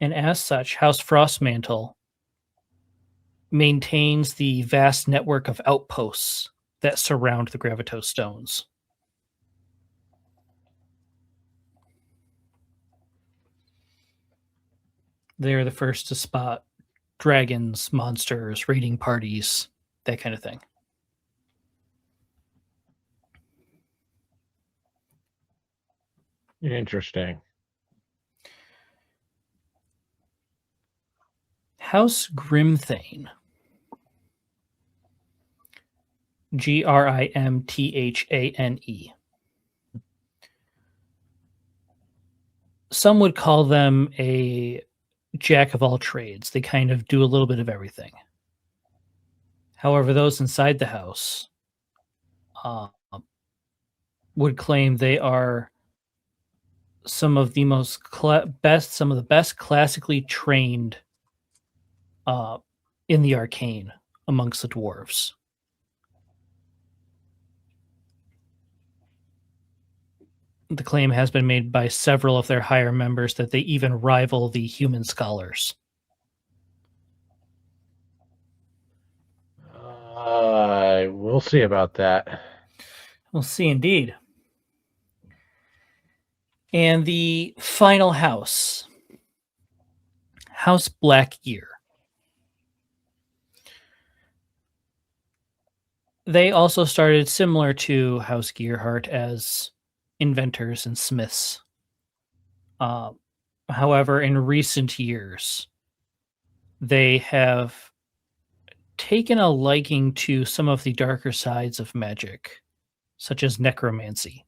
And as such, House Frostmantle maintains the vast network of outposts that surround the Gravito Stones. They're the first to spot dragons, monsters, raiding parties, that kind of thing. Interesting. House Grimthane. Grimthane. Some would call them a jack of all trades. They kind of do a little bit of everything. However, those inside the house would claim they are some of the best classically trained in the arcane amongst the dwarves. The claim has been made by several of their higher members that they even rival the human scholars. We'll see about that. We'll see indeed. And the final house, House Blackgear. They also started similar to House Gearhart as inventors and smiths. However, in recent years, they have taken a liking to some of the darker sides of magic, such as necromancy.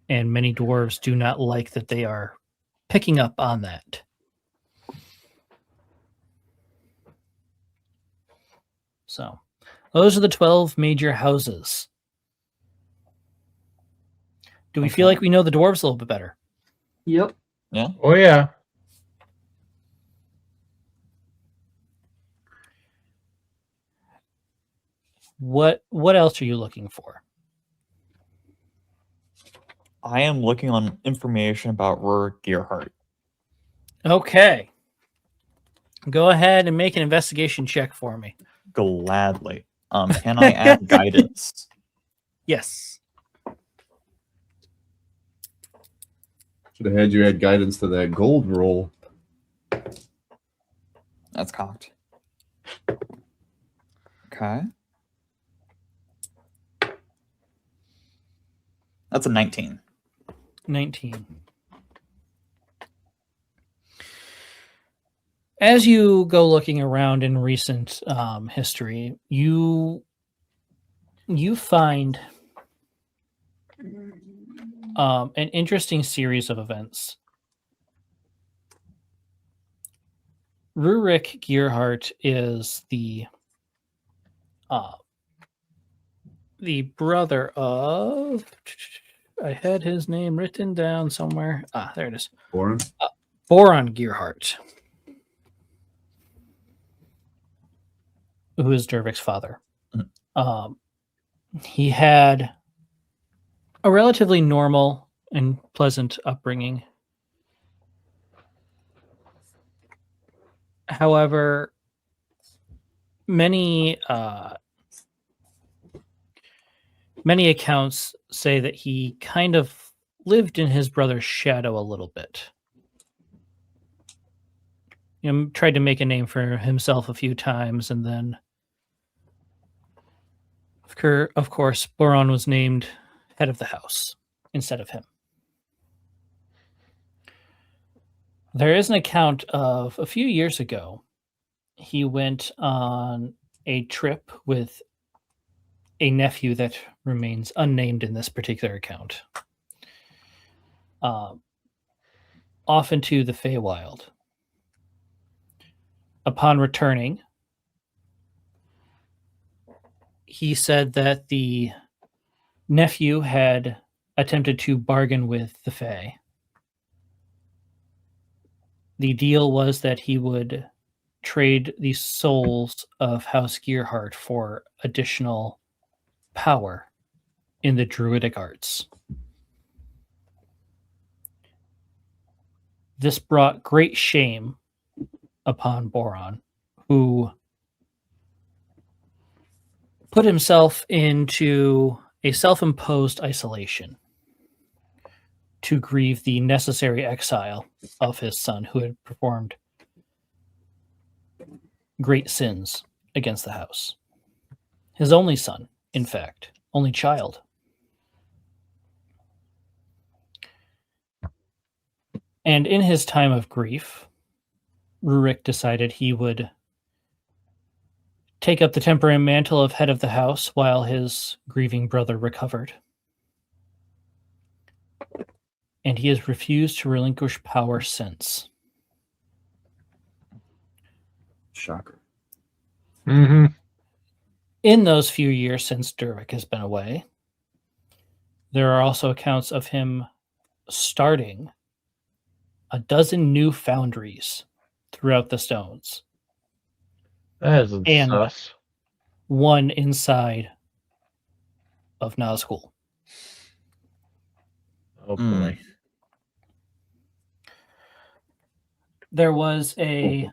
And many dwarves do not like that they are picking up on that. So, those are the 12 major houses. Do we feel like we know the dwarves a little bit better? Yep. Yeah. Oh yeah. What else are you looking for? I am looking on information about Rurik Gearhart. Okay. Go ahead and make an investigation check for me. Gladly. Can I add guidance? Yes. Should have had you add guidance to that gold roll. That's cocked. Okay. That's a 19. 19. As you go looking around in recent history, you find an interesting series of events. Rurik Gearhart is the brother of... I had his name written down somewhere. There it is. Boren? Boron Gearhart, who is Dervik's father. He had a relatively normal and pleasant upbringing. However, many accounts say that he kind of lived in his brother's shadow a little bit. Tried to make a name for himself a few times, and then, of course, Boron was named head of the house instead of him. There is an account of a few years ago. He went on a trip with a nephew that remains unnamed in this particular account, off into the Feywild. Upon returning, he said that the nephew had attempted to bargain with the Fey. The deal was that he would trade the souls of House Gearhart for additional power in the druidic arts. This brought great shame upon Boron, who put himself into a self-imposed isolation to grieve the necessary exile of his son, who had performed great sins against the house. His only son, in fact, only child. And in his time of grief, Rurik decided he would take up the temporary mantle of head of the house while his grieving brother recovered. And he has refused to relinquish power since. Shocker. Mm-hmm. In those few years since Durvik has been away, there are also accounts of him starting a dozen new foundries throughout the stones. That is And sus. one inside of Nosghoul. Oh boy. There was a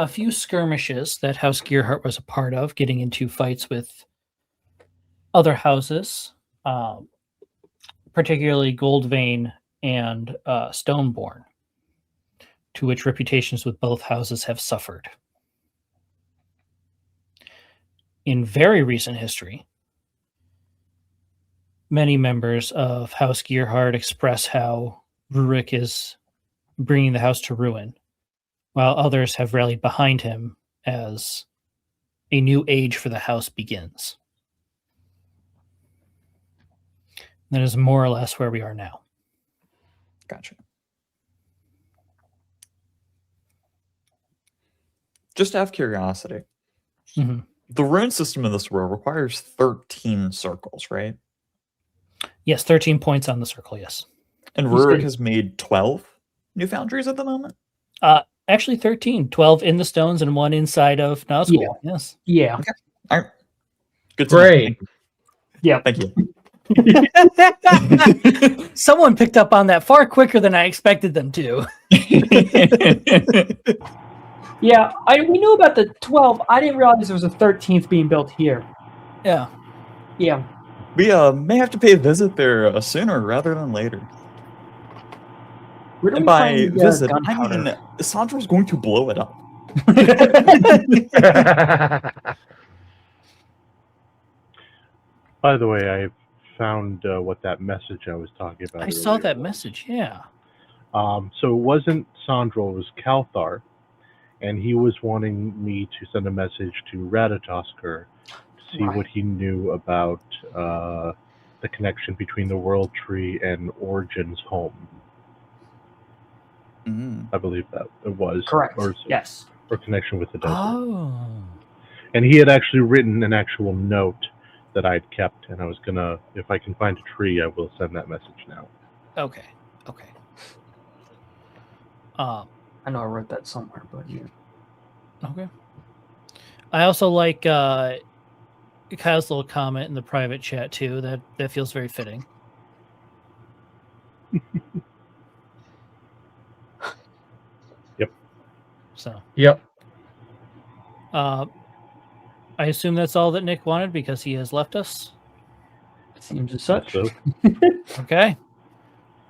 few skirmishes that House Gearhart was a part of, getting into fights with other houses, particularly Goldvein and Stoneborn, to which reputations with both houses have suffered. In very recent history, many members of House Gearhart express how Rurik is bringing the house to ruin, while others have rallied behind him as a new age for the house begins. That is more or less where we are now. Gotcha. Just out of curiosity, Mhm. the rune system in this world requires 13 circles, right? Yes, 13 points on the circle, yes. And You said- Rurik has made 12 new foundries at the moment? Actually 13, 12 in the stones and one inside of Nosghoul. Yes. Yeah. All right. Good to know. Great. Yeah. Thank you. Someone picked up on that far quicker than I expected them to. Yeah. We knew about the 12. I didn't realize there was a 13th being built here. Yeah. Yeah. We may have to pay a visit there sooner rather than later. Where do And we by find visit, I gunpowder? mean Sandra's going to blow it up. By the way, I found what that message I was talking about. I saw earlier that was. message, yeah. So it wasn't Sandro, it was Kalthar, and he was wanting me to send a message to Ratatoskr to see what he knew about the connection between the World Tree and Origin's home. I believe that it was. Correct. Or Yes. connection with the desert. Oh. And he had actually written an actual note that I'd kept, and I was gonna, if I can find a tree, I will send that message now. Okay. I know I wrote that somewhere, but yeah. Okay. I also like Kyle's little comment in the private chat too. That feels very fitting. Yep. So. Yep. I assume that's all that Nick wanted because he has left us. Seems as such. So, Okay.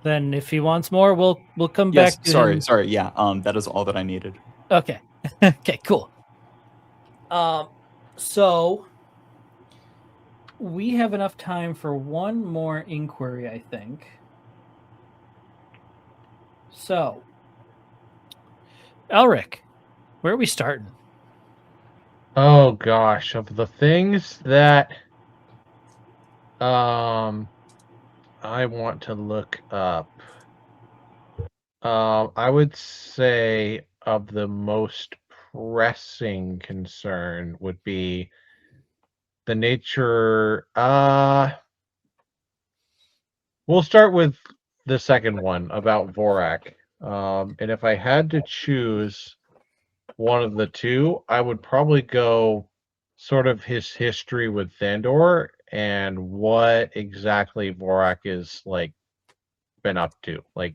Then if he wants more, we'll come Yes, back to him. sorry. Yeah, that is all that I needed. Okay. Okay, cool. So we have enough time for one more inquiry, I think. So, Elric, where are we starting? Oh gosh, of the things that I want to look up, I would say of the most pressing concern would be the nature. We'll start with the second one about Vorak. And if I had to choose one of the two, I would probably go sort of his history with Thandor and what exactly Vorak is like been up to. Like,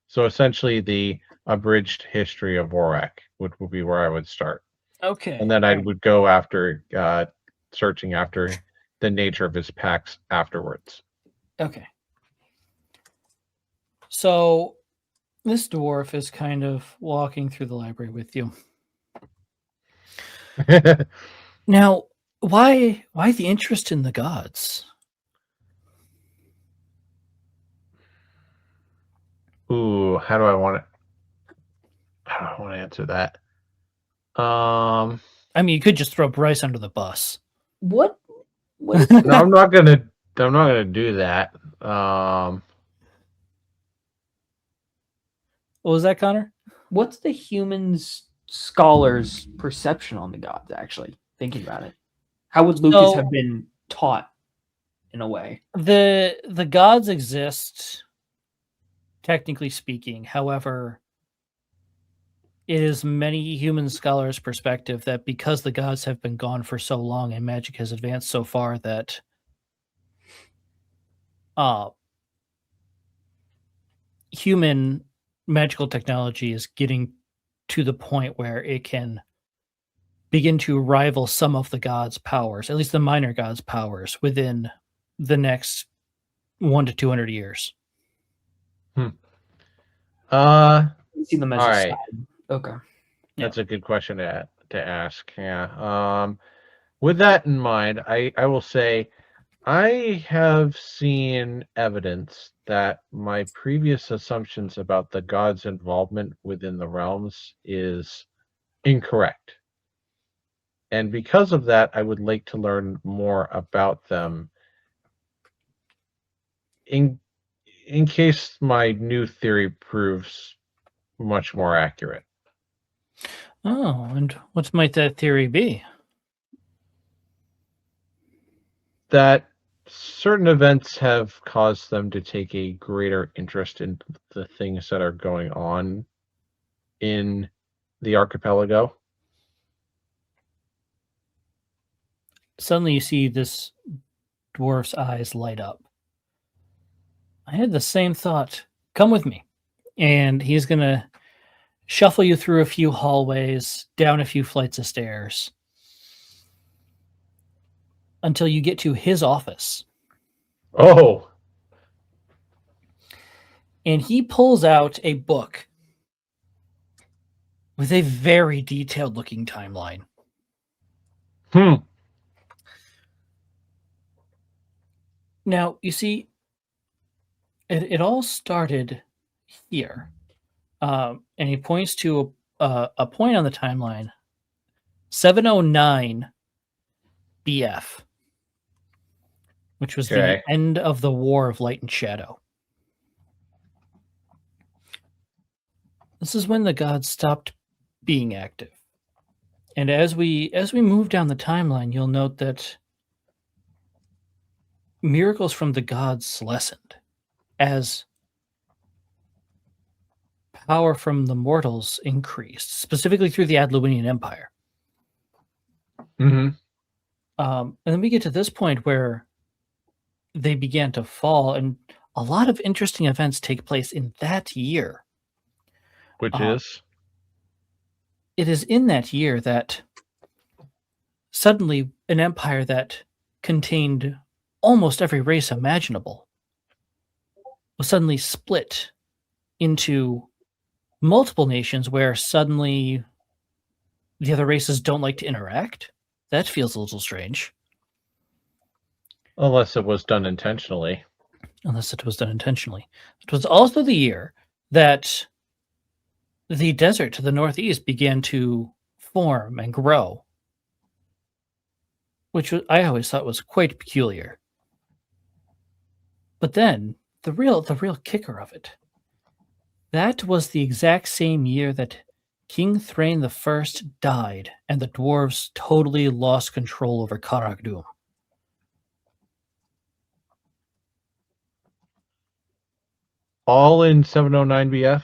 so essentially the abridged history of Vorak would be where I would start. Okay. And then I would go after searching after the nature of his packs afterwards. Okay. So, this dwarf is kind of walking through the library with you. Now, why the interest in the gods? Ooh, how do I want to answer that? I mean, you could just throw Bryce under the bus. What is No, I'm not gonna do that. What was that, Connor? what's the humans scholars' perception on the gods? Actually, thinking about it, how would Lucas So- have been taught in a way? The gods exist, technically speaking. However, it is many human scholars' perspective that because the gods have been gone for so long and magic has advanced so far that human magical technology is getting to the point where it can begin to rival some of the gods' powers, at least the minor gods' powers, within the next 1 to 200 years. See them as All a right. side. Okay. That's a good question to ask. Yeah. With that in mind, I will say I have seen evidence that my previous assumptions about the gods' involvement within the realms is incorrect. And because of that, I would like to learn more about them in case my new theory proves much more accurate. Oh, and what might that theory be? That certain events have caused them to take a greater interest in the things that are going on in the archipelago. Suddenly you see this dwarf's eyes light up. I had the same thought. Come with me. And he's going to shuffle you through a few hallways, down a few flights of stairs, until you get to his office. Oh, And he pulls out a book with a very detailed looking timeline. Now, you see, it all started here. And he points to a point on the timeline, 709 BF, which was Okay. the end of the War of Light and Shadow. This is when the gods stopped being active. And as we move down the timeline, you'll note that miracles from the gods lessened as power from the mortals increased, specifically through the Adluinian Empire. Mm-hmm. And then we get to this point where they began to fall, and a lot of interesting events take place in that year. Which is? It is in that year that suddenly an empire that contained almost every race imaginable was suddenly split into multiple nations where suddenly the other races don't like to interact. That feels a little strange. Unless it was done intentionally. Unless it was done intentionally. It was also the year that the desert to the northeast began to form and grow, which I always thought was quite peculiar. But then the real kicker of it, that was the exact same year that King Thrain I died, and the dwarves totally lost control over Karagdum. All in 709 BF.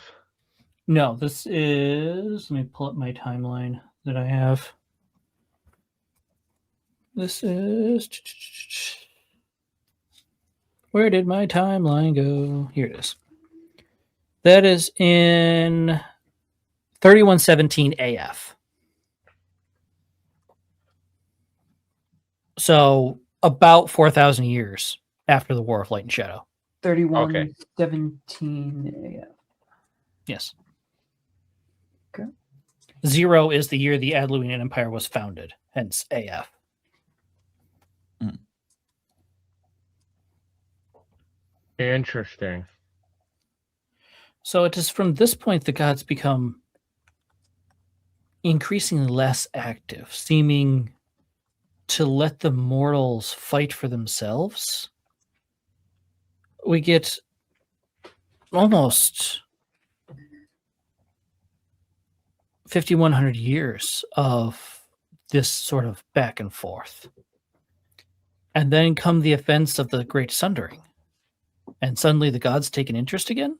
No, this is. Let me pull up my timeline that I have. This is. Where did my timeline go? Here it is. That is in 3117 AF. So about 4,000 years after the War of Light and Shadow. 3117 AF. Yes. Okay. 0 is the year the Adluinian Empire was founded, hence AF. Interesting. So it is from this point the gods become increasingly less active, seeming to let the mortals fight for themselves. We get almost 5,100 years of this sort of back and forth. And then come the events of the Great Sundering. And suddenly the gods take an interest again?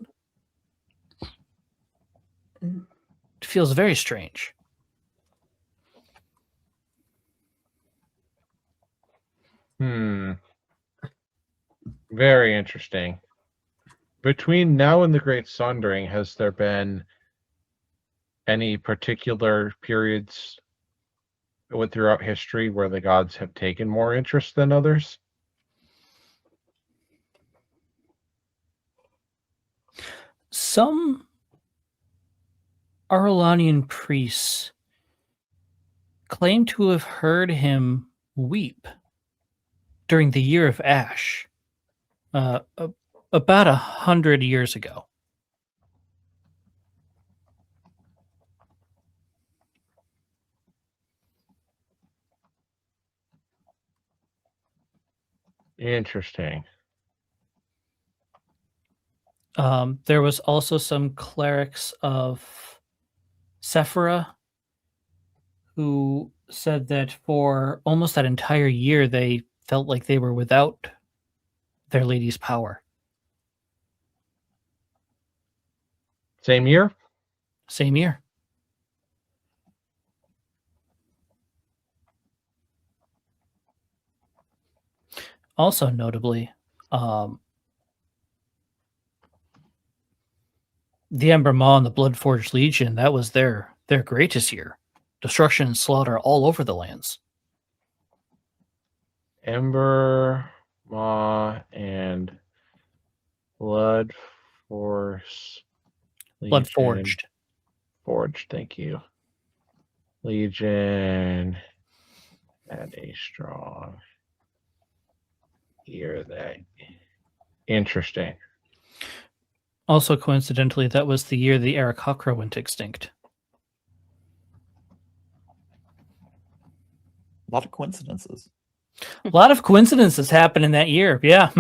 It feels very strange. Very interesting. Between now and the Great Sundering, has there been any particular periods throughout history where the gods have taken more interest than others? Some Arlanian priests claim to have heard him weep during the Year of Ash, about 100 years ago. Interesting. There was also some clerics of Sephira who said that for almost that entire year they felt like they were without their lady's power. Same year? Same year. Also notably, the Ember Maw and the Bloodforged Legion, that was their greatest year. Destruction and slaughter all over the lands. Ember, Maw, and Blood Force. Legion. Bloodforged. Forged, thank you. Legion had a strong year that. Interesting. Also, coincidentally, that was the year the Aarakocra went extinct. A lot of coincidences. A lot of coincidences happened in that year. Yeah.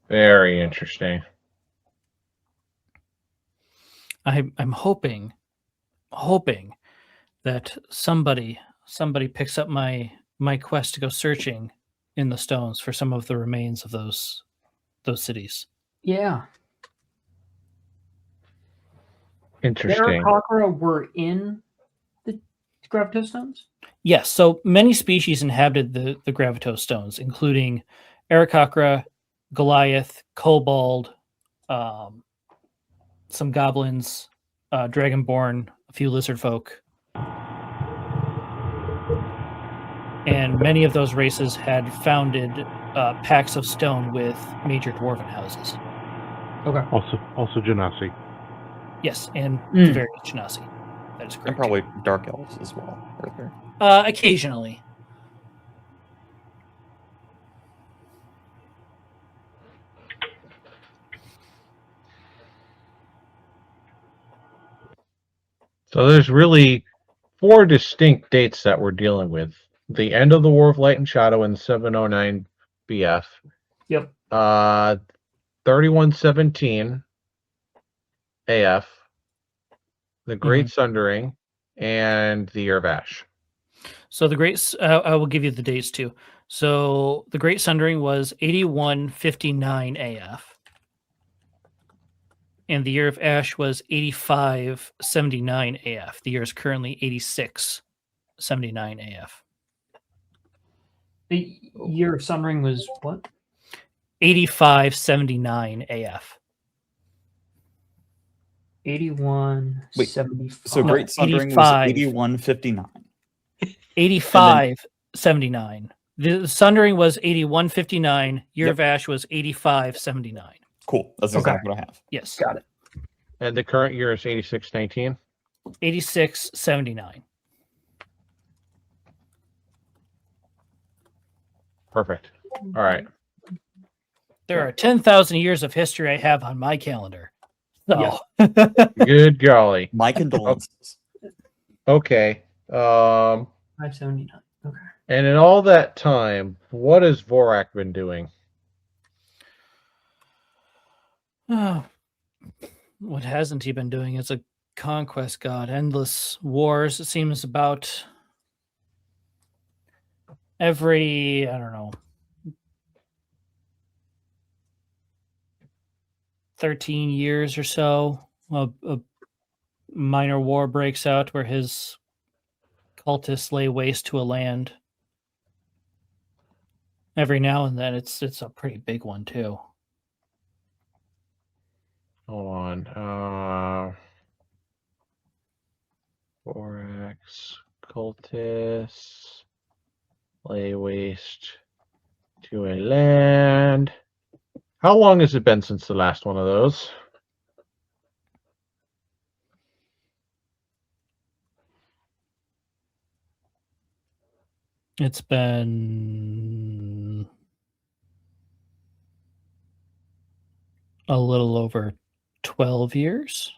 Very interesting. I'm hoping that somebody picks up my quest to go searching in the stones for some of the remains of those cities. Yeah. Interesting. Aarakocra were in the Gravitos Stones? Yes, so many species inhabited the Gravitos stones, including Aarakocra, Goliath, Kobold, some goblins, Dragonborn, a few lizard folk. And many of those races had founded packs of stone with major dwarven houses. Okay. Also Genasi. Yes, and the various Genasi. That is correct. And probably dark elves as well. Are there? Occasionally. So there's really 4 distinct dates that we're dealing with. The end of the War of Light and Shadow in 709 BF. Yep. 3117 AF. The Great Sundering, and the Year of Ash. So I will give you the dates too. So the Great Sundering was 8159 AF. And the Year of Ash was 8579 AF. The year is currently 8679 AF. The year of Sunring was what? 8579 AF. 81, Wait, 75. So No, Great Sundering 85. was 8159. 8579. The Sundering was 8159. Year Yep. of Ash was 8579. Cool. That's exactly what I have. Yes. Got it. And the current year is 8619. 8679. Perfect. All right. There are 10,000 years of history I have on my calendar. So, Good golly. My condolences. Okay. 579. Okay. And in all that time, what has Vorak been doing? what hasn't he been doing as a conquest god? Endless wars. It seems about every, I don't know, 13 years or so, a minor war breaks out where his cultists lay waste to a land. Every now and then, it's a pretty big one too. Hold on. Vorax, cultists, lay waste to a land. How long has it been since the last one of those? It's been a little over 12 years.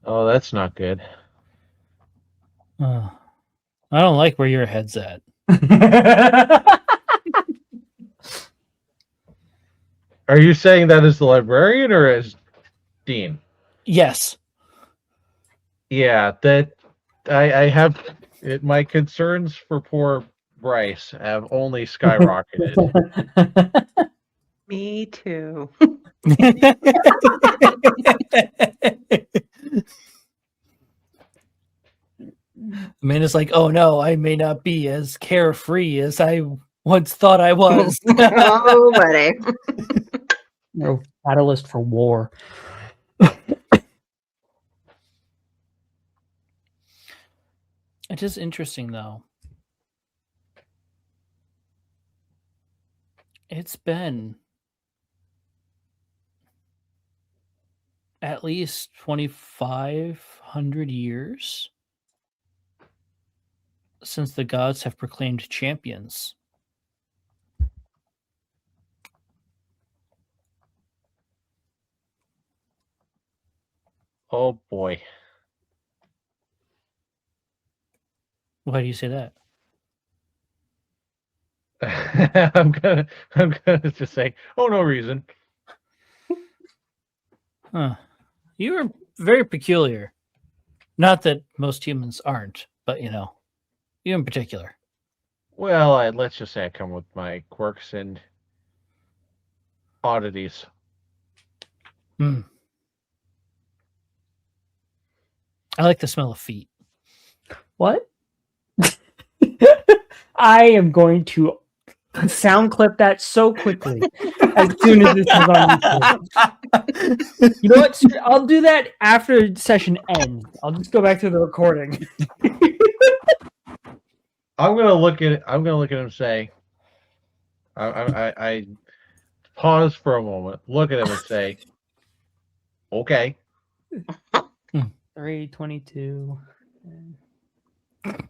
Oh, that's not good. I don't like where your head's at. Are you saying that as the librarian or as dean? Yes. Yeah, that I have it, my concerns for poor Bryce have only skyrocketed. Me too. Amanda's like, oh no, I may not be as carefree as I once thought I was. Oh, buddy. No catalyst for war. It is interesting, though. It's been at least 2,500 years since the gods have proclaimed champions. Oh boy. Why do you say that? I'm gonna just say, oh, no reason. Huh. You are very peculiar. Not that most humans aren't, but you in particular. Well, let's just say I come with my quirks and oddities. I like the smell of feet. What? I am going to sound clip that so quickly as soon as this is on YouTube. You know what? I'll do that after the session ends. I'll just go back to the recording. I'm gonna look at him and say, I pause for a moment, look at him and say, okay. 3:22.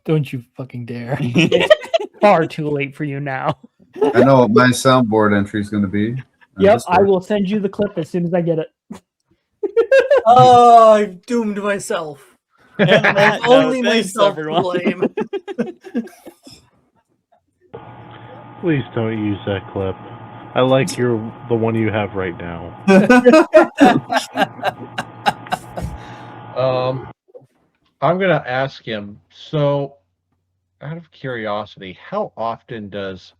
Don't you fucking dare. It's far too late for you now. I know what my soundboard entry is going to be. Yep, I will send you the clip as soon as I get it. Oh, I've doomed myself. And on that I've only note, thanks, myself to everyone. blame. Please don't use that clip. I like the one you have right now. I'm gonna ask him. So, out of curiosity, how often does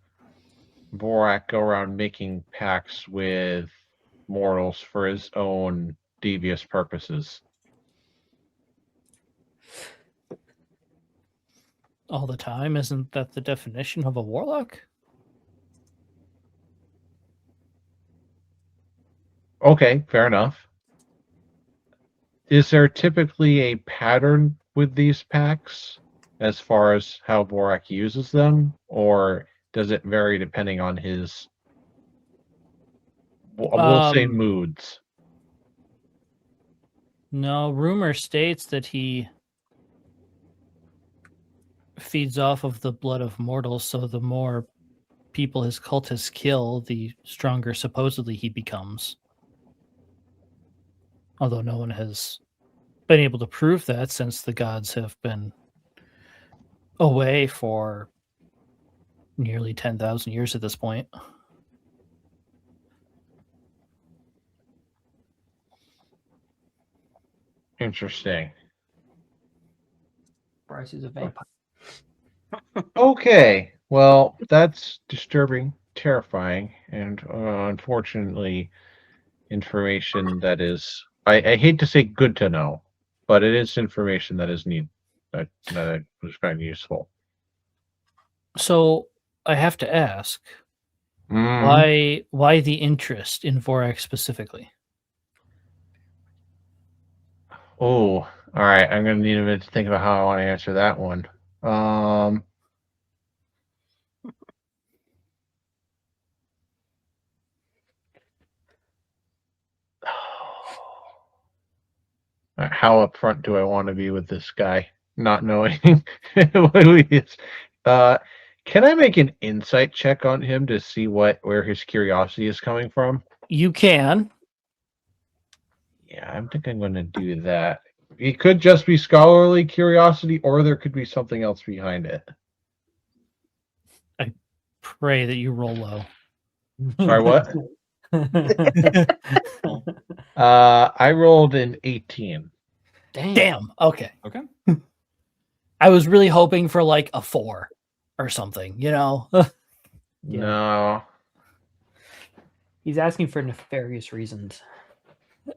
Borak go around making pacts with mortals for his own devious purposes? All the time? Isn't that the definition of a warlock? Okay, fair enough. Is there typically a pattern with these packs as far as how Borak uses them, or does it vary depending on his, we'll say, moods? No, rumor states that he feeds off of the blood of mortals, so the more people his cultists kill, the stronger supposedly he becomes. Although no one has been able to prove that since the gods have been away for nearly 10,000 years at this point. Interesting. Bryce is a vampire. Okay, well, that's disturbing, terrifying, and unfortunately, information that is, I hate to say good to know, but it is information that is that I was kind of useful. So I have to ask, why the interest in Vorak specifically? Oh, all right. I'm gonna need a minute to think about how I want to answer that one. How upfront do I want to be with this guy, not knowing who he is? Can I make an insight check on him to see where his curiosity is coming from? You can. Yeah, I think I'm going to do that. It could just be scholarly curiosity, or there could be something else behind it. I pray that you roll low. Sorry, what? I rolled an 18. Damn. Okay. Okay. I was really hoping for like a 4 or something, you know? No. He's asking for nefarious reasons.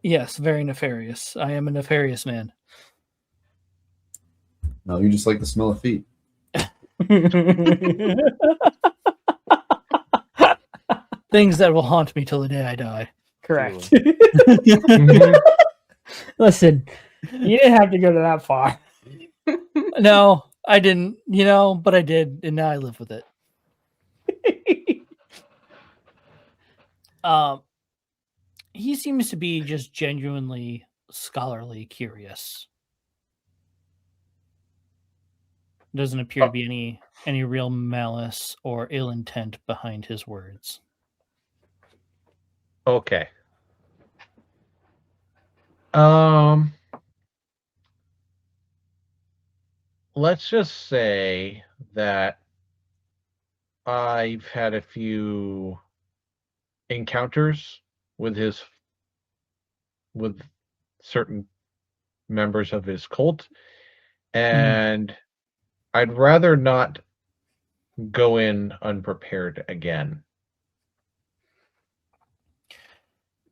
Yes, very nefarious. I am a nefarious man. No, you just like the smell of feet. Things that will haunt me till the day I die. Correct. Mhm. Listen, you didn't have to go to that far. No, I didn't, but I did, and now I live with it. He seems to be just genuinely scholarly curious. Doesn't appear to be any real malice or ill intent behind his words. Okay. Let's just say that I've had a few encounters with certain members of his cult, and I'd rather not go in unprepared again.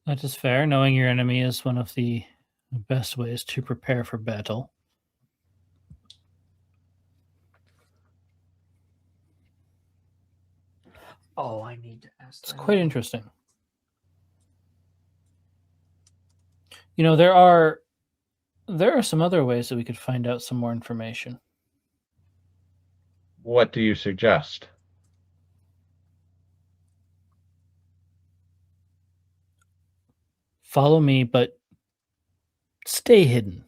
That is fair. Knowing your enemy is one of the best ways to prepare for battle. Oh, I need to ask. It's quite interesting. There are some other ways that we could find out some more information. What do you suggest? Follow me, but stay hidden.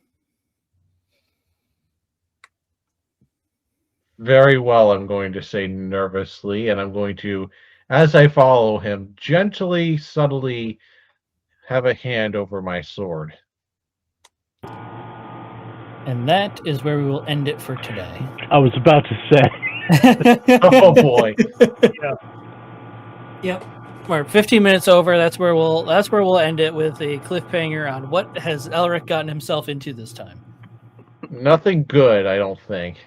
Very well, I'm going to say nervously, and I'm going to, as I follow him, gently, subtly have a hand over my sword. And that is where we will end it for today. I was about to say. Oh boy. Yep. We're 15 minutes over. That's where we'll end it with a cliffhanger on what has Elric gotten himself into this time. Nothing good, I don't think.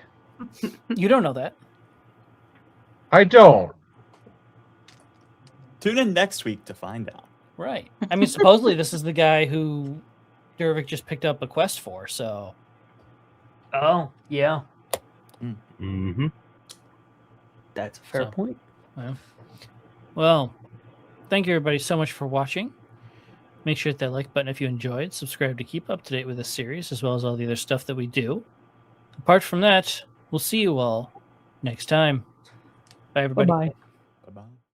You don't know that. I don't. Tune in next week to find out. Right. I mean, supposedly this is the guy who Dervik just picked up a quest for, so Oh, yeah. Mm-hmm. That's a fair So- point. well, thank you everybody so much for watching. Make sure to hit that like button if you enjoyed. Subscribe to keep up to date with this series as well as all the other stuff that we do. Apart from that, we'll see you all next time. Bye, everybody. Bye-bye.